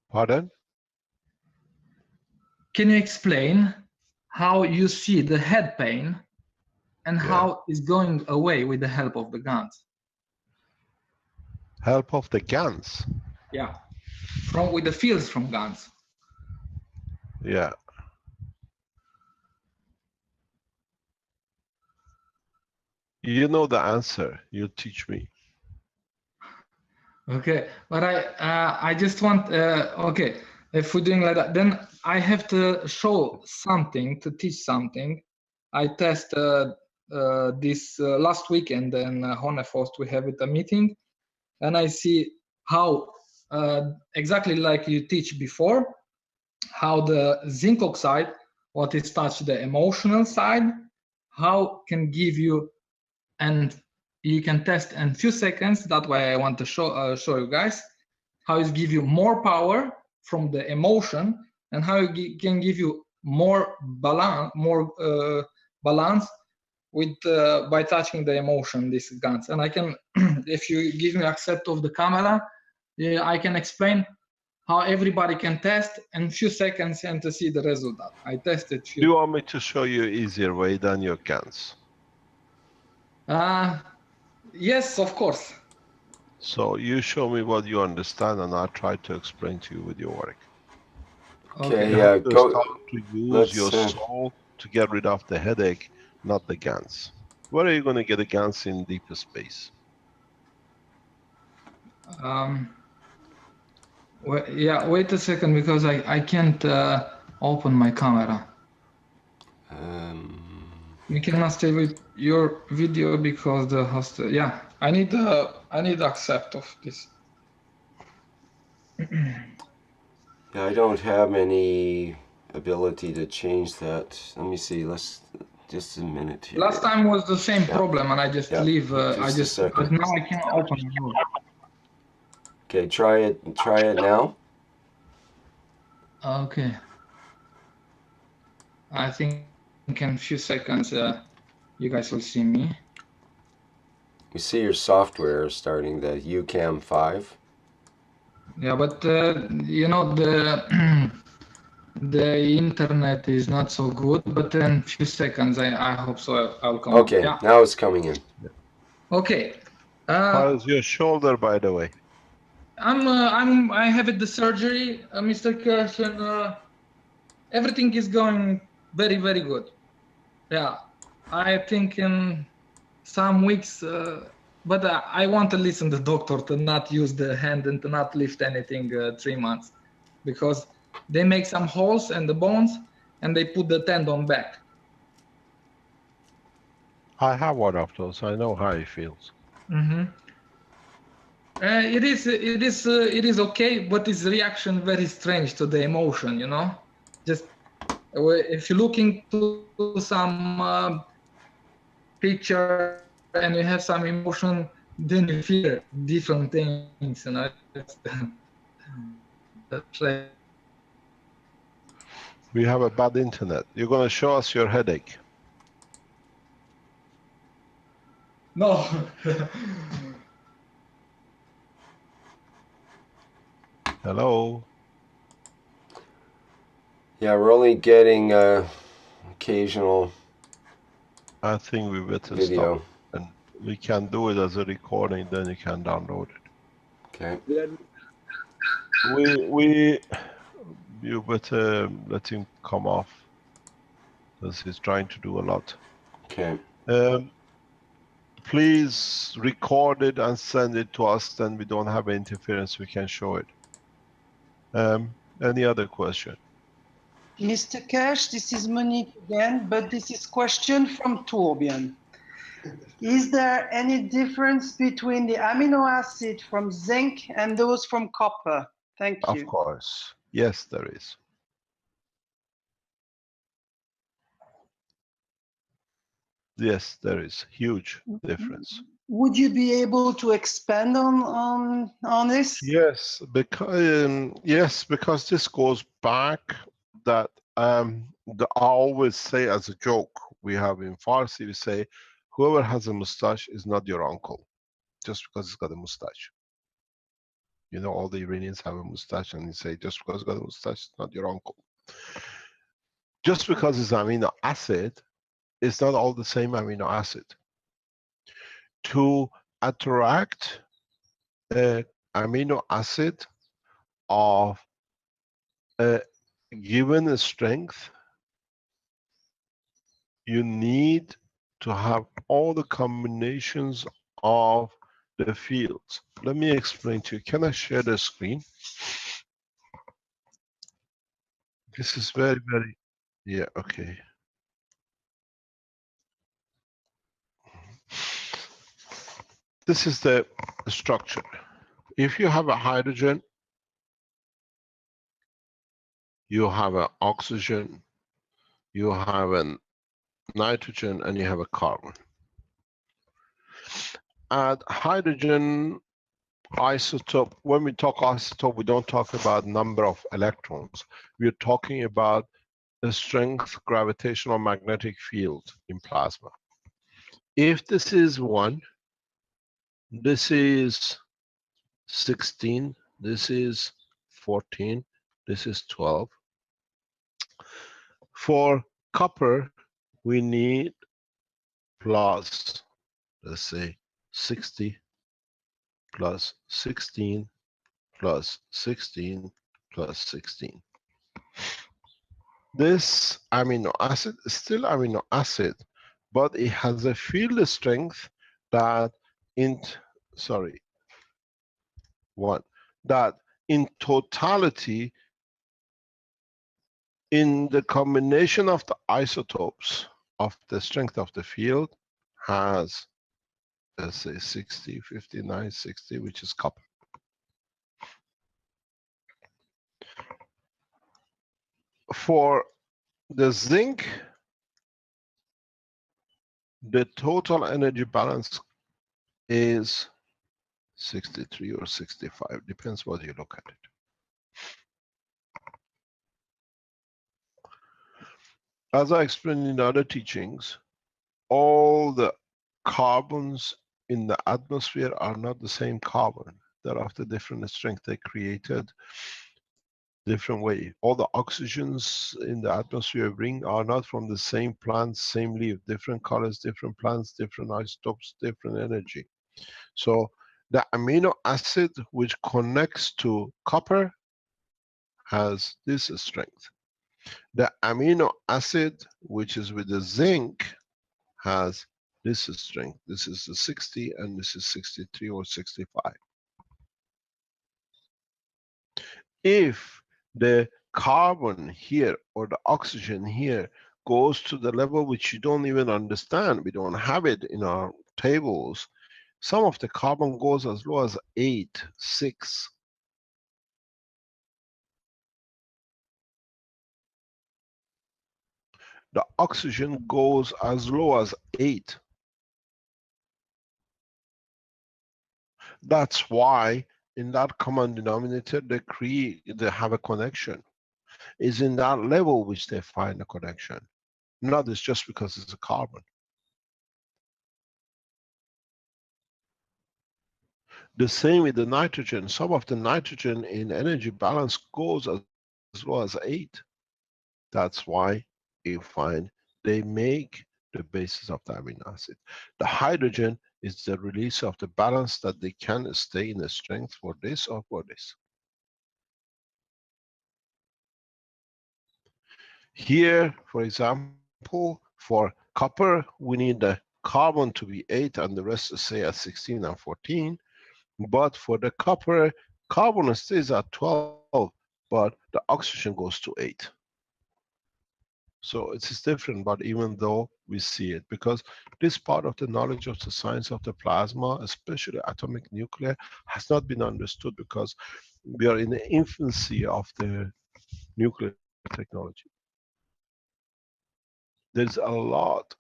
S3: Pardon?
S7: Can you explain how you see the head pain and
S3: Yeah.
S7: how it's going away with the help of the guns?
S3: Help of the guns.
S7: Yeah, with the fields from guns.
S3: Yeah. You know the answer. You teach me.
S7: Okay, but I just want okay, if we're doing like that, then I have to show something to teach something. I test this last weekend in Honnefost. We have it a meeting, and I see how exactly like you teach before, how the zinc oxide, what is touched the emotional side, how can give you, and you can test in few seconds. That's why I want to show you guys how it give you more power from the emotion, and how it can give you more balance with by touching the emotion, these guns. And I can, if you give me accept of the camera, yeah, I can explain how everybody can test in few seconds and to see the result. I tested few.
S3: Do you want me to show you easier way than your guns?
S7: Yes, of course.
S3: So you show me what you understand, and I'll try to explain to you with your work.
S2: Okay,
S3: You have to
S2: go.
S3: start to use
S2: Let's.
S3: your soul to get rid of the headache, not the guns. Where are you going to get the guns in deeper space?
S7: Yeah, wait a second, because I can't open my camera. We cannot stay with your video because the host. Yeah, I need accept of this.
S2: Yeah, I don't have any ability to change that. Let me see. Let's just a minute here.
S7: Last time was the same problem, and I just leave. I just, but now I can't open it.
S2: Okay, try it. Try it now.
S7: Okay. I think in a few seconds, you guys will see me.
S2: You see your software starting the UCAM 5.
S7: Yeah, but you know the internet is not so good. But in a few seconds, I hope so. I'll come.
S2: Okay,
S7: up. Yeah.
S2: now it's coming in.
S7: Okay.
S3: How is your shoulder, by the way?
S7: I have the surgery, Mr. Kirsch, and everything is going very, very good. Yeah, I think in some weeks, but I want to listen to the doctor to not use the hand and to not lift anything 3 months, because they make some holes in the bones and they put the tendon back.
S3: I have one of those. I know how it feels.
S7: Mm-hmm. It is okay, but its reaction very strange to the emotion, you know. Just if you look into some pictures and you have some emotion, then you fear different things, you know. That's like
S3: We have a bad internet. You're going to show us your headache.
S7: no.
S3: Hello?
S2: Yeah, we're only getting occasional
S3: I think we better stop.
S2: video.
S3: And we can do it as a recording, then you can download it.
S2: Okay.
S3: You better let him come off, because he's trying to do a lot.
S2: Okay.
S3: Please record it and send it to us, then we don't have interference, we can show it. Any other question?
S4: Mr. Cash, this is Monique again, but this is question from Torbjörn. Is there any difference between the amino acid from zinc and those from copper? Thank
S3: Of
S4: you.
S3: course. Yes, there is. Yes, there is huge difference.
S4: Would you be able to expand on this?
S3: Yes, because this goes back that I always say as a joke, we have in Farsi, we say, whoever has a mustache is not your uncle, just because he's got a mustache. You know, all the Iranians have a mustache, and you say, just because he's got a mustache, it's not your uncle. Just because it's amino acid, it's not all the same amino acid. To attract an amino acid of a given strength, you need to have all the combinations of the fields. Let me explain to you. Can I share the screen? This is very, yeah, okay. This is the structure. If you have a hydrogen, you have an oxygen, you have a nitrogen, and you have a carbon. At hydrogen isotope, when we talk isotope, we don't talk about number of electrons. We're talking about the strength gravitational magnetic field in plasma. If this is 1, this is 16, this is 14, this is 12. For copper, we need plus, let's say, 60 plus 16 plus 16 plus 16. This amino acid is still amino acid, but it has a field strength that that in totality, in the combination of the isotopes of the strength of the field, has, let's say, 60, 59, 60, which is copper. For the zinc, the total energy balance is 63 or 65, depends what you look at it. As I explained in other teachings, all the carbons in the atmosphere are not the same carbon. They're of the different strength. They created different way. All the oxygens in the atmosphere ring are not from the same plant, same leaf, different colors, different plants, different isotopes, different energy. So the amino acid which connects to copper has this strength. The amino acid which is with the zinc has this strength. This is the 60 and this is 63 or 65. If the carbon here or the oxygen here goes to the level which you don't even understand, we don't have it in our tables, some of the carbon goes as low as 8, 6. The oxygen goes as low as 8. That's why in that common denominator they have a connection. It's in that level which they find a connection. Not it's just because it's a carbon. The same with the nitrogen. Some of the nitrogen in energy balance goes as low as 8. That's why you find they make the basis of the amino acid. The hydrogen is the release of the balance that they can stay in the strength for this or for this. Here, for example, for copper, we need the carbon to be 8 and the rest is say at 16 and 14. But for the copper, carbon stays at 12, but the oxygen goes to 8. So it is different, but even though we see it, because this part of the knowledge of the science of the plasma, especially atomic nuclear, has not been understood because we are in the infancy of the nuclear technology. There's a lot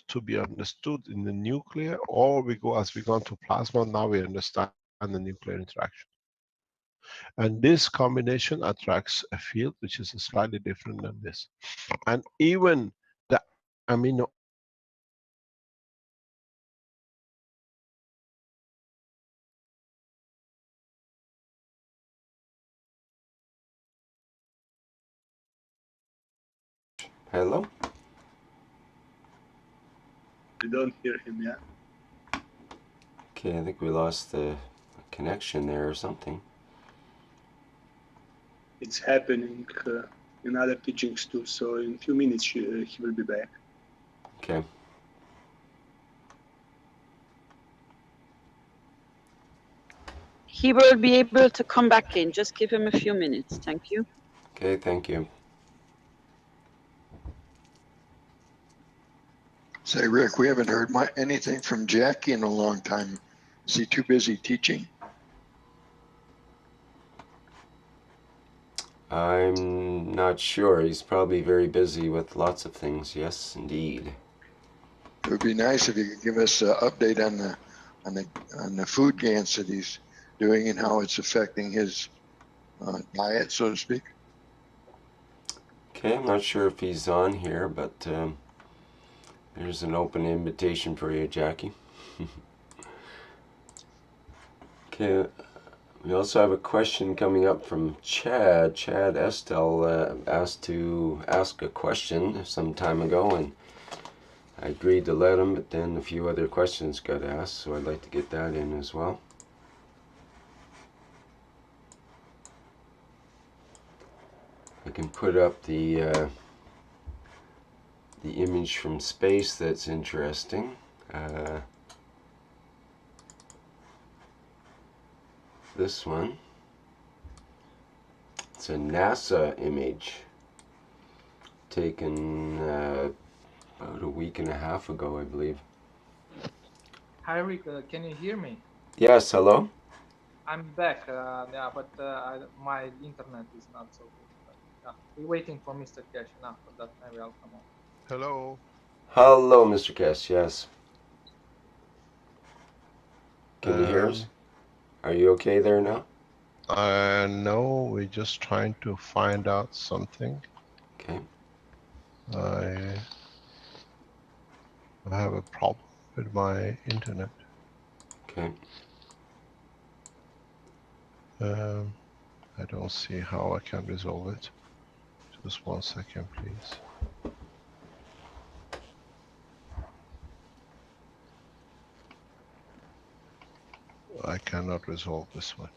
S3: to be understood in the nuclear, or we go as we go to plasma, now we understand the nuclear interaction. And this combination attracts a field which is slightly different than this. And even the amino
S2: Hello?
S8: We don't hear him yet.
S2: Okay, I think we lost the connection there or something.
S8: It's happening in other teachings too, so in a few minutes he will be back.
S2: Okay.
S9: He will be able to come back in. Just give him a few minutes. Thank you.
S2: Okay, thank you.
S6: Say, Rick, we haven't heard anything from Jackie in a long time. Is he too busy teaching?
S2: I'm not sure. He's probably very busy with lots of things. Yes, indeed.
S6: It would be nice if you could give us an update on the food GANs that he's doing and how it's affecting his diet, so to speak.
S2: Okay, I'm not sure if he's on here, but there's an open invitation for you, Jackie. Okay, we also have a question coming up from Chad. Chad Estelle asked to ask a question some time ago, and I agreed to let him, but then a few other questions got asked, so I'd like to get that in as well. I can put up the image from space that's interesting. This one. It's a NASA image taken about a week and a half ago, I believe.
S7: Hi, Rick. Can you hear me?
S2: Yes, hello?
S7: I'm back. Yeah, but my internet is not so good. But, yeah, we're waiting for Mr. Cash, and after that, maybe I'll come on.
S3: Hello.
S2: Hello, Mr. Kess, yes. Can you hear us? Are you okay there now?
S3: No, we're just trying to find out something.
S2: Okay.
S3: I have a problem with my internet.
S2: Okay.
S3: I don't see how I can resolve it. Just 1 second, please. I cannot resolve this one.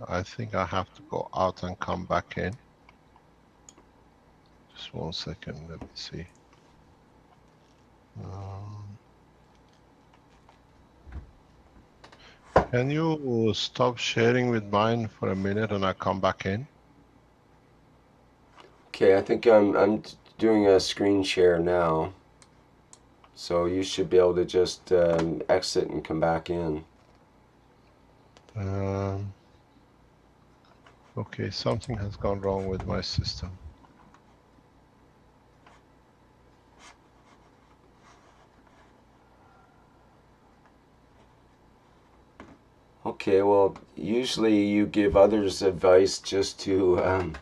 S3: I think I have to go out and come back in. Just 1 second, let me see. Can you stop sharing with mine for a minute and I come back in?
S2: Okay, I think I'm doing a screen share now. So you should be able to just exit and come back in.
S3: Okay, something has gone wrong with my system.
S2: Okay, well, usually you give others advice just to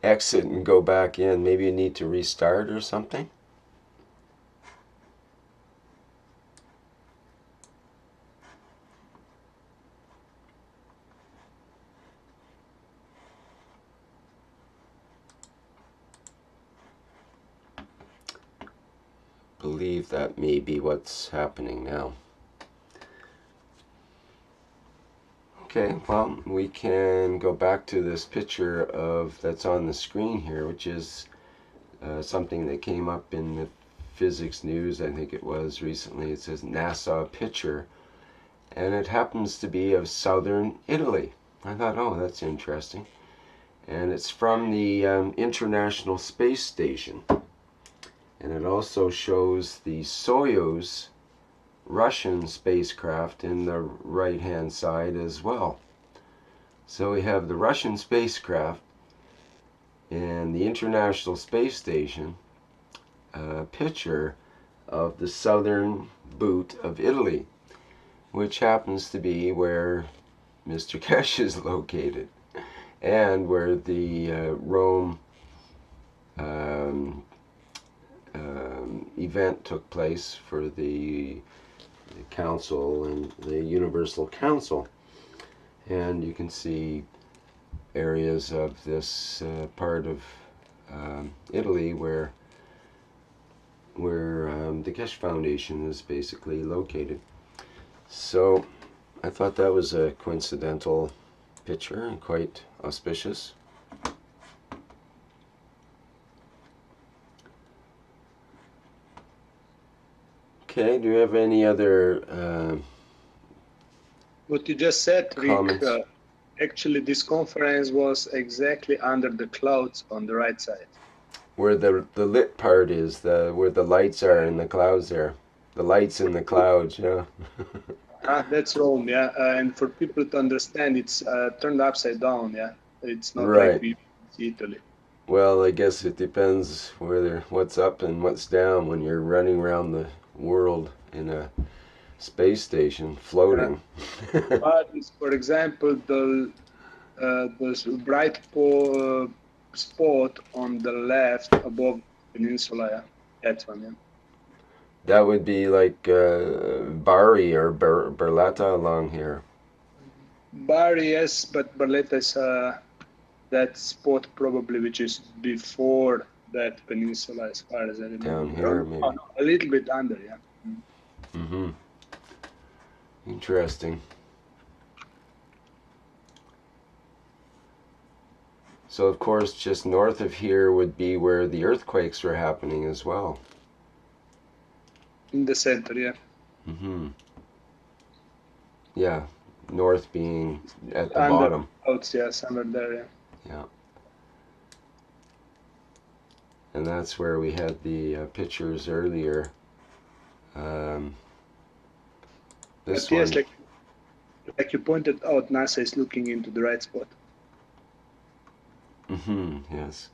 S2: exit and go back in. Maybe you need to restart or something? Believe that may be what's happening now. Okay, well, we can go back to this picture of that's on the screen here, which is something that came up in the physics news, I think it was recently. It says NASA picture, and it happens to be of southern Italy. I thought, oh, that's interesting. And it's from the International Space Station. And it also shows the Soyuz Russian spacecraft in the right-hand side as well. So we have the Russian spacecraft and the International Space Station, a picture of the southern boot of Italy, which happens to be where Mr. Kesh is located, and where the Rome event took place for the council and the Universal Council. And you can see areas of this part of Italy where the Keshe Foundation is basically located. So I thought that was a coincidental picture and quite auspicious. Okay, do you have any other
S8: What you just said,
S2: comments?
S8: Rick, actually this conference was exactly under the clouds on the right side.
S2: Where the lit part is, where the lights are in the clouds there. The lights in the clouds, yeah.
S8: That's Rome, yeah. And for people to understand, it's turned upside down, yeah. It's not
S2: Right.
S8: like we see Italy.
S2: Well, I guess it depends what's up and what's down when you're running around the world in a space station floating.
S8: But for example, the bright spot on the left above the peninsula, yeah. That's one, yeah.
S2: That would be like Bari or Berletta along here.
S8: Bari, yes, but Barletta is that spot probably which is before that peninsula, as far as I remember.
S2: Down here, maybe.
S8: Oh, no, a little bit under, yeah.
S2: Mm-hmm. Interesting. So, of course, just north of here would be where the earthquakes were happening as well.
S8: In the center, yeah.
S2: Mm-hmm. Yeah, north being at the
S8: Under
S2: bottom.
S8: clouds, yeah, somewhere there, yeah.
S2: Yeah. And that's where we had the pictures earlier. This
S8: But
S2: one.
S8: yes, like you pointed out, NASA is looking into the right spot.
S2: Mm-hmm, yes.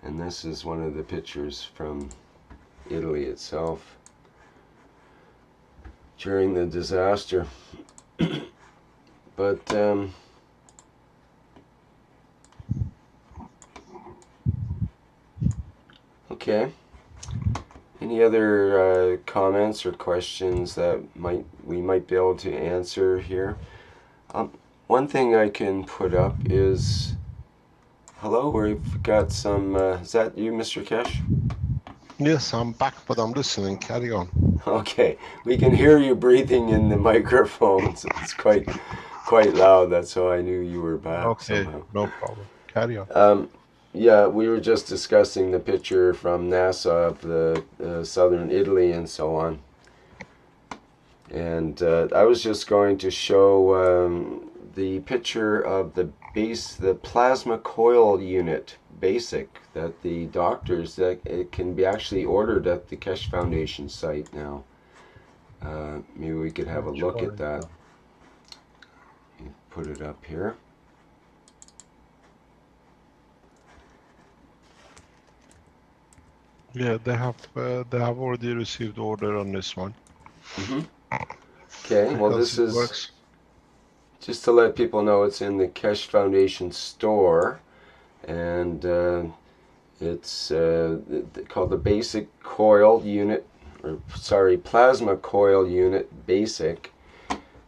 S2: And this is one of the pictures from Italy itself during the disaster. But okay. Any other comments or questions that we might be able to answer here? One thing I can put up is, hello, we've got some, is that you, Mr. Kesh?
S3: Yes, I'm back, but I'm listening. Carry on.
S2: Okay, we can hear you breathing in the microphone. So it's quite loud. That's how I knew you were back.
S3: Okay,
S2: somehow.
S3: no problem. Carry on.
S2: Yeah, we were just discussing the picture from NASA of the southern Italy and so on. And I was just going to show the picture of the plasma coil unit, basic, that the doctors, that it can be actually ordered at the Keshe Foundation site now. Maybe we could have a look at that. Put it up here.
S3: Yeah, they have already received order on this one.
S2: Mm-hmm. Okay, well,
S3: because
S2: this
S3: it
S2: is
S3: works.
S2: just to let people know it's in the Keshe Foundation store, and it's called the Basic Coil Unit, or sorry, Plasma Coil Unit Basic,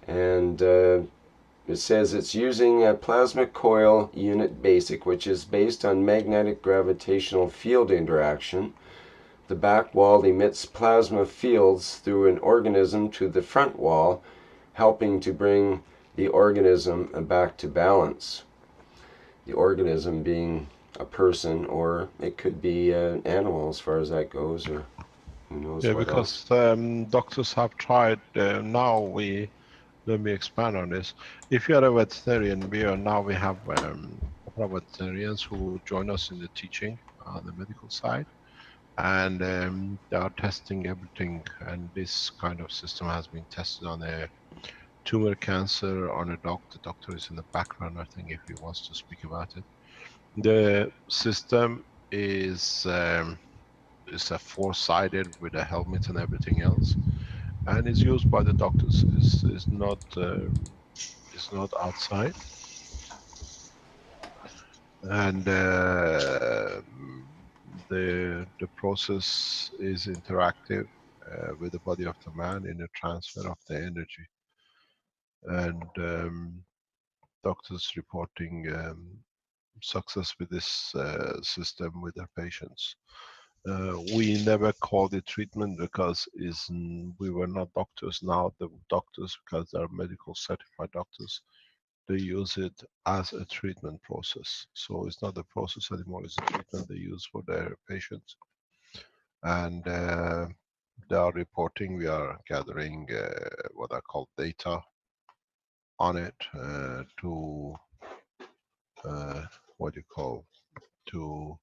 S2: and it says it's using a plasma coil unit basic, which is based on magnetic gravitational field interaction. The back wall emits plasma fields through an organism to the front wall, helping to bring the organism back to balance. The organism being a person, or it could be an animal as far as that goes, or who knows
S3: Yeah,
S2: what else.
S3: because doctors have tried. Let me expand on this. If you are a veterinarian, we have a couple of veterinarians who join us in the teaching on the medical side, and they are testing everything. And this kind of system has been tested on a tumor cancer on a dog. The doctor is in the background, I think, if he wants to speak about it. The system is a four-sided with a helmet and everything else, and is used by the doctors. Is not outside, and the process is interactive with the body of the man in the transfer of the energy, and doctors reporting success with this system with their patients. We never called it treatment because we were not doctors. Now the doctors, because they're medical certified doctors, they use it as a treatment process. So it's not a process anymore, it's a treatment they use for their patients. And they are reporting, we are gathering what I call data on it to what you call to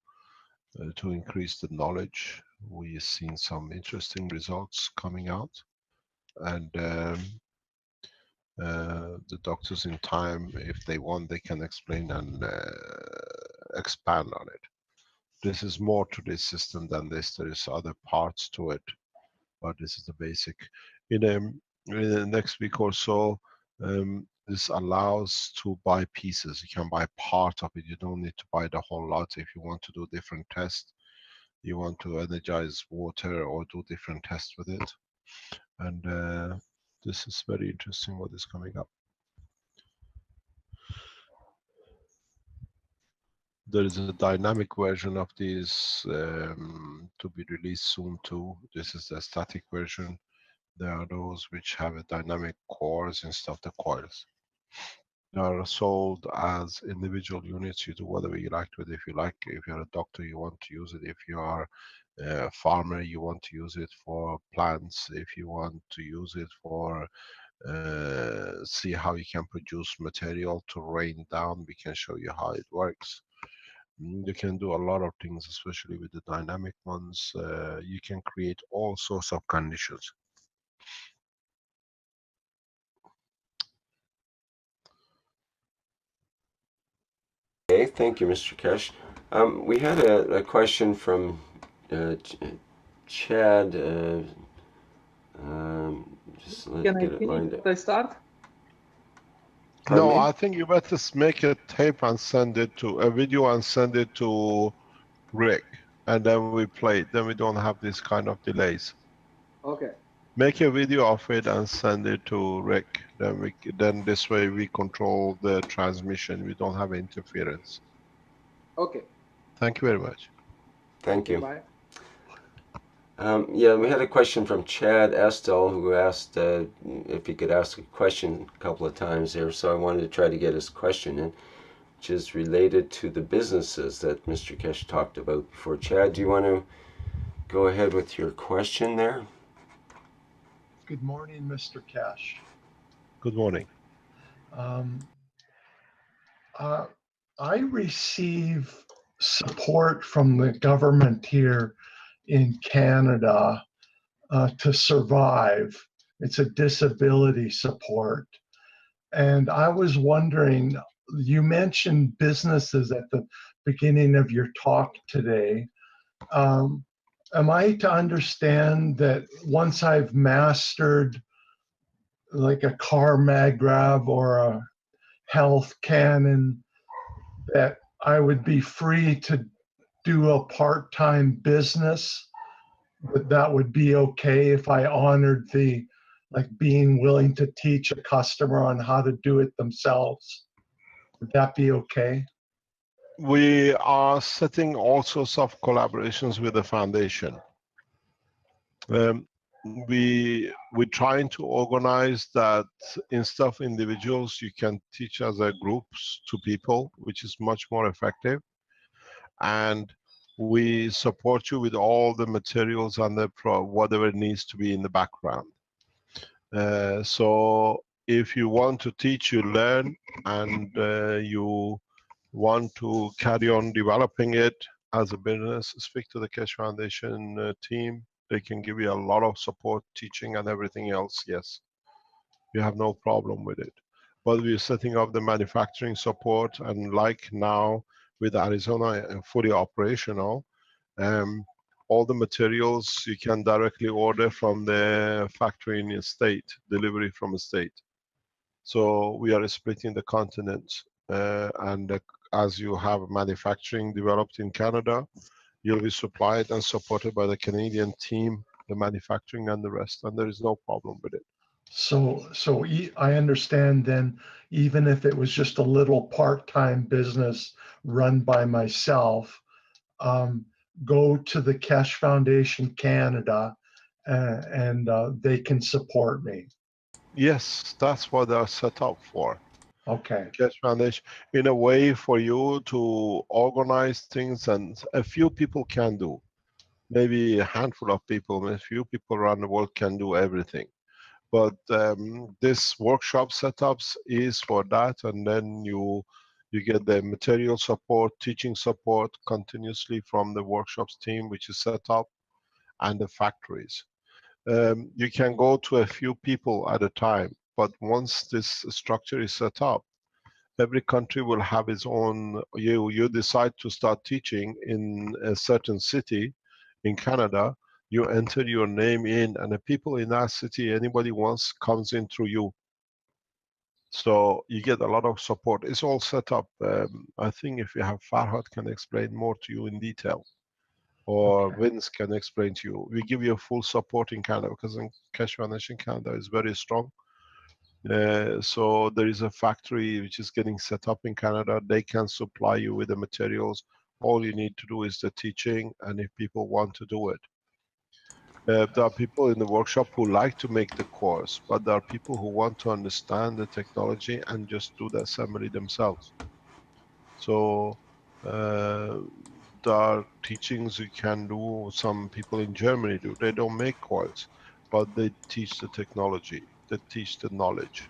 S3: increase the knowledge. We've seen some interesting results coming out, and the doctors in time, if they want, they can explain and expand on it. This is more to this system than this. There is other parts to it, but this is the basic. In the next week or so, this allows to buy pieces. You can buy part of it. You don't need to buy the whole lot. If you want to do different tests, you want to energize water or do different tests with it. And this is very interesting what is coming up. There is a dynamic version of this to be released soon too. This is the static version. There are those which have a dynamic cores instead of the coils. They are sold as individual units. You do whatever you like with it. If you like, if you're a doctor, you want to use it. If you are a farmer, you want to use it for plants. If you want to use it for see how you can produce material to rain down, we can show you how it works. You can do a lot of things, especially with the dynamic ones. You can create all sorts of conditions.
S2: Okay, thank you, Mr. Keshe. We had a question from Chad. Just let's
S10: Can I
S2: get it
S10: finish?
S2: lined up.
S10: Can I start?
S2: Pardon
S3: No,
S2: me?
S3: I think you better make a tape and send it to a video and send it to Rick, and then we play it. Then we don't have this kind of delays.
S10: Okay.
S3: Make a video of it and send it to Rick. Then this way we control the transmission. We don't have interference.
S10: Okay.
S3: Thank you very much.
S2: Thank you.
S10: Bye.
S2: Yeah, we had a question from Chad Estel, who asked if he could ask a question a couple of times there, so I wanted to try to get his question in, which is related to the businesses that Mr. Keshe talked about before. Chad, do you want to go ahead with your question there?
S11: Good morning, Mr. Keshe.
S3: Good morning.
S11: I receive support from the government here in Canada to survive. It's a disability support. And I was wondering, you mentioned businesses at the beginning of your talk today. Am I to understand that once I've mastered like a car mag-grav or a health Canon, that I would be free to do a part-time business, but that would be okay if I honored the, like, being willing to teach a customer on how to do it themselves. Would that be okay?
S3: We are setting all sorts of collaborations with the foundation. We're trying to organize that instead of individuals, you can teach as a groups to people, which is much more effective. And we support you with all the materials and the whatever needs to be in the background. So if you want to teach, you learn, and you want to carry on developing it as a business, speak to the Keshe Foundation team. They can give you a lot of support, teaching and everything else. Yes, you have no problem with it. But we're setting up the manufacturing support, and like now with Arizona fully operational, all the materials you can directly order from the factory in your state, delivery from a state. So we are splitting the continent, and as you have manufacturing developed in Canada, you'll be supplied and supported by the Canadian team, the manufacturing and the rest, and there is no problem with it.
S11: So I understand then, even if it was just a little part-time business run by myself, go to the Keshe Foundation Canada, and they can support me.
S3: Yes, that's what they're set up for.
S11: Okay.
S3: Keshe Foundation, in a way for you to organize things, and a few people can do. Maybe a handful of people, a few people around the world can do everything. But this workshop setups is for that, and then you get the material support, teaching support continuously from the workshops team, which is set up, and the factories. You can go to a few people at a time, but once this structure is set up, every country will have its own. You decide to start teaching in a certain city in Canada, you enter your name in, and the people in that city, anybody wants, comes in through you. So you get a lot of support. It's all set up. I think if you have Farhad can explain more to you in detail, or
S11: Okay.
S3: Vince can explain to you. We give you full support in Canada, because in Keshe Foundation Canada is very strong. So there is a factory which is getting set up in Canada. They can supply you with the materials. All you need to do is the teaching, and if people want to do it. There are people in the workshop who like to make the course, but there are people who want to understand the technology and just do the assembly themselves. So there are teachings you can do. Some people in Germany do. They don't make coils, but they teach the technology. They teach the knowledge,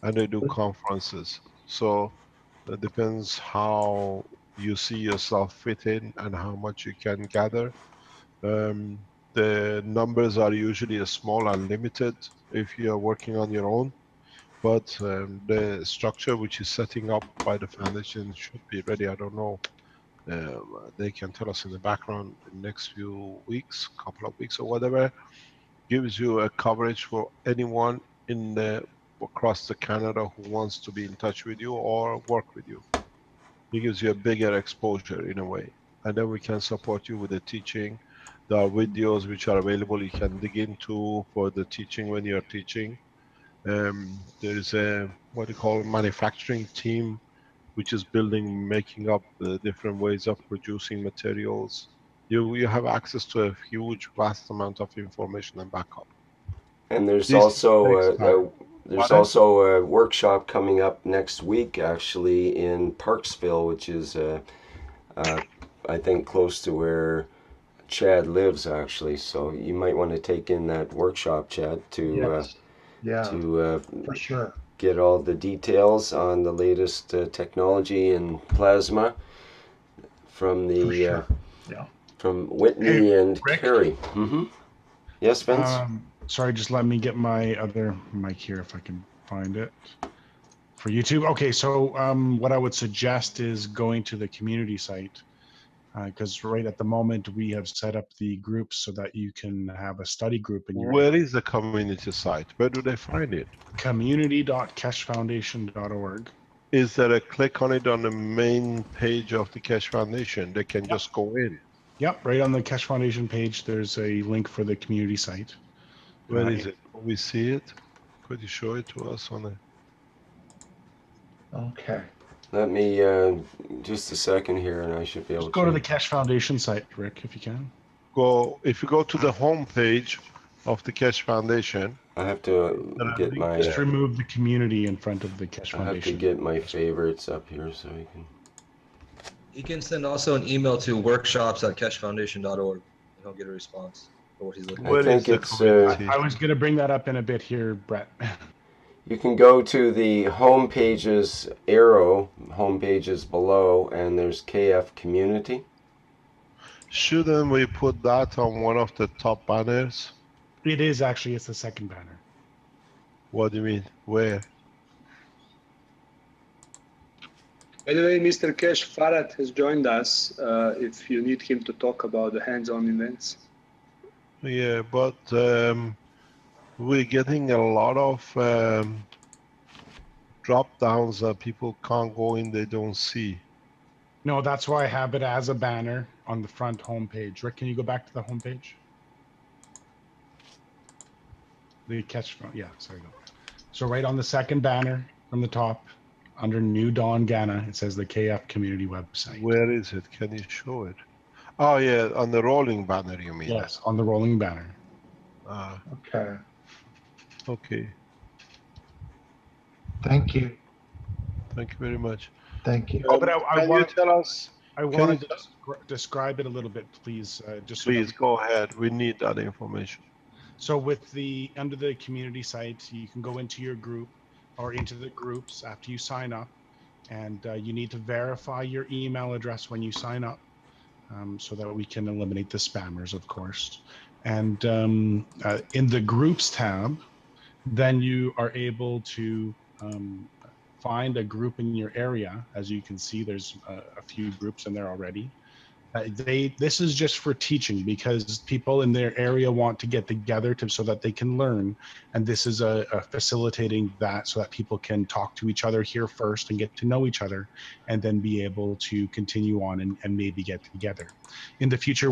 S3: and they do conferences. So it depends how you see yourself fit in and how much you can gather. The numbers are usually small and limited if you are working on your own, but the structure which is setting up by the foundation should be ready. I don't know. They can tell us in the background in the next few weeks, couple of weeks or whatever. Gives you a coverage for anyone in the across the Canada who wants to be in touch with you or work with you. It gives you a bigger exposure in a way, and then we can support you with the teaching. There are videos which are available you can dig into for the teaching when you're teaching. There is a what you call manufacturing team which is building, making up the different ways of producing materials. You have access to a huge, vast amount of information and backup.
S2: And there's
S3: This
S2: also
S3: takes time. Pardon?
S2: a workshop coming up next week, actually, in Parksville, which is I think close to where Chad lives, actually. So you might want to take in that workshop, Chad,
S11: Yes. Yeah,
S2: to
S11: for sure.
S2: get all the details on the latest technology in plasma from
S11: For
S2: the
S11: sure. Yeah.
S2: from
S12: Hey,
S2: Whitney and
S12: Rick.
S2: Carrie. Yes, Vince.
S12: Sorry, just let me get my other mic here if I can find it for YouTube. Okay, so what I would suggest is going to the community site because right at the moment we have set up the groups so that you can have a study group in your
S3: Where is the community site? Where do they find it?
S12: community.keshfoundation.org.
S3: Is there a click on it on the main page of the Keshe Foundation? They can just go in.
S12: Yep, right on the Keshe Foundation page, there's a link for the community site.
S3: Where is it? Can we see it? Could you show it to us on the?
S11: Okay.
S2: Let me just a second here, and I should be able
S12: Just go to the Keshe Foundation site, Rick, if you can.
S3: If you go to the home page of the Keshe Foundation.
S2: I have to get my.
S12: Just remove the community in front of the Keshe Foundation.
S2: I have to get my favorites up here so I can.
S13: He can send also an email to workshops@keshfoundation.org, and he'll get a response for what he's looking
S2: for. I think it's.
S12: I was going to bring that up in a bit here, Brett.
S2: You can go to the home pages arrow, home pages below, and there's KF Community.
S3: Shouldn't we put that on one of the top banners?
S12: It is actually, it's the second banner.
S3: What do you mean? Where?
S8: By the way, Mr. Keshe, Farad has joined us. If you need him to talk about the hands-on events.
S3: Yeah, but we're getting a lot of drop downs that people can't go in, they don't see.
S12: No, that's why I have it as a banner on the front homepage. Rick, can you go back to the homepage? The Keshe, yeah, sorry. Go. So right on the second banner from the top, under New Dawn Ghana, it says the KF Community website.
S3: Where is it? Can you show it? Oh yeah, on the rolling banner, you mean?
S12: Yes, on the rolling banner.
S11: Okay.
S3: Okay.
S11: Thank you.
S3: Thank you very much.
S11: Thank you.
S12: Oh, but I want to
S3: tell us.
S12: I want to describe it a little bit, please. Just
S3: please so go ahead. We need that information.
S12: So with under the community site, you can go into your group or into the groups after you sign up, and you need to verify your email address when you sign up, so that we can eliminate the spammers, of course. And in the groups tab, then you are able to find a group in your area. As you can see, there's a few groups in there already. This is just for teaching, because people in their area want to get together so that they can learn, and this is a facilitating that so that people can talk to each other here first and get to know each other, and then be able to continue on and maybe get together. In the future,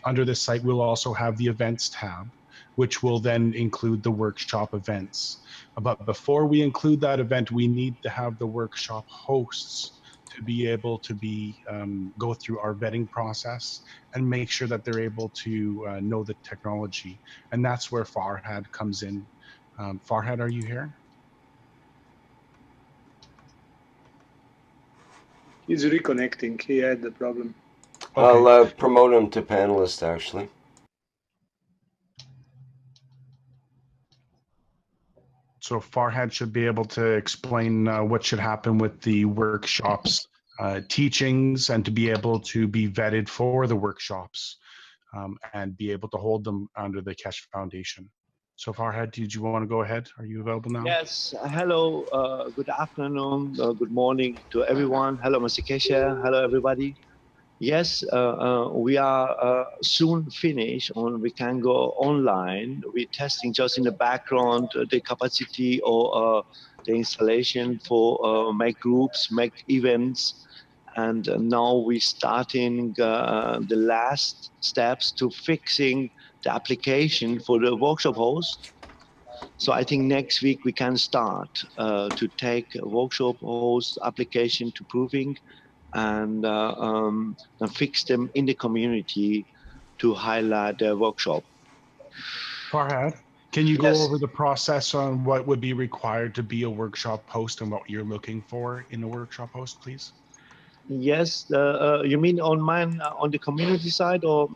S12: under this site, we'll also have the events tab, which will then include the workshop events. But before we include that event, we need to have the workshop hosts to be able to go through our vetting process and make sure that they're able to know the technology. And that's where Farhad comes in. Farhad, are you here?
S8: He's reconnecting. He had the problem.
S2: Okay. I'll promote him to panelist, actually.
S12: So Farhad should be able to explain what should happen with the workshops teachings, and to be able to be vetted for the workshops, and be able to hold them under the Keshe Foundation. So Farhad, did you want to go ahead? Are you available now?
S14: Yes. Hello. Good afternoon. Good morning to everyone. Hello, Mr. Keshe. Hello, everybody. Yes, we are soon finished, and we can go online. We're testing just in the background the capacity or the installation for make groups, make events. And now we're starting the last steps to fixing the application for the workshop host. So I think next week we can start to take a workshop host application to proving, and fix them in the community to highlight the workshop.
S12: Farhad, can you go over the process on what would be required to be a workshop host and what you're looking for in a workshop host, please?
S14: Yes, you mean on on the community side, or?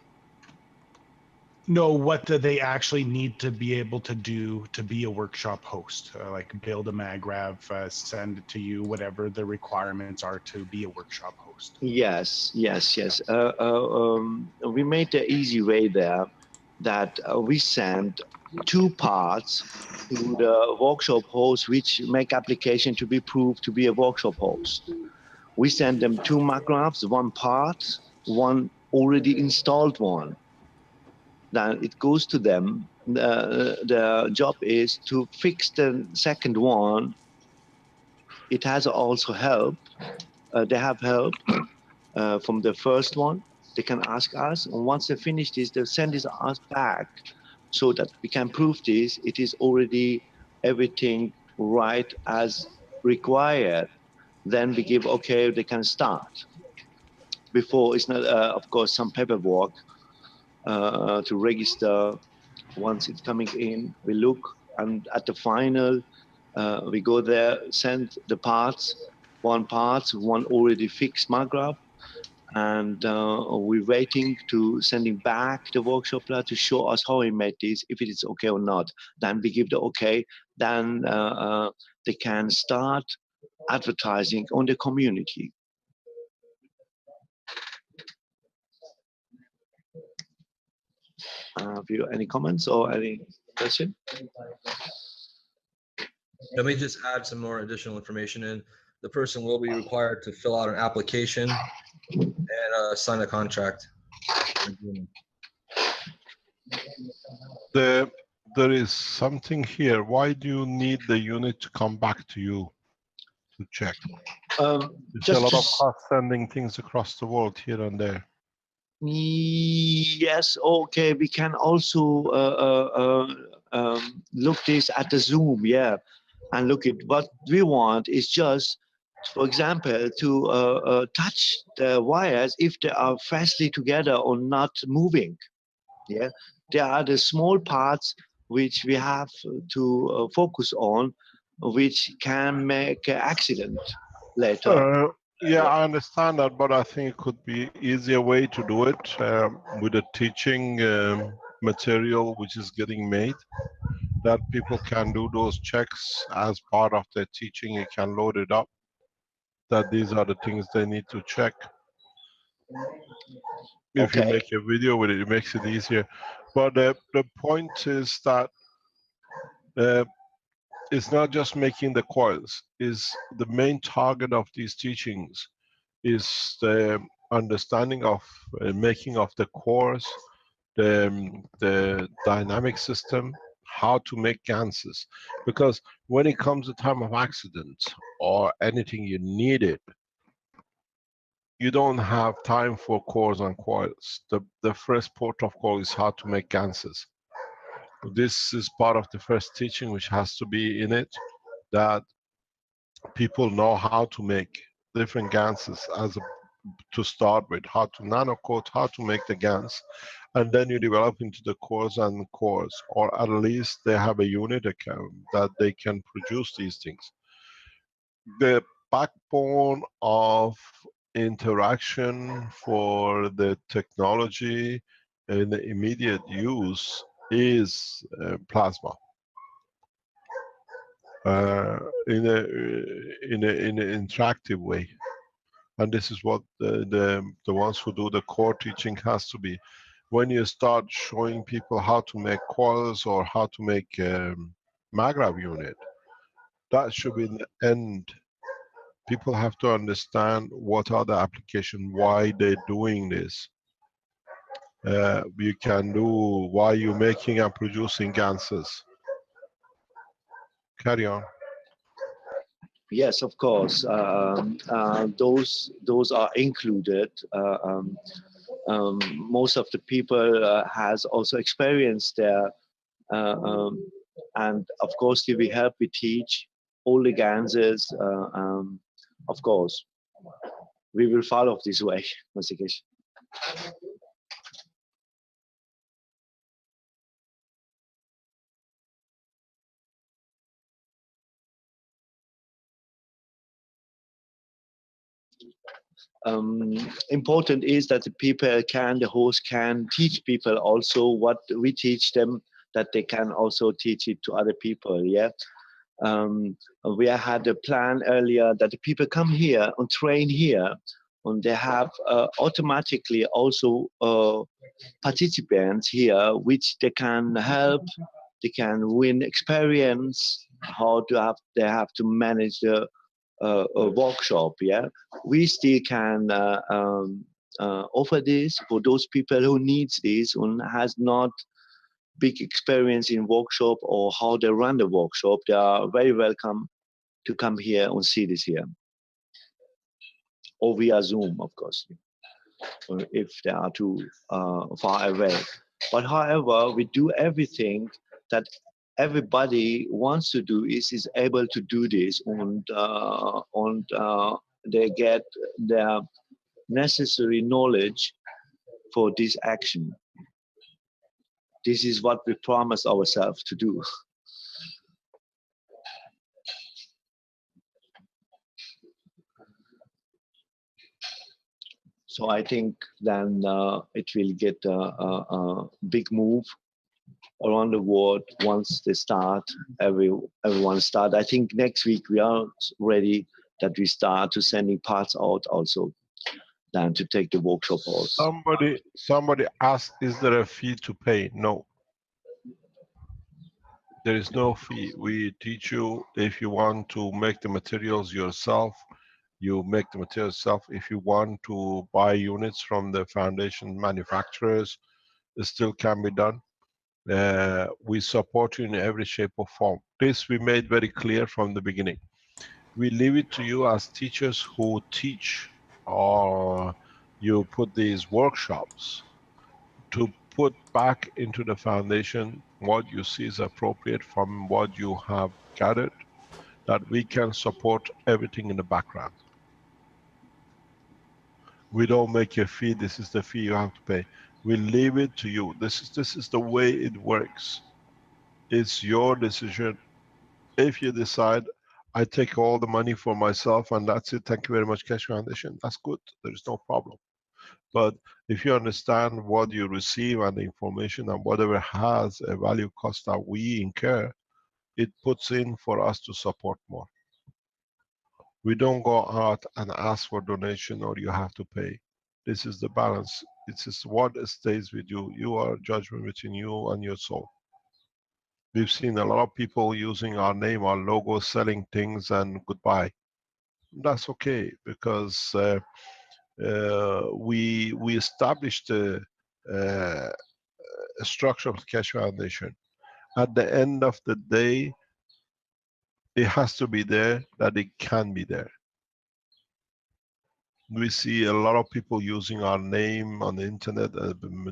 S12: No, what do they actually need to be able to do to be a workshop host? Like build a MagRav, send it to you, whatever the requirements are to be a workshop host.
S14: Yes. We made the easy way there, that we send 2 parts to the workshop host, which make application to be proved to be a workshop host. We send them 2 MagRavs, 1 part, one already installed one. Then it goes to them. The job is to fix the second one. It has also help. They have help from the first one. They can ask us, and once they finish this, they'll send us back so that we can prove this. It is already everything right as required. Then we give okay, they can start. Before it's not, of course, some paperwork to register. Once it's coming in, we look, and at the final, we go there, send the parts, one already fixed maggraph, and we're waiting to sending back the workshop to show us how he made this, if it is okay or not. Then we give the okay, then they can start advertising on the community. Have you any comments or any question?
S13: Let me just add some more additional information in. The person will be required to fill out an application and sign a contract.
S3: There is something here. Why do you need the unit to come back to you to check? There's a lot of cost sending things across the world here and there.
S14: Yes, okay. We can also look this at the Zoom, yeah, and look at what we want is just, for example, to touch the wires if they are fastly together or not moving. Yeah, there are the small parts which we have to focus on, which can make an accident later.
S3: Yeah, I understand that, but I think it could be easier way to do it with a teaching material which is getting made, that people can do those checks as part of their teaching. You can load it up, that these are the things they need to check. If you make a video with it, it makes it easier. But the point is that it's not just making the coils. Is the main target of these teachings is the understanding of making of the cores, the dynamic system, how to make ganses. Because when it comes to time of accident or anything you need it, you don't have time for cores and coils. The first port of call is how to make ganses. This is part of the first teaching which has to be in it, that people know how to make different ganses to start with, how to nano coat, how to make the GANs, and then you develop into the cores and cores, or at least they have a unit that they can produce these things. The backbone of interaction for the technology in the immediate use is plasma. In an interactive way. And this is what the ones who do the core teaching has to be. When you start showing people how to make coils or how to make maggrav unit, that should be the end. People have to understand what are the application, why they're doing this. You can do why you're making and producing ganses. Carry on.
S14: Yes, of course. Those are included. Most of the people has also experienced there, and of course, we help. We teach all the ganses. Of course, we will follow this way, Masikesh. Important is that the people the host can teach people also what we teach them, that they can also teach it to other people. Yeah. We had a plan earlier that the people come here and train here, and they have automatically also participants here, which they can help. They can win experience. They have to manage the a workshop. Yeah, we still can offer this for those people who needs this and has not big experience in workshop or how they run the workshop. They are very welcome to come here and see this here, or via Zoom, of course, if they are too far away. But however, we do everything that everybody wants to do is able to do this, and they get their necessary knowledge for this action. This is what we promise ourselves to do. So I think then it will get a big move around the world once they start. Everyone start. I think next week we are ready that we start to sending parts out also, then to take the workshop also.
S3: Somebody asked, is there a fee to pay? No. There is no fee. We teach you, if you want to make the materials yourself, you make the materials yourself. If you want to buy units from the foundation manufacturers, it still can be done. We support you in every shape or form. This we made very clear from the beginning. We leave it to you as teachers who teach, or you put these workshops to put back into the foundation what you see is appropriate from what you have gathered, that we can support everything in the background. We don't make a fee, this is the fee you have to pay. We leave it to you. This is the way it works. It's your decision. If you decide, I take all the money for myself and that's it, thank you very much, Keshe Foundation, that's good, there is no problem. But if you understand what you receive and the information and whatever has a value cost that we incur, it puts in for us to support more. We don't go out and ask for donation or you have to pay. This is the balance. This is what stays with you. You are judgment between you and your soul. We've seen a lot of people using our name, our logo, selling things and goodbye. That's okay, because we established a structure of the Keshe Foundation. At the end of the day, it has to be there that it can be there. We see a lot of people using our name on the internet,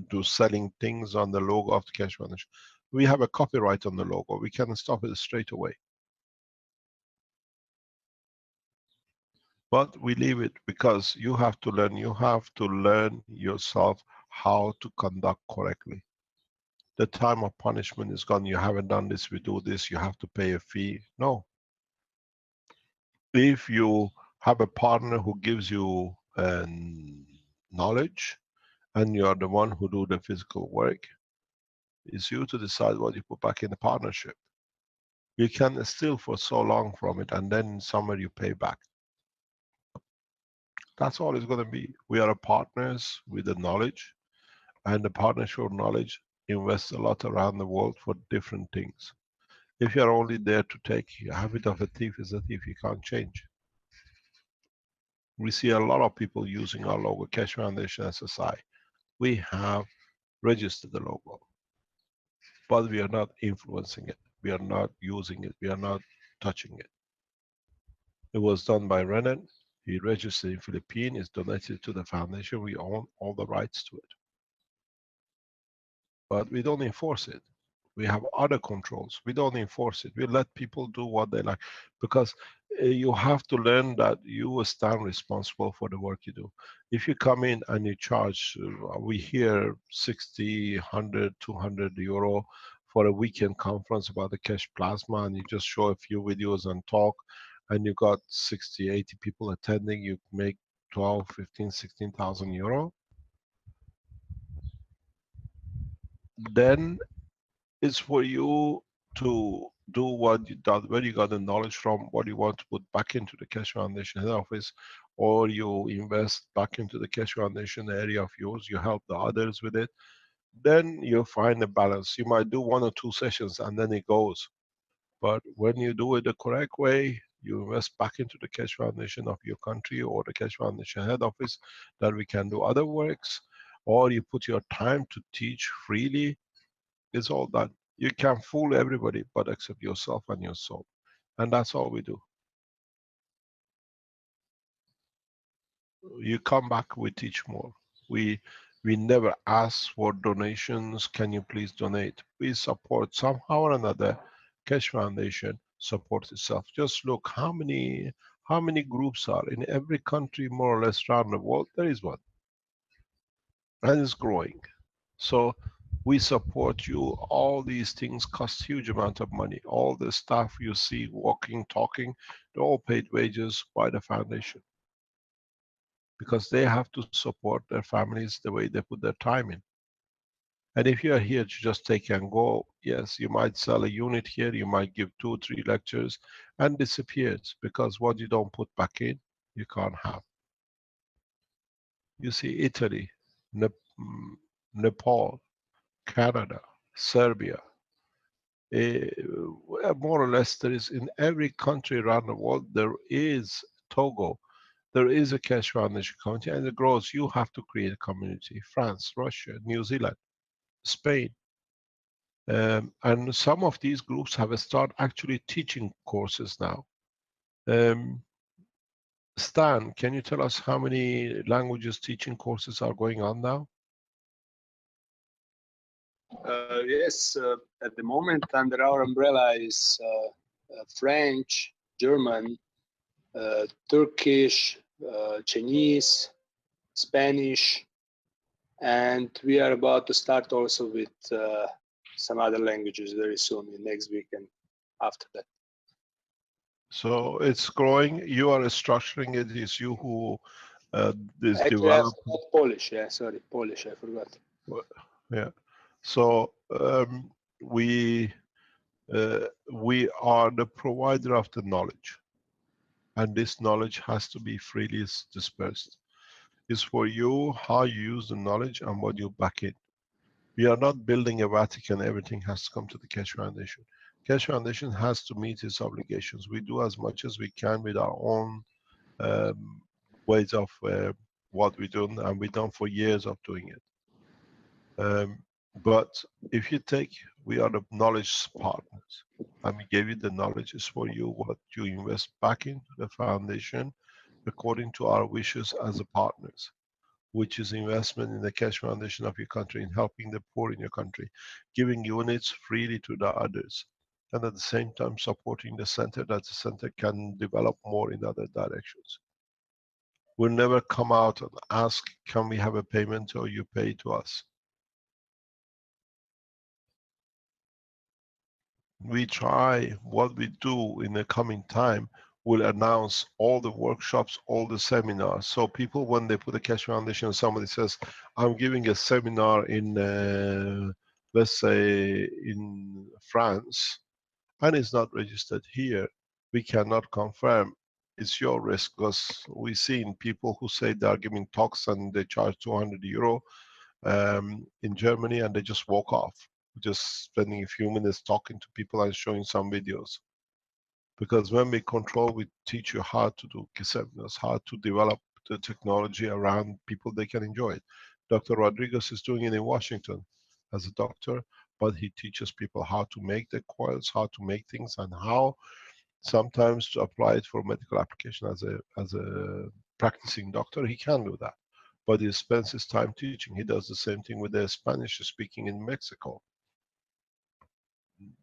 S3: do selling things on the logo of the Keshe Foundation. We have a copyright on the logo. We can stop it straight away. But we leave it because you have to learn. You have to learn yourself how to conduct correctly. The time of punishment is gone. You haven't done this, we do this, you have to pay a fee. No. If you have a partner who gives you knowledge and you are the one who do the physical work, it's you to decide what you put back in the partnership. You can steal for so long from it and then somewhere you pay back. That's all it's going to be. We are partners with the knowledge, and the partnership of knowledge invests a lot around the world for different things. If you're only there to take, a habit of a thief is a thief, you can't change. We see a lot of people using our logo, Keshe Foundation SSI. We have registered the logo, but we are not influencing it. We are not using it. We are not touching it. It was done by Renan. He registered in Philippines, is donated to the foundation. We own all the rights to it. But we don't enforce it. We have other controls. We don't enforce it. We let people do what they like, because you have to learn that you stand responsible for the work you do. If you come in and you charge, we hear 60, 100, 200 euro for a weekend conference about the Keshe Plasma, and you just show a few videos and talk, and you got 60, 80 people attending, you make 12, 15, 16,000 euro. Then it's for you to do what you done, where you got the knowledge from, what you want to put back into the Keshe Foundation head office, or you invest back into the Keshe Foundation area of yours, you help the others with it. Then you find a balance. You might do 1 or 2 sessions and then it goes. But when you do it the correct way, You invest back into the Keshe Foundation of your country or the Keshe Foundation head office that we can do other works, or you put your time to teach freely. It's all done. You can fool everybody but except yourself and your soul. And that's all we do. You come back, we teach more. We never ask for donations. Can you please donate? We support somehow or another. Keshe Foundation supports itself. Just look how many groups are in every country more or less around the world. There is one, and it's growing. So we support you. All these things cost huge amount of money. All the staff you see walking, talking, they're all paid wages by the foundation, because they have to support their families the way they put their time in. And if you are here to just take and go, yes, you might sell a unit here, you might give 2 or 3 lectures and disappears, because what you don't put back in, you can't have. You see Italy, Nepal, Canada, Serbia, more or less there is in every country around the world, there is Togo, there is a Keshe Foundation community and it grows. You have to create a community. France, Russia, New Zealand, Spain. And some of these groups have started actually teaching courses now. Stan, can you tell us how many languages teaching courses are going on now?
S8: Yes, at the moment under our umbrella is French, German, Turkish, Chinese, Spanish, and we are about to start also with some other languages very soon, in next week and after that.
S3: So it's growing. You are structuring it. It's you who is
S8: Actually, I
S3: developing.
S8: forgot Polish. Yeah, sorry, Polish. I forgot.
S3: Yeah. So we are the provider of the knowledge, and this knowledge has to be freely dispersed. It's for you how you use the knowledge and what you back in. We are not building a Vatican. Everything has to come to the Keshe Foundation. Keshe Foundation has to meet its obligations. We do as much as we can with our own ways of what we do, and we've done for years of doing it. But if you take, we are the knowledge partners, and we gave you the knowledge. Is for you what you invest back into the foundation according to our wishes as a partners, which is investment in the Keshe Foundation of your country, in helping the poor in your country, giving units freely to the others, and at the same time supporting the center, that the center can develop more in other directions. We'll never come out and ask, can we have a payment or you pay to us? We try, what we do in the coming time, we'll announce all the workshops, all the seminars. So people, when they put a Keshe Foundation, somebody says, I'm giving a seminar in, let's say, in France, and it's not registered here, we cannot confirm. It's your risk, because we've seen people who say they are giving talks and they charge 200 euro in Germany and they just walk off, just spending a few minutes talking to people and showing some videos. Because when we control, we teach you how to do seminars, how to develop the technology around people, they can enjoy it. Dr. Rodriguez is doing it in Washington as a doctor, but he teaches people how to make the coils, how to make things, and how sometimes to apply it for medical application as a practicing doctor. He can do that, but he spends his time teaching. He does the same thing with the Spanish speaking in Mexico.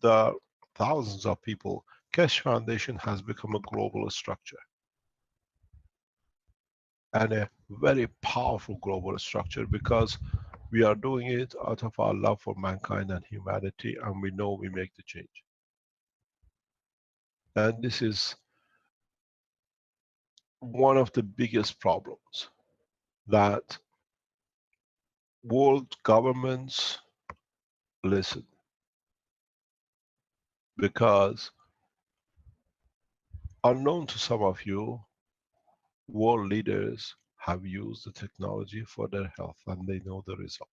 S3: There are thousands of people. Keshe Foundation has become a global structure, and a very powerful global structure, because we are doing it out of our love for mankind and humanity, and we know we make the change. And this is one of the biggest problems, that world governments listen, because unknown to some of you, world leaders have used the technology for their health and they know the result.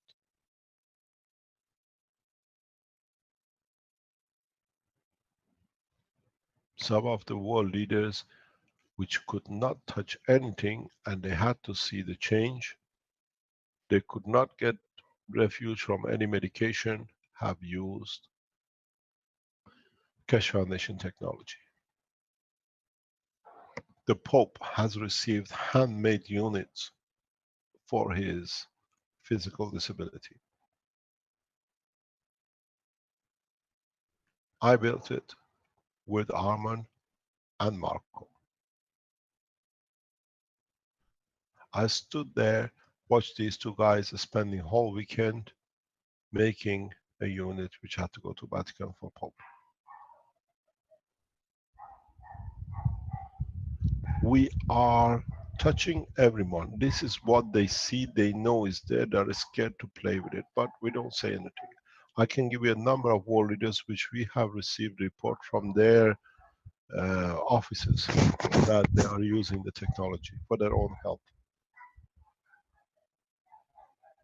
S3: some of the world leaders which could not touch anything and they had to see the change, they could not get refuge from any medication, have used Keshe Foundation technology. The Pope has received handmade units for his physical disability. I built it with Arman and Marco. I stood there, watched these two guys spending whole weekend making a unit which had to go to Vatican for Pope. We are touching everyone. This is what they see, they know is there, they're scared to play with it, but we don't say anything. I can give you a number of world leaders which we have received report from their offices that they are using the technology for their own health.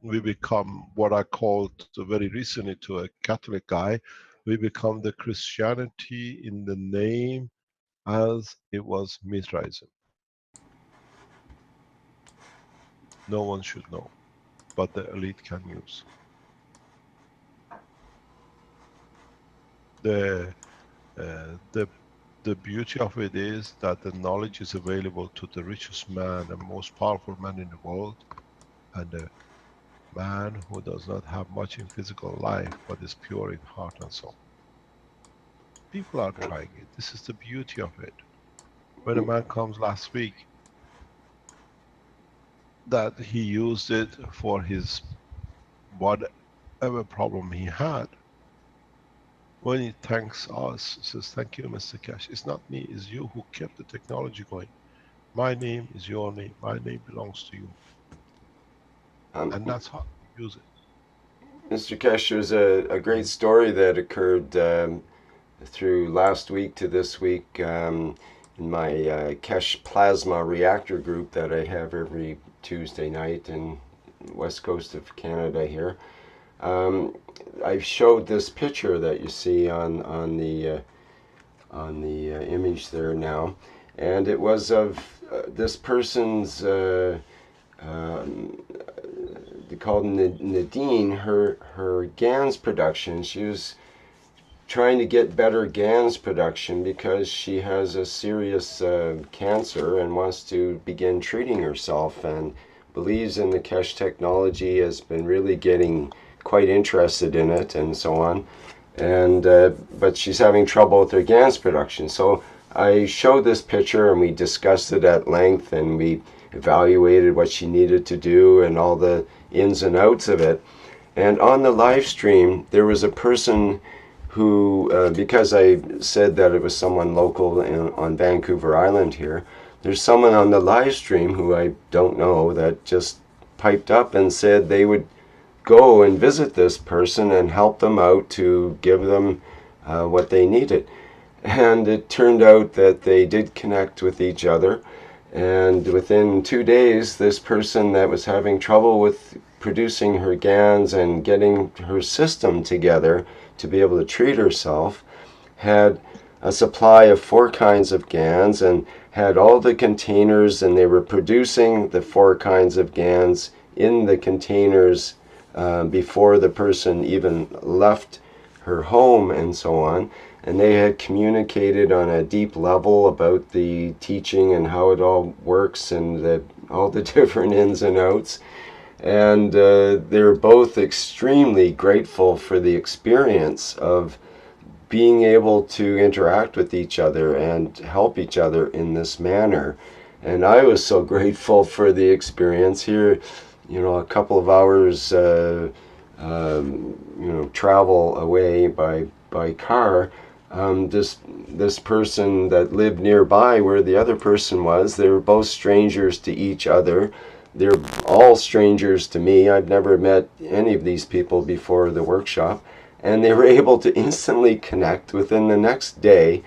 S3: We become what I called very recently to a Catholic guy, we become the Christianity in the name as it was Mithraism. No one should know, but the elite can use. The beauty of it is that the knowledge is available to the richest man and most powerful man in the world, and the man who does not have much in physical life but is pure in heart and soul. People are trying it. This is the beauty of it. When a man comes last week, that he used it for his whatever problem he had. When he thanks us, he says, thank you, Mr. Keshe. It's not me, it's you who kept the technology going. My name is your name. My name belongs to you. And that's how we use it.
S2: Mr. Keshe, there's a great story that occurred through last week to this week in my Keshe Plasma Reactor group that I have every Tuesday night in west coast of Canada here. I showed this picture that you see on the image there now, and it was of this person's called Nadine, her GANs production. She was trying to get better GANs production because she has a serious cancer and wants to begin treating herself, and believes in the Keshe technology, has been really getting quite interested in it and so on, and but she's having trouble with her GANs production. So I showed this picture and we discussed it at length, and we evaluated what she needed to do and all the ins and outs of it. And on the live stream there was a person who, because I said that it was someone local on Vancouver Island here, there's someone on the live stream who I don't know that just piped up and said they would go and visit this person and help them out to give them what they needed. And it turned out that they did connect with each other, and within 2 days this person that was having trouble with producing her GANs and getting her system together to be able to treat herself had a supply of 4 kinds of GANs and had all the containers, and they were producing the 4 kinds of GANs in the containers before the person even left her home and so on. And they had communicated on a deep level about the teaching and how it all works and all the different ins and outs. And they're both extremely grateful for the experience of being able to interact with each other and help each other in this manner. And I was so grateful for the experience here. A couple of hours travel away by car. This person that lived nearby where the other person was, they were both strangers to each other. They're all strangers to me. I'd never met any of these people before the workshop, and they were able to instantly connect within the next day,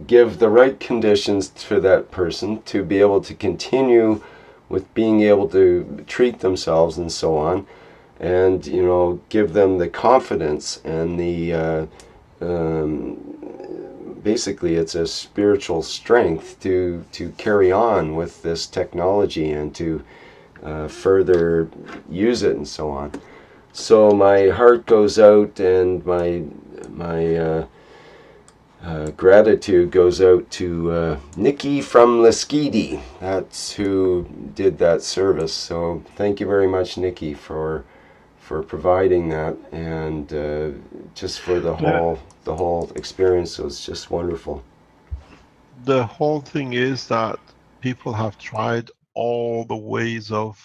S2: give the right conditions for that person to be able to continue with being able to treat themselves and so on, and give them the confidence and the basically it's a spiritual strength to carry on with this technology and to further use it and so on. So my heart goes out, and my gratitude goes out to Nikki from Leskidi. That's who did that service. So thank you very much, Nikki, for providing that, and just for the whole experience. It was just wonderful.
S3: The whole thing is that people have tried all the ways of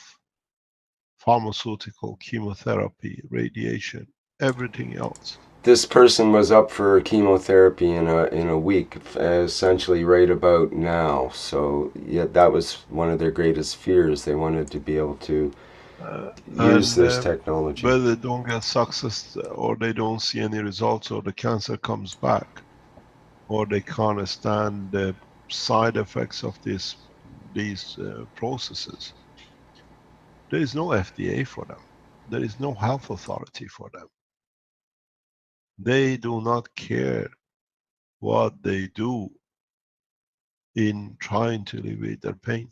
S3: pharmaceutical, chemotherapy, radiation, everything else.
S2: This person was up for chemotherapy in a week, essentially right about now. So yeah, that was one of their greatest fears. They wanted to be able to use this technology.
S3: Whether they don't get success, or they don't see any results, or the cancer comes back, or they can't stand the side effects of these processes. There is no FDA for them. There is no health authority for them. They do not care what they do in trying to alleviate their pain,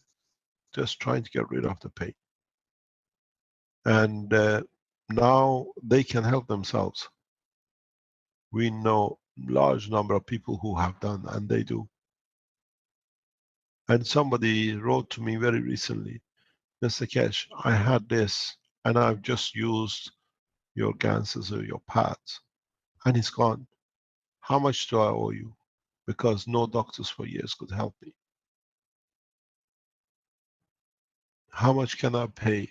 S3: just trying to get rid of the pain. And now they can help themselves. We know large number of people who have done, and they do. And somebody wrote to me very recently, Mr. Kesh, I had this, and I've just used your ganses or your pads, and it's gone. How much do I owe you? Because no doctors for years could help me. How much can I pay?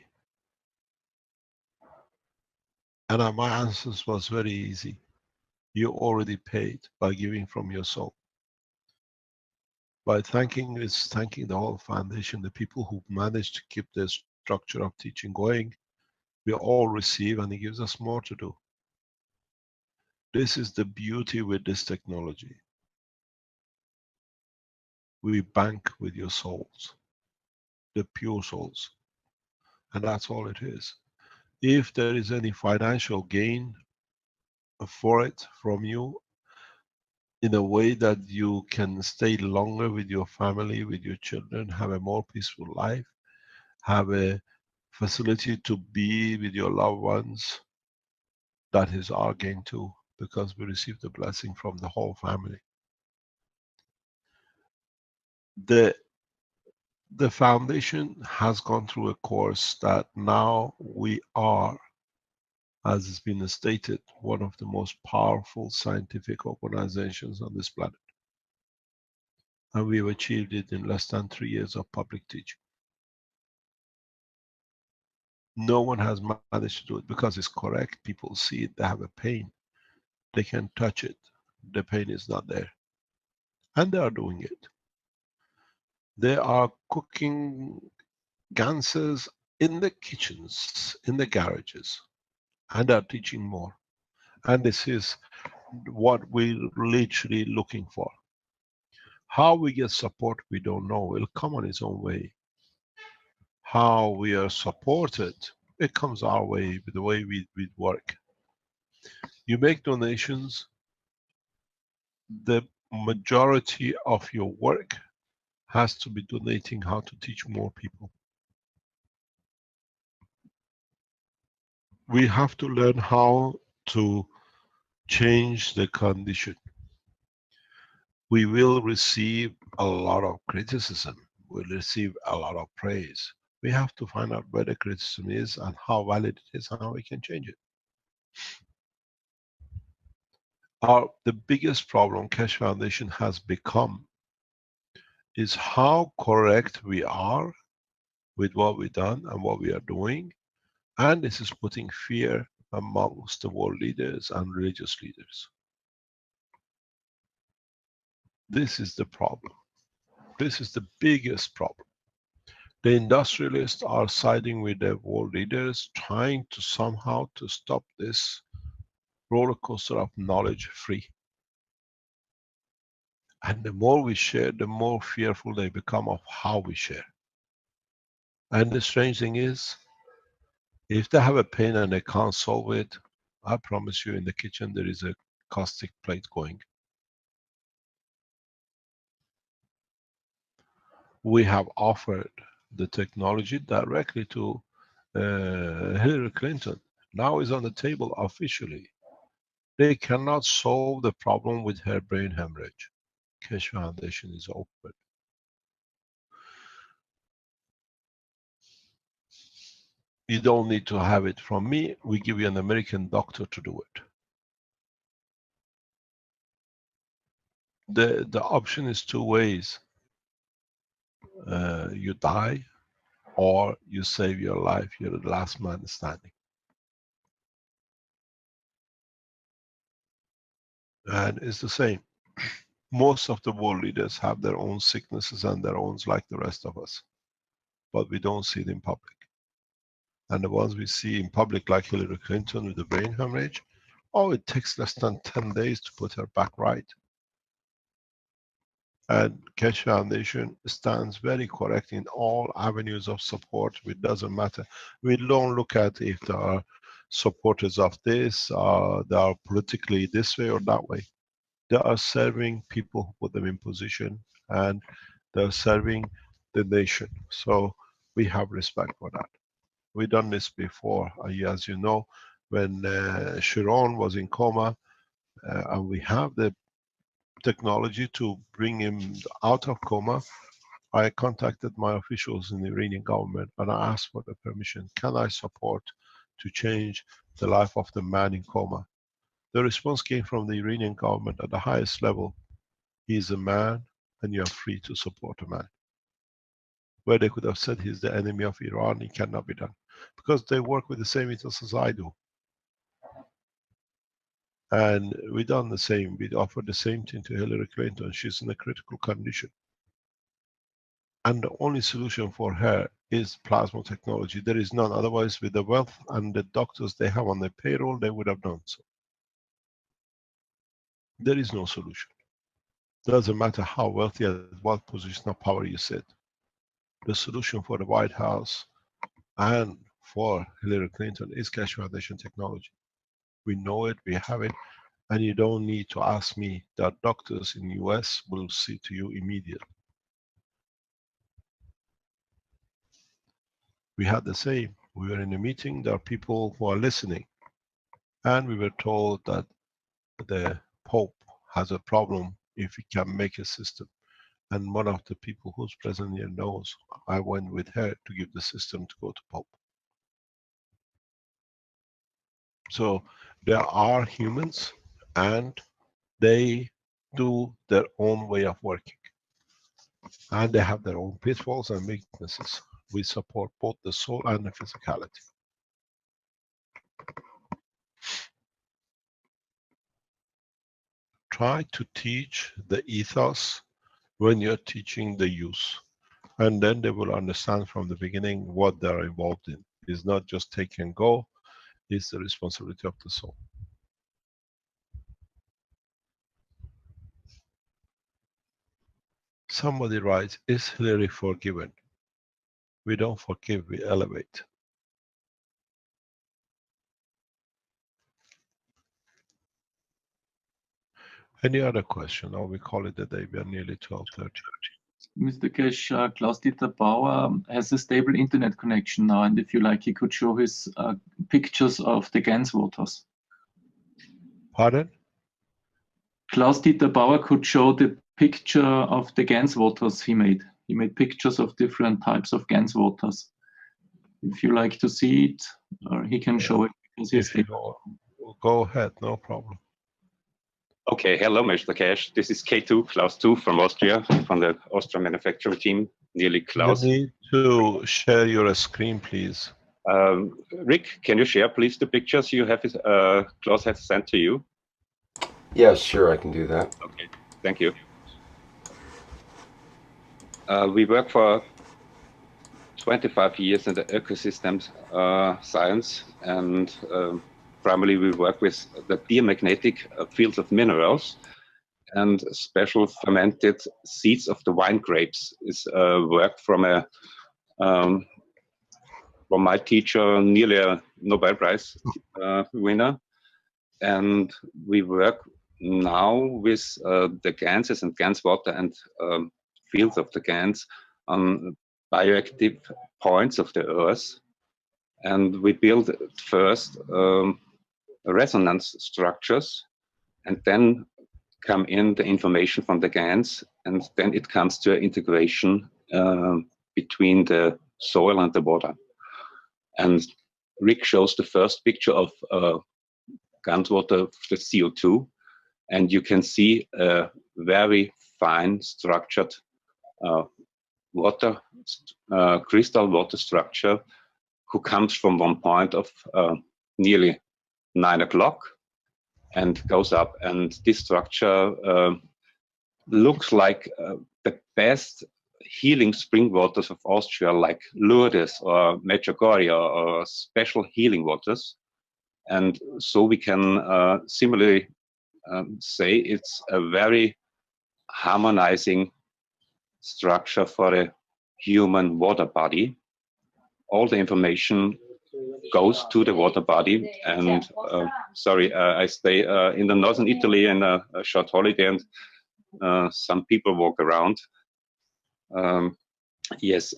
S3: And my answer was very easy. You already paid by giving from your soul. By thanking the whole foundation, the people who managed to keep the structure of teaching going. We all receive, and it gives us more to do. This is the beauty with this technology. We bank with your souls, the pure souls, and that's all it is. If there is any financial gain for it from you, in a way that you can stay longer with your family, with your children, have a more peaceful life, have a facility to be with your loved ones, that is our gain too, because we receive the blessing from the whole family. The foundation has gone through a course that now we are, as has been stated, one of the most powerful scientific organizations on this planet. And we've achieved it in less than 3 years of public teaching. No one has managed to do it because it's correct. People see it, they have a pain. They can touch it. The pain is not there. And they are doing it. They are cooking ganses in the kitchens, in the garages, and are teaching more. And this is what we're literally looking for. How we get support, we don't know. It'll come on its own way. How we are supported, it comes our way, with the way we work. You make donations, the majority of your work has to be donating how to teach more people. We have to learn how to change the condition. We will receive a lot of criticism. We'll receive a lot of praise. We have to find out where the criticism is and how valid it is and how we can change it. The biggest problem Keshe Foundation has become is how correct we are with what we've done and what we are doing, and this is putting fear amongst the world leaders and religious leaders. This is the problem. This is the biggest problem. The industrialists are siding with the world leaders, trying to somehow to stop this roller coaster of knowledge free. And the more we share, the more fearful they become of how we share. And the strange thing is, if they have a pain and they can't solve it, I promise you in the kitchen there is a caustic plate going. We have offered the technology directly to Hillary Clinton. Now is on the table officially. They cannot solve the problem with her brain hemorrhage. Keshe Foundation is open. You don't need to have it from me. We give you an American doctor to do it. The option is two ways. You die or you save your life. You're the last man standing. And it's the same. Most of the world leaders have their own sicknesses and their own like the rest of us. But we don't see it in public. And the ones we see in public, like Hillary Clinton with the brain hemorrhage, oh, it takes less than 10 days to put her back right. And Keshe Foundation stands very correct in all avenues of support. It doesn't matter. We don't look at if there are supporters of this, they are politically this way or that way. They are serving people who put them in position, and they're serving the nation. So we have respect for that. We've done this before, as you know, when Sharon was in coma, and we have the technology to bring him out of coma. I contacted my officials in the Iranian government and I asked for the permission. Can I support to change the life of the man in coma? The response came from the Iranian government at the highest level. He is a man and you are free to support a man. Where they could have said he's the enemy of Iran, it cannot be done. Because they work with the same ethos as I do. And we done the same. We offered the same thing to Hillary Clinton. She's in a critical condition. And the only solution for her is plasma technology. There is none. Otherwise, with the wealth and the doctors they have on their payroll, they would have done so. There is no solution. Doesn't matter how wealthy at what position of power you sit. The solution for the White House and for Hillary Clinton is Keshe Foundation technology. We know it, we have it, and you don't need to ask me. That doctors in the US will see to you immediately. We had the same. We were in a meeting, there are people who are listening, and we were told that the Pope has a problem if he can make a system. And one of the people who's present here knows. I went with her to give the system to go to Pope. So there are humans and they do their own way of working. And they have their own pitfalls and weaknesses. We support both the soul and the physicality. Try to teach the ethos when you're teaching the use. And then they will understand from the beginning what they're involved in. It's not just take and go, it's the responsibility of the soul. Somebody writes, is Hillary forgiven? We don't forgive, we elevate. Any other question, or we call it a day? We are nearly 12:30.
S15: Mr. Keshe, Klaus-Dieter Bauer has a stable internet connection now, and if you like, he could show his pictures of the Ganswaters.
S3: Pardon?
S15: Klaus-Dieter Bauer could show the picture of the Ganswaters he made. He made pictures of different types of Ganswaters. If you like to see it, or he can show it. Because
S3: go ahead, no problem.
S16: Okay, hello, Mr. Keshe. This is K2, Klaus 2 from Austria, from the Austrian manufacturing team, nearly Klaus.
S3: You need to share your screen, please.
S16: Rick, can you share, please, the pictures you have, Klaus has sent to you?
S2: Yeah, sure, I can do that.
S16: Okay, thank you. We work for 25 years in the ecosystems science, and primarily we work with the diamagnetic fields of minerals, and special fermented seeds of the wine grapes is work from a from my teacher, nearly a Nobel Prize winner. And we work now with the Ganses and Ganswater and fields of the Gans on bioactive points of the Earth. And we build first resonance structures, and then come in the information from the GANs, and then it comes to integration between the soil and the water. And Rick shows the first picture of GANs water, the CO2, and you can see a very fine structured crystal water structure who comes from one point of nearly 9 o'clock and goes up. And this structure looks like the best healing spring waters of Austria, like Lourdes or Medjugorje or special healing waters. And so we can similarly say it's a very harmonizing structure for the human water body. All the information goes to the water body. And sorry, I stay in the northern Italy in a short holiday, and some people walk around. Yes,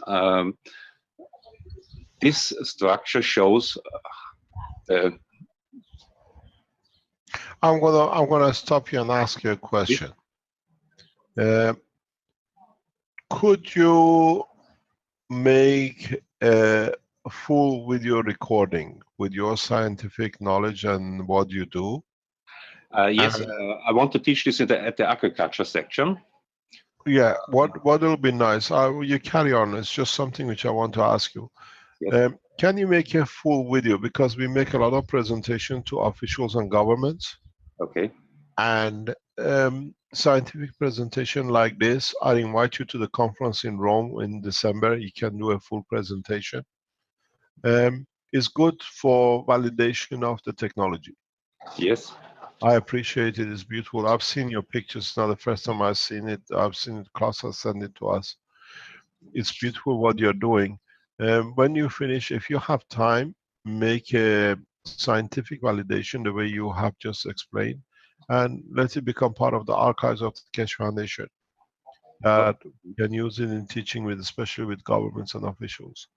S16: this structure shows the.
S3: I'm gonna stop you and ask you a question. Could you make a full video recording with your scientific knowledge and what you do?
S16: Yes, I want to teach this at the agriculture section.
S3: Yeah, what will be nice? You carry on. It's just something which I want to ask you.
S16: Yes.
S3: Can you make a full video, because we make a lot of presentation to officials and governments?
S16: Okay.
S3: And scientific presentation like this, I invite you to the conference in Rome in December. You can do a full presentation. It's good for validation of the technology.
S16: Yes.
S3: I appreciate it. It's beautiful. I've seen your pictures. It's not the first time I've seen it. I've seen it. Klaus has sent it to us. It's beautiful what you're doing. When you finish, if you have time, make a scientific validation the way you have just explained, and let it become part of the archives of the Keshe Foundation. That you can use it in teaching, especially with governments and officials.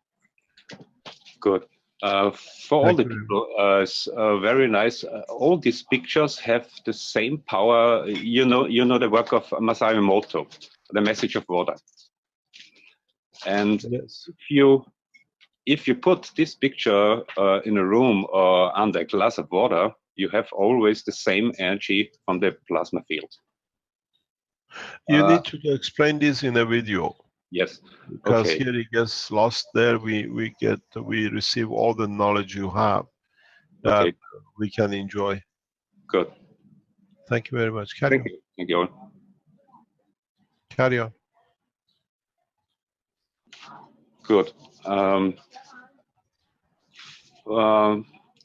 S16: Good. For all the people, it's very nice. All these pictures have the same power. You know the work of Masaru Emoto, The Message of Water. And
S3: yes,
S16: if you put this picture in a room or under a glass of water, you have always the same energy from the plasma field.
S3: You need to explain this in a video.
S16: Yes.
S3: Because
S16: okay.
S3: here it gets lost there. We receive all the knowledge you have that we can enjoy.
S16: Good.
S3: Thank you very much. Carry on.
S16: Thank you.
S3: Carry on.
S16: Good.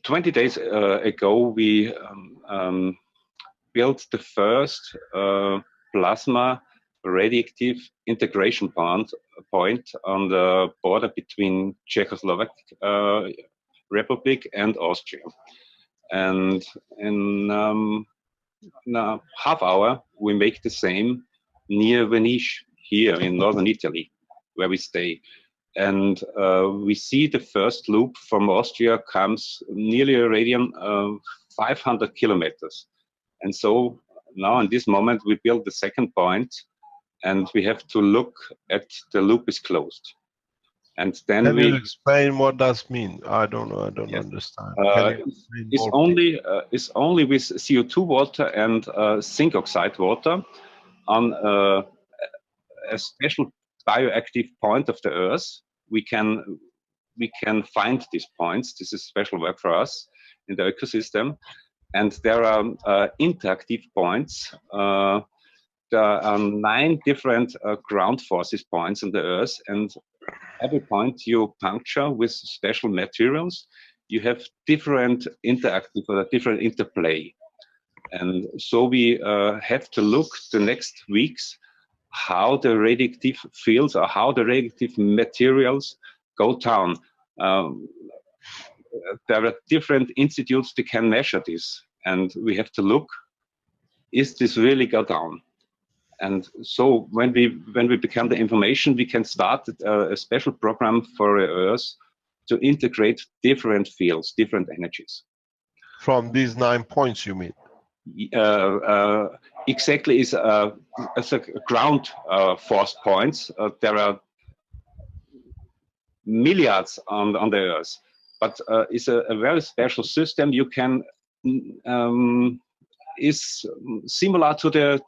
S16: 20 days ago, we built the first plasma radioactive integration point on the border between Czechoslovak Republic and Austria. And in a half hour, we make the same near Venice, here in northern Italy, where we stay. And we see the first loop from Austria comes nearly a radius of 500 kilometers. And so now in this moment, we build the second point, and we have to look at the loop is closed. And then
S3: Can you explain what does mean? I don't know. I don't understand.
S16: It's only with CO2 water and zinc oxide water on a special bioactive point of the Earth. We can find these points. This is special work for us in the ecosystem. And there are interactive points. There are 9 different ground forces points on the Earth, and every point you puncture with special materials, you have different interactive or different interplay. And so we have to look the next weeks how the radioactive fields or how the radioactive materials go down. There are different institutes that can measure this, and we have to look, is this really go down? And so when we become the information, we can start a special program for Earth to integrate different fields, different energies.
S3: From these 9 points, you mean?
S16: Exactly, is a ground force points. There are milliards on the Earth, but it's a very special system. You can is similar to the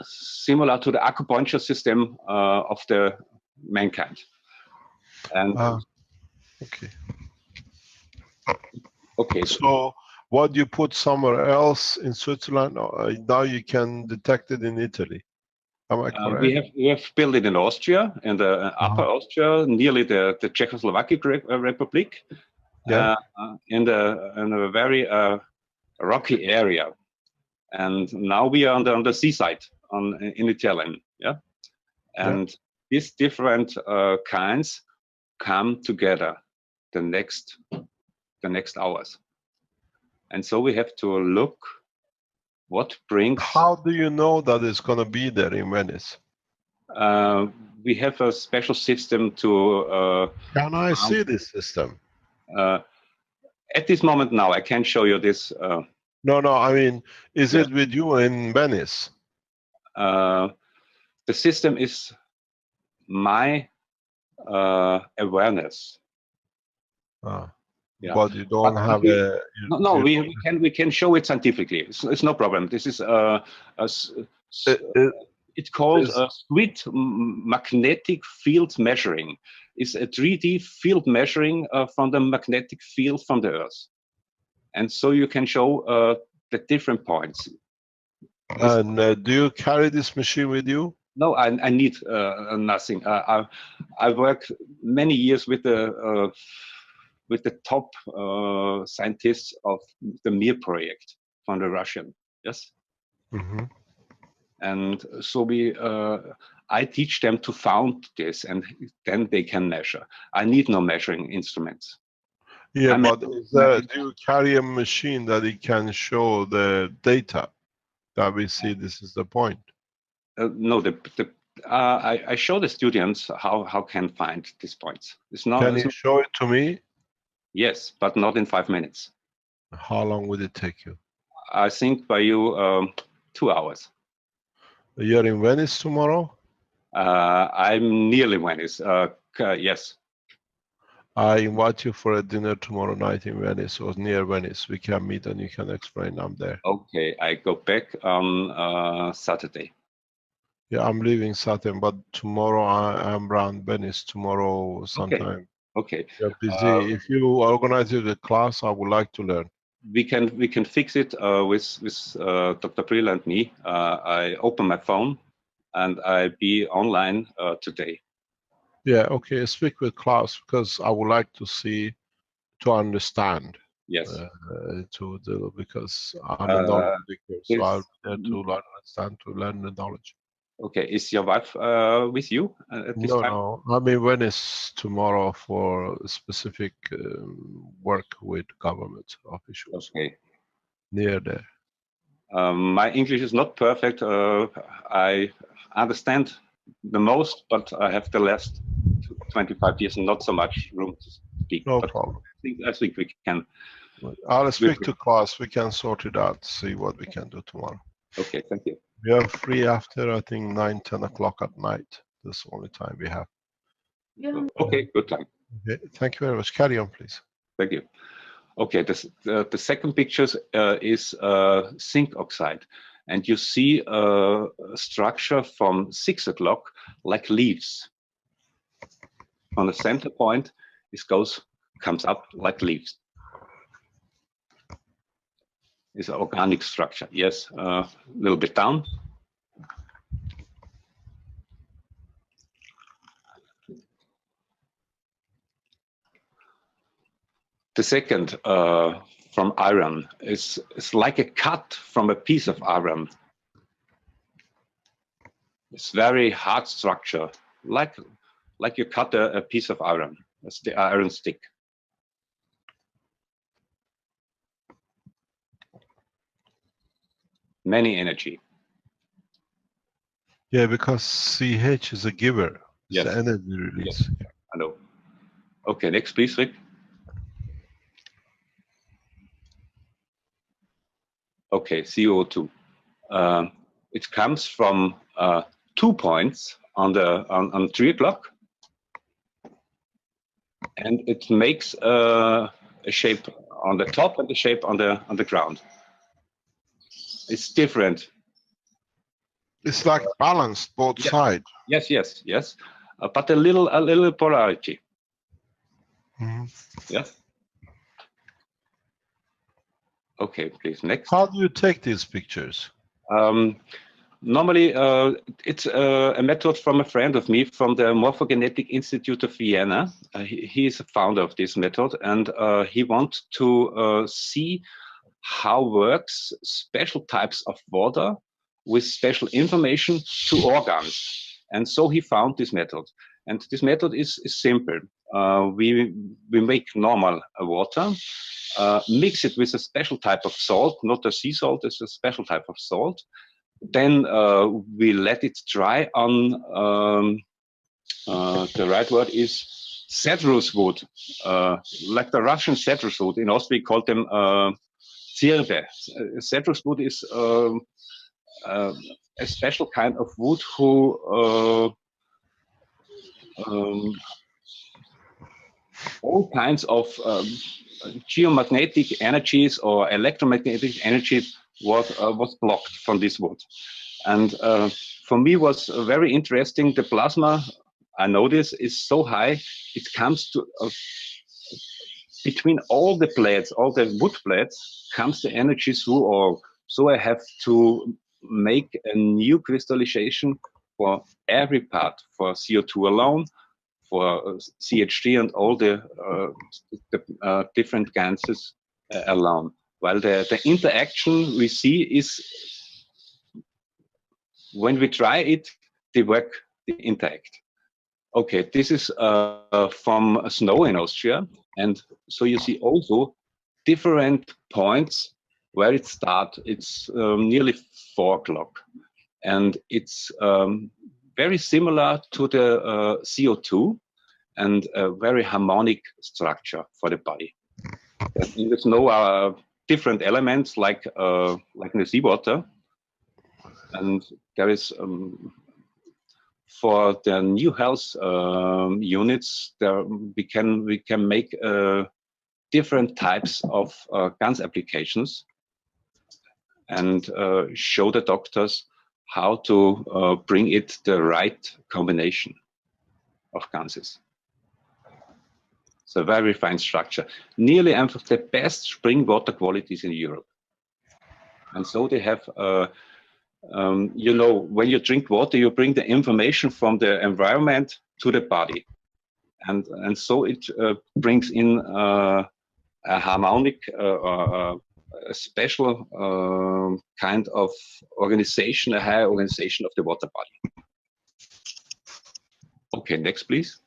S16: similar to the acupuncture system of the mankind. And
S3: okay.
S16: Okay.
S3: So what you put somewhere else in Switzerland, now you can detect it in Italy. Am I correct?
S16: We have built it in Austria, in the Upper Austria, nearly the Czechoslovak Republic,
S3: yeah.
S16: in a very rocky area. And now we are on the seaside, in Italian, yeah. And these different kinds come together the next hours. And so we have to look what brings.
S3: How do you know that it's going to be there in Venice?
S16: We have a special system to.
S3: Can I see this system?
S16: At this moment now, I can't show you this.
S3: No, I mean, is it with you in Venice?
S16: The system is my awareness.
S3: Yeah. But you don't have a.
S16: No, we can show it scientifically. It's no problem. This is it's called a sweet magnetic field measuring. It's a 3D field measuring from the magnetic field from the Earth, and so you can show the different points.
S3: And do you carry this machine with you?
S16: No, I need nothing. I work many years with the top scientists of the Mir project from the Russian, yes.
S3: Mm-hmm.
S16: And so I teach them to found this, and then they can measure. I need no measuring instruments.
S3: Yeah, but do you carry a machine that it can show the data that we see? This is the point.
S16: No, I show the students how can find these points. It's not.
S3: Can you show it to me?
S16: Yes, but not in 5 minutes.
S3: How long would it take you?
S16: I think by you 2 hours.
S3: You're in Venice tomorrow?
S16: I'm nearly Venice. Yes.
S3: I invite you for a dinner tomorrow night in Venice or near Venice. We can meet and you can explain. I'm there.
S16: Okay, I go back on Saturday.
S3: Yeah, I'm leaving Saturday, but tomorrow I'm around Venice tomorrow sometime.
S16: Okay.
S3: You're busy. If you organize the class, I would like to learn.
S16: We can fix it with Dr. Brill and me. I open my phone and I be online today.
S3: Yeah, okay. Speak with Klaus because I would like to see, to understand.
S16: Yes.
S3: Because I'm a knowledge seeker, so I'm there to understand, to learn the knowledge.
S16: Okay. Is your wife with you at this time?
S3: No. I'm in Venice tomorrow for specific work with government officials.
S16: Okay.
S3: Near there.
S16: My English is not perfect. I understand the most, but I have the last 25 years and not so much room to speak.
S3: No problem.
S16: I think we can.
S3: I'll speak to class. We can sort it out, see what we can do tomorrow.
S16: Okay, thank you.
S3: We are free after, I think, 9, 10 o'clock at night. That's the only time we have.
S9: Yeah.
S16: Okay, good time.
S3: Okay, thank you very much. Carry on, please.
S16: Thank you. Okay, the second picture is zinc oxide. And you see a structure from 6 o'clock like leaves. On the center point, it comes up like leaves. It's an organic structure. Yes, a little bit down. The second from iron is like a cut from a piece of iron. It's very hard structure, like you cut a piece of iron. That's the iron stick. many energy.
S3: Yeah, because CH is a giver. It's
S16: Yes.
S3: the energy release.
S16: Yes. I know. Okay, next please, Rick. Okay, CO2. It comes from 2 points on the on 3 o'clock, and it makes a shape on the top and a shape on the ground. It's different.
S3: It's like balanced both sides.
S16: Yes, yes, yes, but a little polarity.
S3: Mm-hmm.
S16: Yes. Okay, please next.
S3: How do you take these pictures?
S16: Normally, it's a method from a friend of me from the Morphogenetic Institute of Vienna. He is a founder of this method, and he wants to see how works special types of water with special information to organs. And so he found this method. And this method is simple. We make normal water, mix it with a special type of salt, not a sea salt, it's a special type of salt. Then we let it dry on, the right word is cedrus wood, like the Russian cedrus wood. In Austria, we call them Zirbe. Cedrus wood is a special kind of wood who all kinds of geomagnetic energies or electromagnetic energies was blocked from this wood. And for me was very interesting. The plasma, I notice, is so high. It comes to between all the plates, all the wood plates, comes the energy through all. So I have to make a new crystallization for every part, for CO2 alone, for CH3 and all the different gases alone. While the interaction we see is, when we try it, they work, they interact. Okay, this is from snow in Austria. And so you see also different points where it starts. It's nearly 4 o'clock. And it's very similar to the CO2 and a very harmonic structure for the body. In the snow are different elements like in the seawater. And there is for the new health units, there we can make different types of GANS applications and show the doctors how to bring it the right combination of GANSes. It's a very fine structure, nearly the best spring water qualities in Europe. And so they have you know, when you drink water, you bring the information from the environment to the body. And so it brings in a harmonic, a special kind of organization, a higher organization of the water body. Okay, next, please.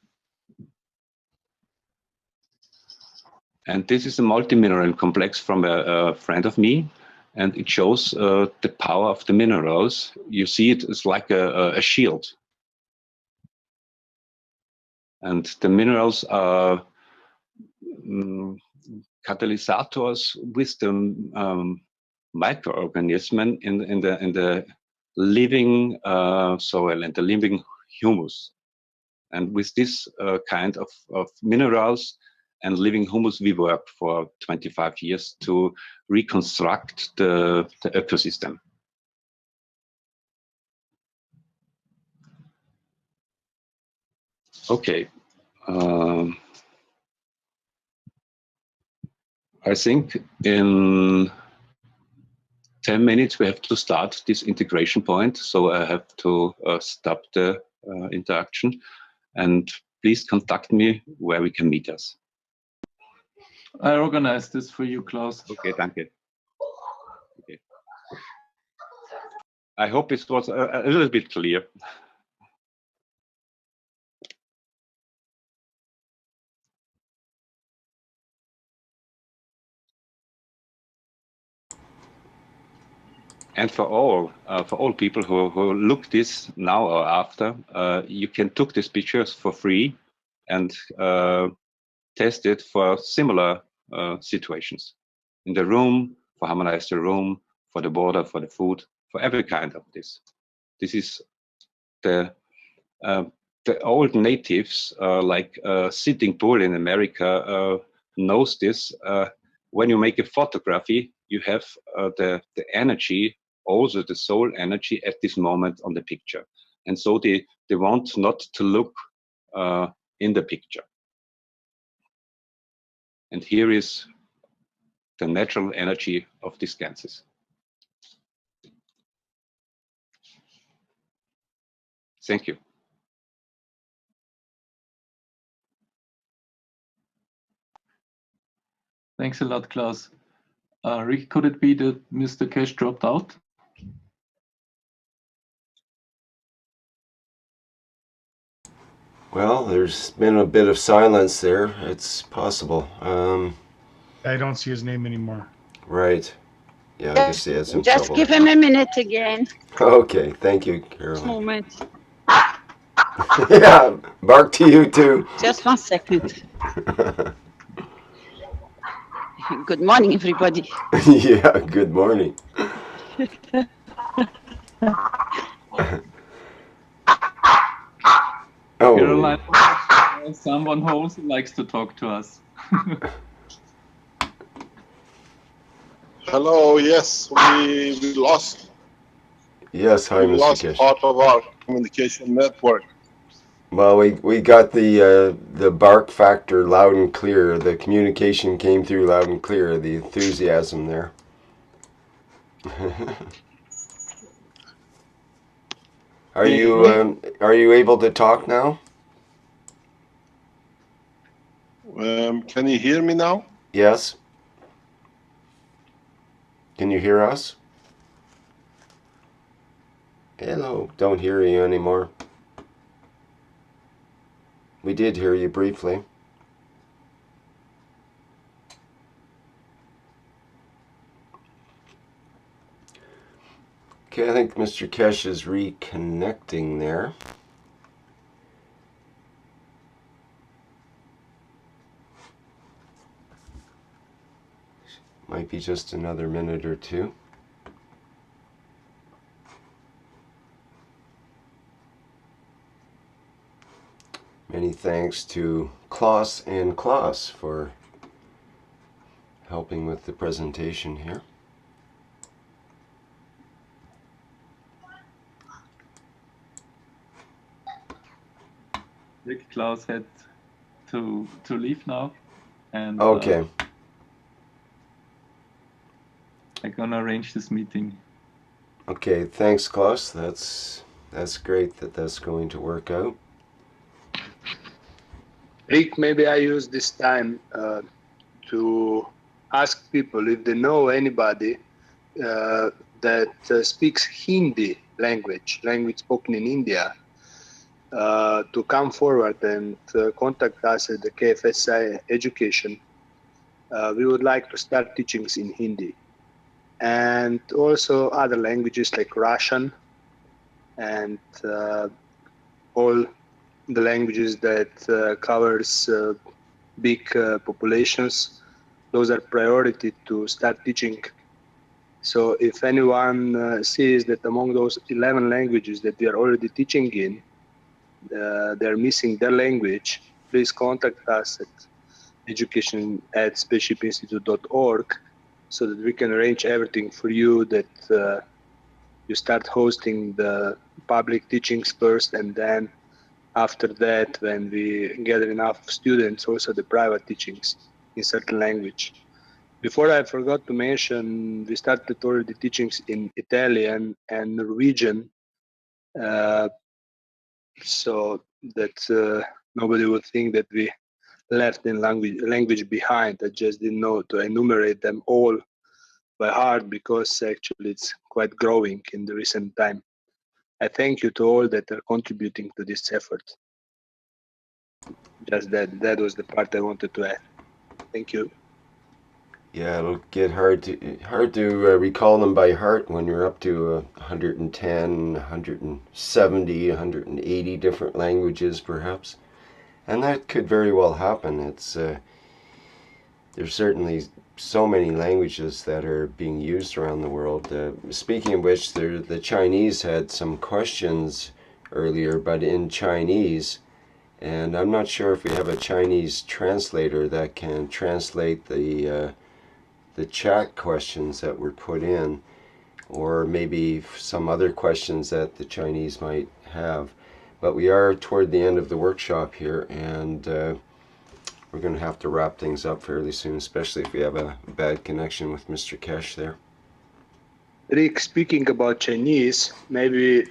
S16: And this is a multi-mineral complex from a friend of me. And it shows the power of the minerals. You see it as like a shield. And the minerals are catalysts with the microorganism in the living soil and the living humus. And with this kind of minerals and living humus, we worked for 25 years to reconstruct the ecosystem. Okay. I think in 10 minutes we have to start this integration point. So I have to stop the interaction. And please contact me where we can meet us.
S15: I organized this for you, Klaus.
S16: Okay, thank you. Okay. I hope it was a little bit clear. And for all people who look this now or after, you can took these pictures for free and test it for similar situations in the room, for harmonize the room, for the border, for the food, for every kind of this. This is the old natives, like Sitting Bull in America, knows this. When you make a photography, you have the energy, also the soul energy at this moment on the picture. And so they want not to look in the picture. And here is the natural energy of these ganses. Thank you.
S15: Thanks a lot, Klaus. Rick, could it be that Mr. Cash dropped out?
S2: Well, there's been a bit of silence there. It's possible.
S12: I don't see his name anymore.
S2: Right. Yeah, I guess he has some
S9: Just
S2: trouble.
S9: give him a minute again.
S2: Okay, thank you, Caroline.
S9: Moment.
S2: Yeah, bark to you too.
S9: Just 1 second. Good morning, everybody.
S2: Yeah, good morning. Oh.
S15: Caroline, someone who also likes to talk to us.
S17: Hello, yes, we lost.
S2: Yes, hi,
S17: we
S2: Mr.
S17: lost
S2: Kish.
S17: part of our communication network.
S2: Well, we got the bark factor loud and clear. The communication came through loud and clear. The enthusiasm there. Are you able to talk now?
S17: Can you hear me now?
S2: Yes. Can you hear us? Hello. Don't hear you anymore. We did hear you briefly. Okay, I think Mr. Kesh is reconnecting there. Might be just another minute or two. Many thanks to Klaus and Klaus for helping with the presentation here.
S15: Rick, Klaus had to leave now, and
S2: okay.
S15: I'm gonna arrange this meeting.
S2: Okay, thanks, Klaus. That's great that that's going to work out.
S8: Rick, maybe I use this time to ask people if they know anybody that speaks Hindi language spoken in India, to come forward and contact us at the KFSI Education. We would like to start teachings in Hindi, and also other languages like Russian and all the languages that covers big populations. Those are priority to start teaching. So if anyone sees that among those 11 languages that we are already teaching in, they're missing their language, please contact us at education@spaceshipinstitute.org so that we can arrange everything for you, that you start hosting the public teachings first, and then after that, when we gather enough students, also the private teachings in certain language. Before, I forgot to mention, we started already teachings in Italian and Norwegian, so that nobody would think that we left in language behind. I just didn't know to enumerate them all by heart, because actually it's quite growing in the recent time. I thank you to all that are contributing to this effort. Just that was the part I wanted to add. Thank you.
S2: Yeah, it'll get hard to recall them by heart when you're up to 110, 170, 180 different languages, perhaps. And that could very well happen. There's certainly so many languages that are being used around the world. Speaking of which, the Chinese had some questions earlier, but in Chinese, and I'm not sure if we have a Chinese translator that can translate the chat questions that were put in, or maybe some other questions that the Chinese might have. But we are toward the end of the workshop here, and we're going to have to wrap things up fairly soon, especially if we have a bad connection with Mr. Kesh there.
S8: Rick, speaking about Chinese, maybe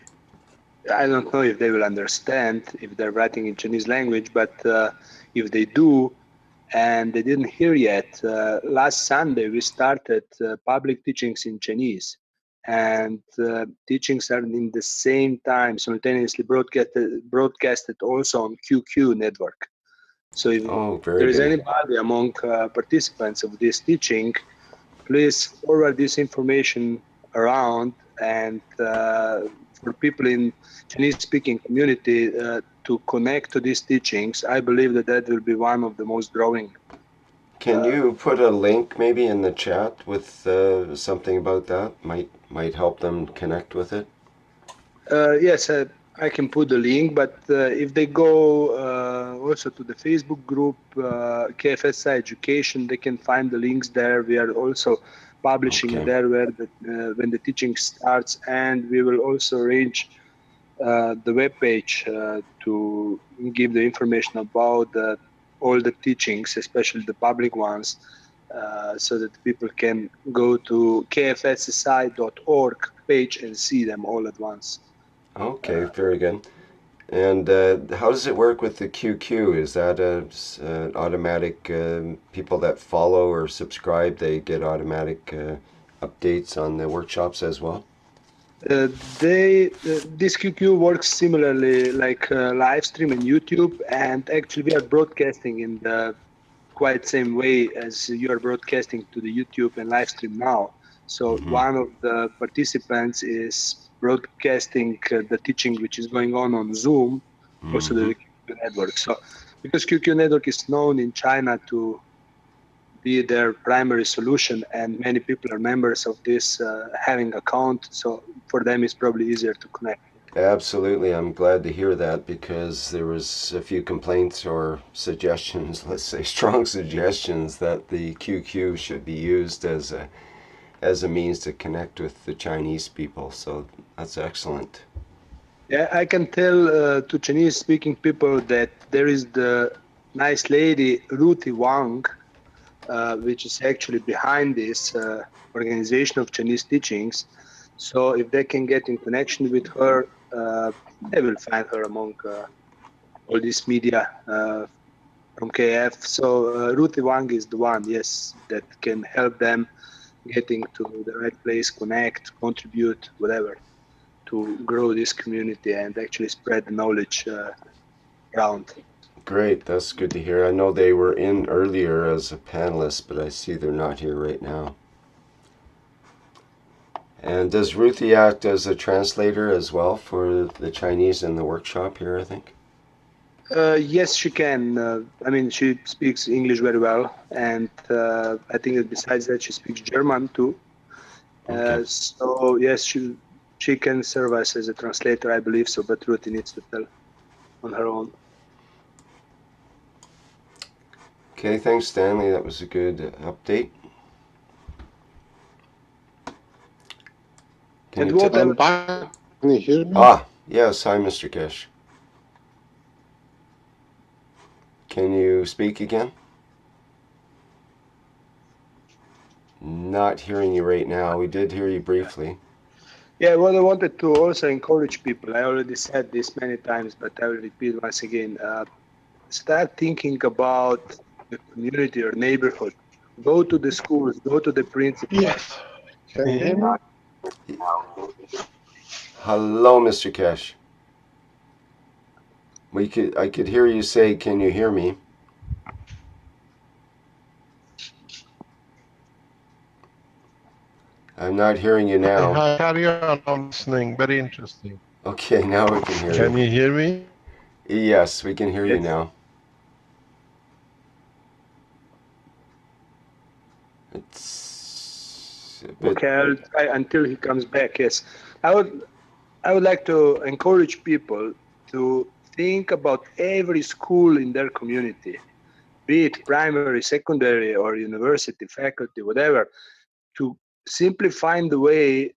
S8: I don't know if they will understand if they're writing in Chinese language, but if they do and they didn't hear yet, last Sunday we started public teachings in Chinese. And teachings are in the same time, simultaneously broadcasted also on QQ network. So if there is anybody among participants of this teaching, please forward this information around, and for people in Chinese-speaking community to connect to these teachings. I believe that will be one of the most growing.
S2: Can you put a link maybe in the chat with something about that? Might help them connect with it.
S8: Yes, I can put the link, but if they go also to the Facebook group KFSI Education, they can find the links there. We are also publishing there when the teaching starts, and we will also arrange the web page to give the information about all the teachings, especially the public ones, so that people can go to kfssi.org page and see them all at once.
S2: Okay, very good. And how does it work with the QQ? Is that automatic people that follow or subscribe, they get automatic updates on the workshops as well?
S8: This QQ works similarly like live stream in YouTube, and actually we are broadcasting in the quite same way as you are broadcasting to the YouTube and live stream now. So one of the participants is broadcasting the teaching which is going on Zoom, also the QQ network. So because QQ network is known in China to be their primary solution, and many people are members of this having account, so for them it's probably easier to connect.
S2: Absolutely, I'm glad to hear that, because there was a few complaints or suggestions, let's say strong suggestions, that the QQ should be used as a means to connect with the Chinese people. So that's excellent.
S8: Yeah, I can tell to Chinese-speaking people that there is the nice lady Ruthie Wang, which is actually behind this organization of Chinese teachings. So if they can get in connection with her, they will find her among all this media from KF. So Ruthie Wang is the one, yes, that can help them getting to the right place, connect, contribute, whatever, to grow this community and actually spread the knowledge around.
S2: Great, that's good to hear. I know they were in earlier as a panelist, but I see they're not here right now. And does Ruthie act as a translator as well for the Chinese in the workshop here, I think?
S8: Yes, she can. I mean, she speaks English very well, and I think that besides that, she speaks German too. So yes, she can serve us as a translator, I believe so. But Ruthie needs to tell on her own.
S2: Okay, thanks, Stanley. That was a good update.
S8: Can you
S17: hear me?
S2: Ah, yes. Hi, Mr. Kesh. Can you speak again? Not hearing you right now. We did hear you briefly.
S8: Yeah, what I wanted to also encourage people, I already said this many times, but I will repeat once again. Start thinking about the community or neighborhood. Go to the schools, go to the principals.
S17: Yes. Can you hear me?
S2: Hello, Mr. Kesh. I could hear you say, "Can you hear me?" I'm not hearing you now.
S3: Hi, carry on. I'm listening. Very interesting.
S2: Okay, now we can hear
S3: Can
S2: you.
S3: you hear me?
S2: Yes, we can hear you
S8: Yes.
S2: now. It's a bit...
S8: Okay, I'll try until he comes back. Yes, I would like to encourage people to think about every school in their community, be it primary, secondary, or university, faculty, whatever, to simply find a way,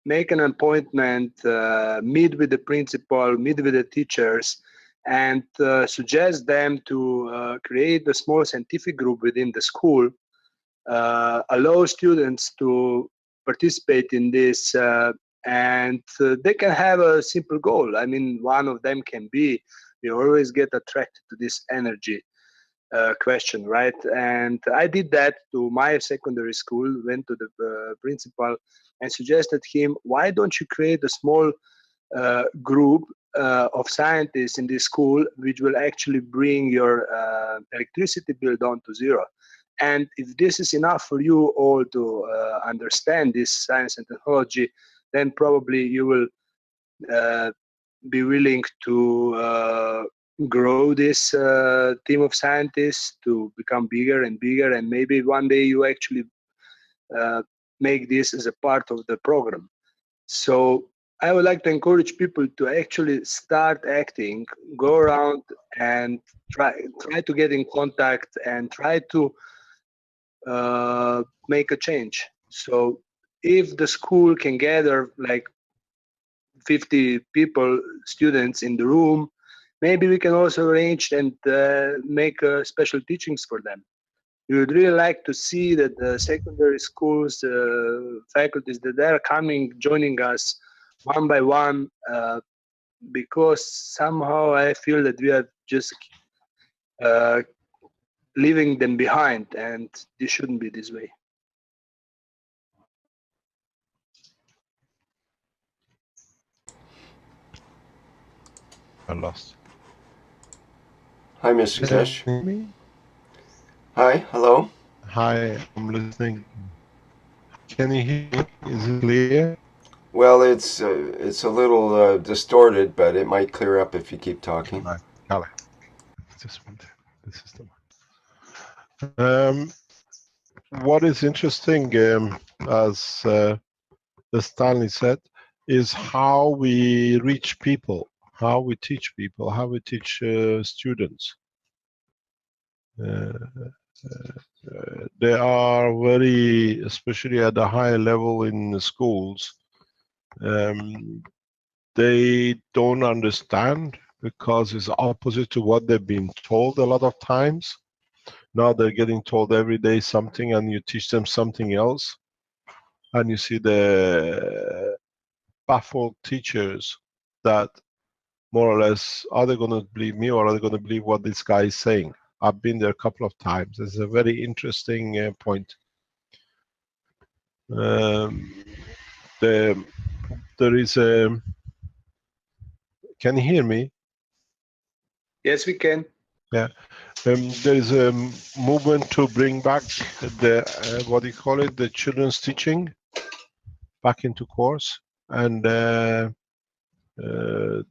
S8: make an appointment, meet with the principal, meet with the teachers, and suggest them to create a small scientific group within the school, allow students to participate in this, and they can have a simple goal. I mean, one of them can be, you always get attracted to this energy question, right? And I did that to my secondary school, went to the principal and suggested him, why don't you create a small group of scientists in this school, which will actually bring your electricity bill down to zero. And if this is enough for you all to understand this science and technology, then probably you will be willing to grow this team of scientists to become bigger and bigger, and maybe one day you actually make this as a part of the program. So I would like to encourage people to actually start acting, go around and try to get in contact and try to make a change. So if the school can gather like 50 people, students in the room, maybe we can also arrange and make special teachings for them. We would really like to see that the secondary schools, faculties, that they are coming, joining us one by one, because somehow I feel that we are just leaving them behind, and this shouldn't be this way.
S3: I lost.
S2: Hi, Mr. Kesh. Hi, hello.
S3: Hi, I'm listening. Can you hear me? Is it clear?
S2: Well, it's a little distorted, but it might clear up if you keep talking.
S3: Kalle. This one. This is the one. What is interesting, as Stanley said, is how we reach people, how we teach people, how we teach students. They are very, especially at the higher level in the schools, they don't understand because it's opposite to what they've been told a lot of times. Now they're getting told every day something and you teach them something else. And you see the baffled teachers that more or less, are they going to believe me or are they going to believe what this guy is saying? I've been there a couple of times. It's a very interesting point. There is a... Can you hear me?
S8: Yes, we can.
S3: Yeah. There is a movement to bring back the, what do you call it, the children's teaching back into course. And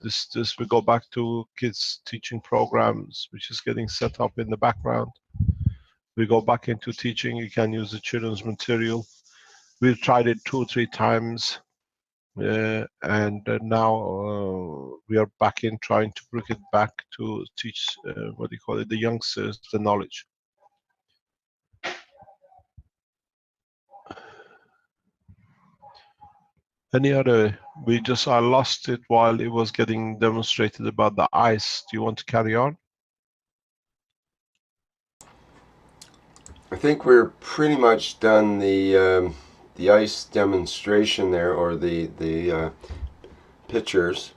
S3: this we go back to kids teaching programs, which is getting set up in the background. We go back into teaching. You can use the children's material. We've tried it 2 or 3 times, and now we are back in trying to bring it back to teach, what do you call it, the youngsters the knowledge. Any other? I lost it while it was getting demonstrated about the ice. Do you want to carry on?
S2: I think we're pretty much done the ice demonstration there, or the pictures.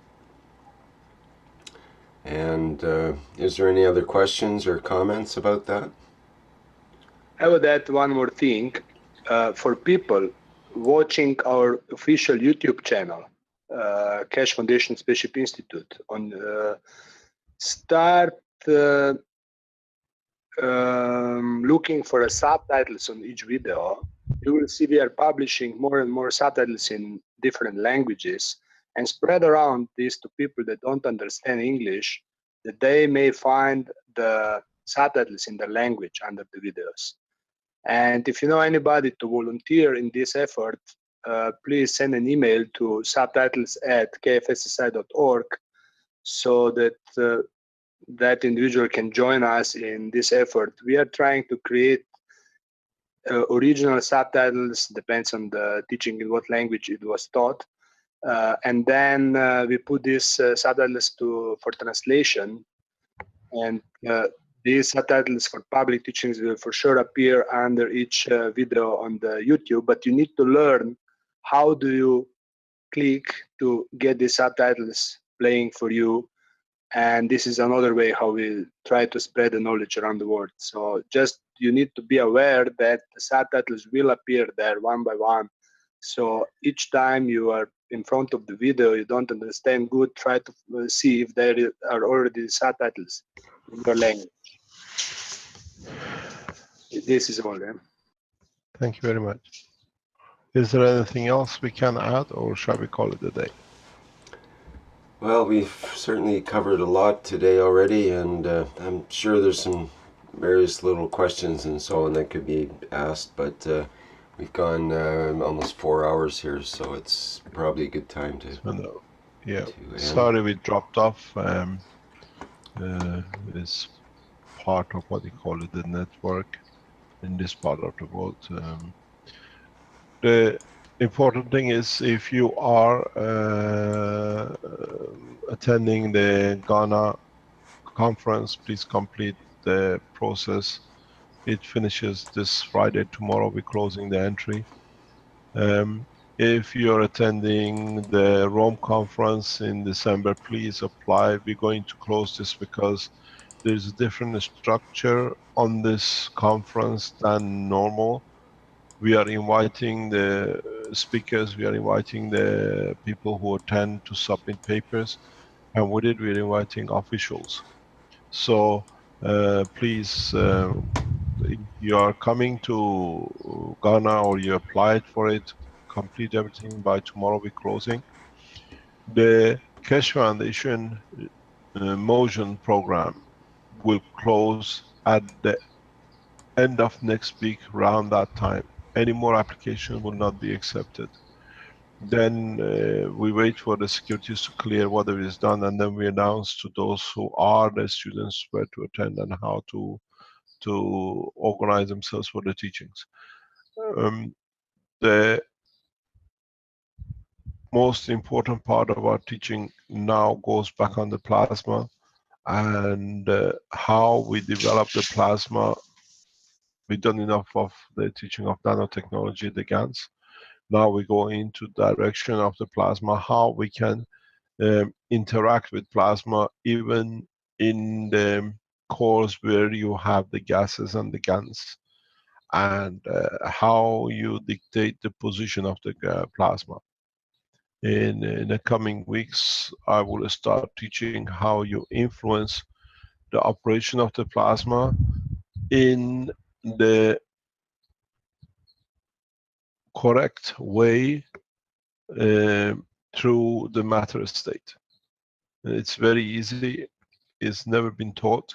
S2: And is there any other questions or comments about that?
S8: I would add one more thing. For people watching our official YouTube channel, Keshe Foundation Spaceship Institute, on start looking for subtitles on each video, you will see we are publishing more and more subtitles in different languages and spread around this to people that don't understand English, that they may find the subtitles in their language under the videos. And if you know anybody to volunteer in this effort, please send an email to subtitles@kfssi.org so that that individual can join us in this effort. We are trying to create original subtitles, depends on the teaching in what language it was taught. And then we put these subtitles for translation. And these subtitles for public teachings will for sure appear under each video on the YouTube, but you need to learn how do you click to get these subtitles playing for you. And this is another way how we try to spread the knowledge around the world. So just you need to be aware that the subtitles will appear there one by one. So each time you are in front of the video, you don't understand good, try to see if there are already subtitles in your language. This is all.
S3: Thank you very much. Is there anything else we can add, or shall we call it a day?
S2: Well, we've certainly covered a lot today already, and I'm sure there's some various little questions and so on that could be asked, but we've gone almost 4 hours here, so it's probably a good time to...
S3: Yeah, sorry we dropped off. It's part of what you call it, the network in this part of the world. The important thing is, if you are attending the Ghana conference, please complete the process. It finishes this Friday. Tomorrow we're closing the entry. If you're attending the Rome conference in December, please apply. We're going to close this because there's a different structure on this conference than normal. We are inviting the speakers, we are inviting the people who attend to submit papers, and with it we're inviting officials. So please, if you are coming to Ghana or you applied for it, complete everything by tomorrow. We're closing. The Keshe Foundation Motion program will close at the end of next week, around that time. Any more applications will not be accepted. Then we wait for the securities to clear whatever is done, and then we announce to those who are the students where to attend and how to organize themselves for the teachings. The most important part of our teaching now goes back on the plasma and how we develop the plasma. We've done enough of the teaching of nanotechnology, the GANs. Now we go into direction of the plasma, how we can interact with plasma even in the cores where you have the gases and the GANs, and how you dictate the position of the plasma. In the coming weeks, I will start teaching how you influence the operation of the plasma in the correct way through the matter state. It's very easy, it's never been taught.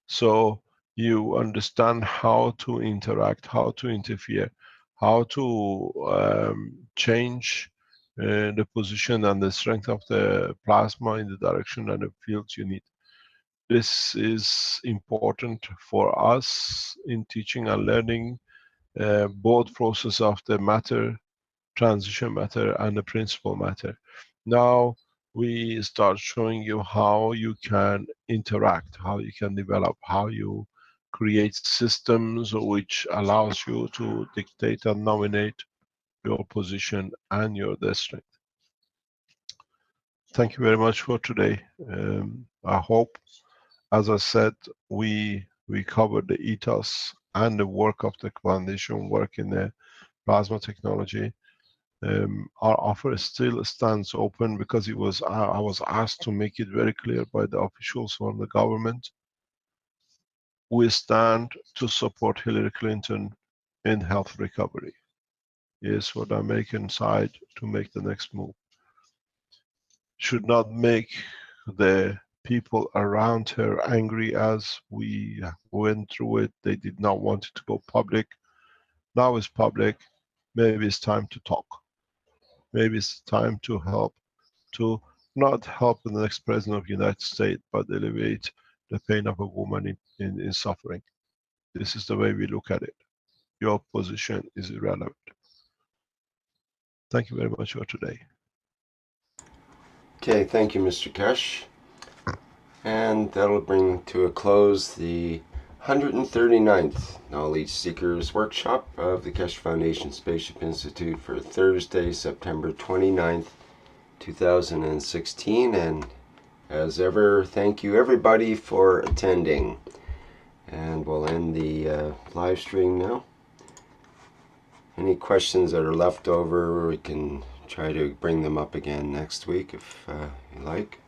S3: So you understand how to interact, how to interfere, how to change the position and the strength of the plasma in the direction and the fields you need. This is important for us in teaching and learning both process of the matter, transition matter, and the principal matter. Now we start showing you how you can interact, how you can develop, how you create systems which allows you to dictate and nominate your position and your destiny. Thank you very much for today. I hope, as I said, we covered the ethos and the work of the foundation, work in the plasma technology. Our offer still stands open because I was asked to make it very clear by the officials from the government. we stand to support Hillary Clinton in health recovery. Is for the American side to make the next move. Should not make the people around her angry as we went through it. They did not want it to go public. Now it's public. Maybe it's time to talk. Maybe it's time to help, to not help the next president of the United States, but alleviate the pain of a woman in suffering. This is the way we look at it. Your position is irrelevant. Thank you very much for today.
S2: Okay, thank you, Mr. Kesh. And that'll bring to a close the 139th Knowledge Seekers Workshop of the Keshe Foundation Spaceship Institute for Thursday, September 29th, 2016. And as ever, thank you everybody for attending. And we'll end the live stream now. Any questions that are left over, we can try to bring them up again next week if you like.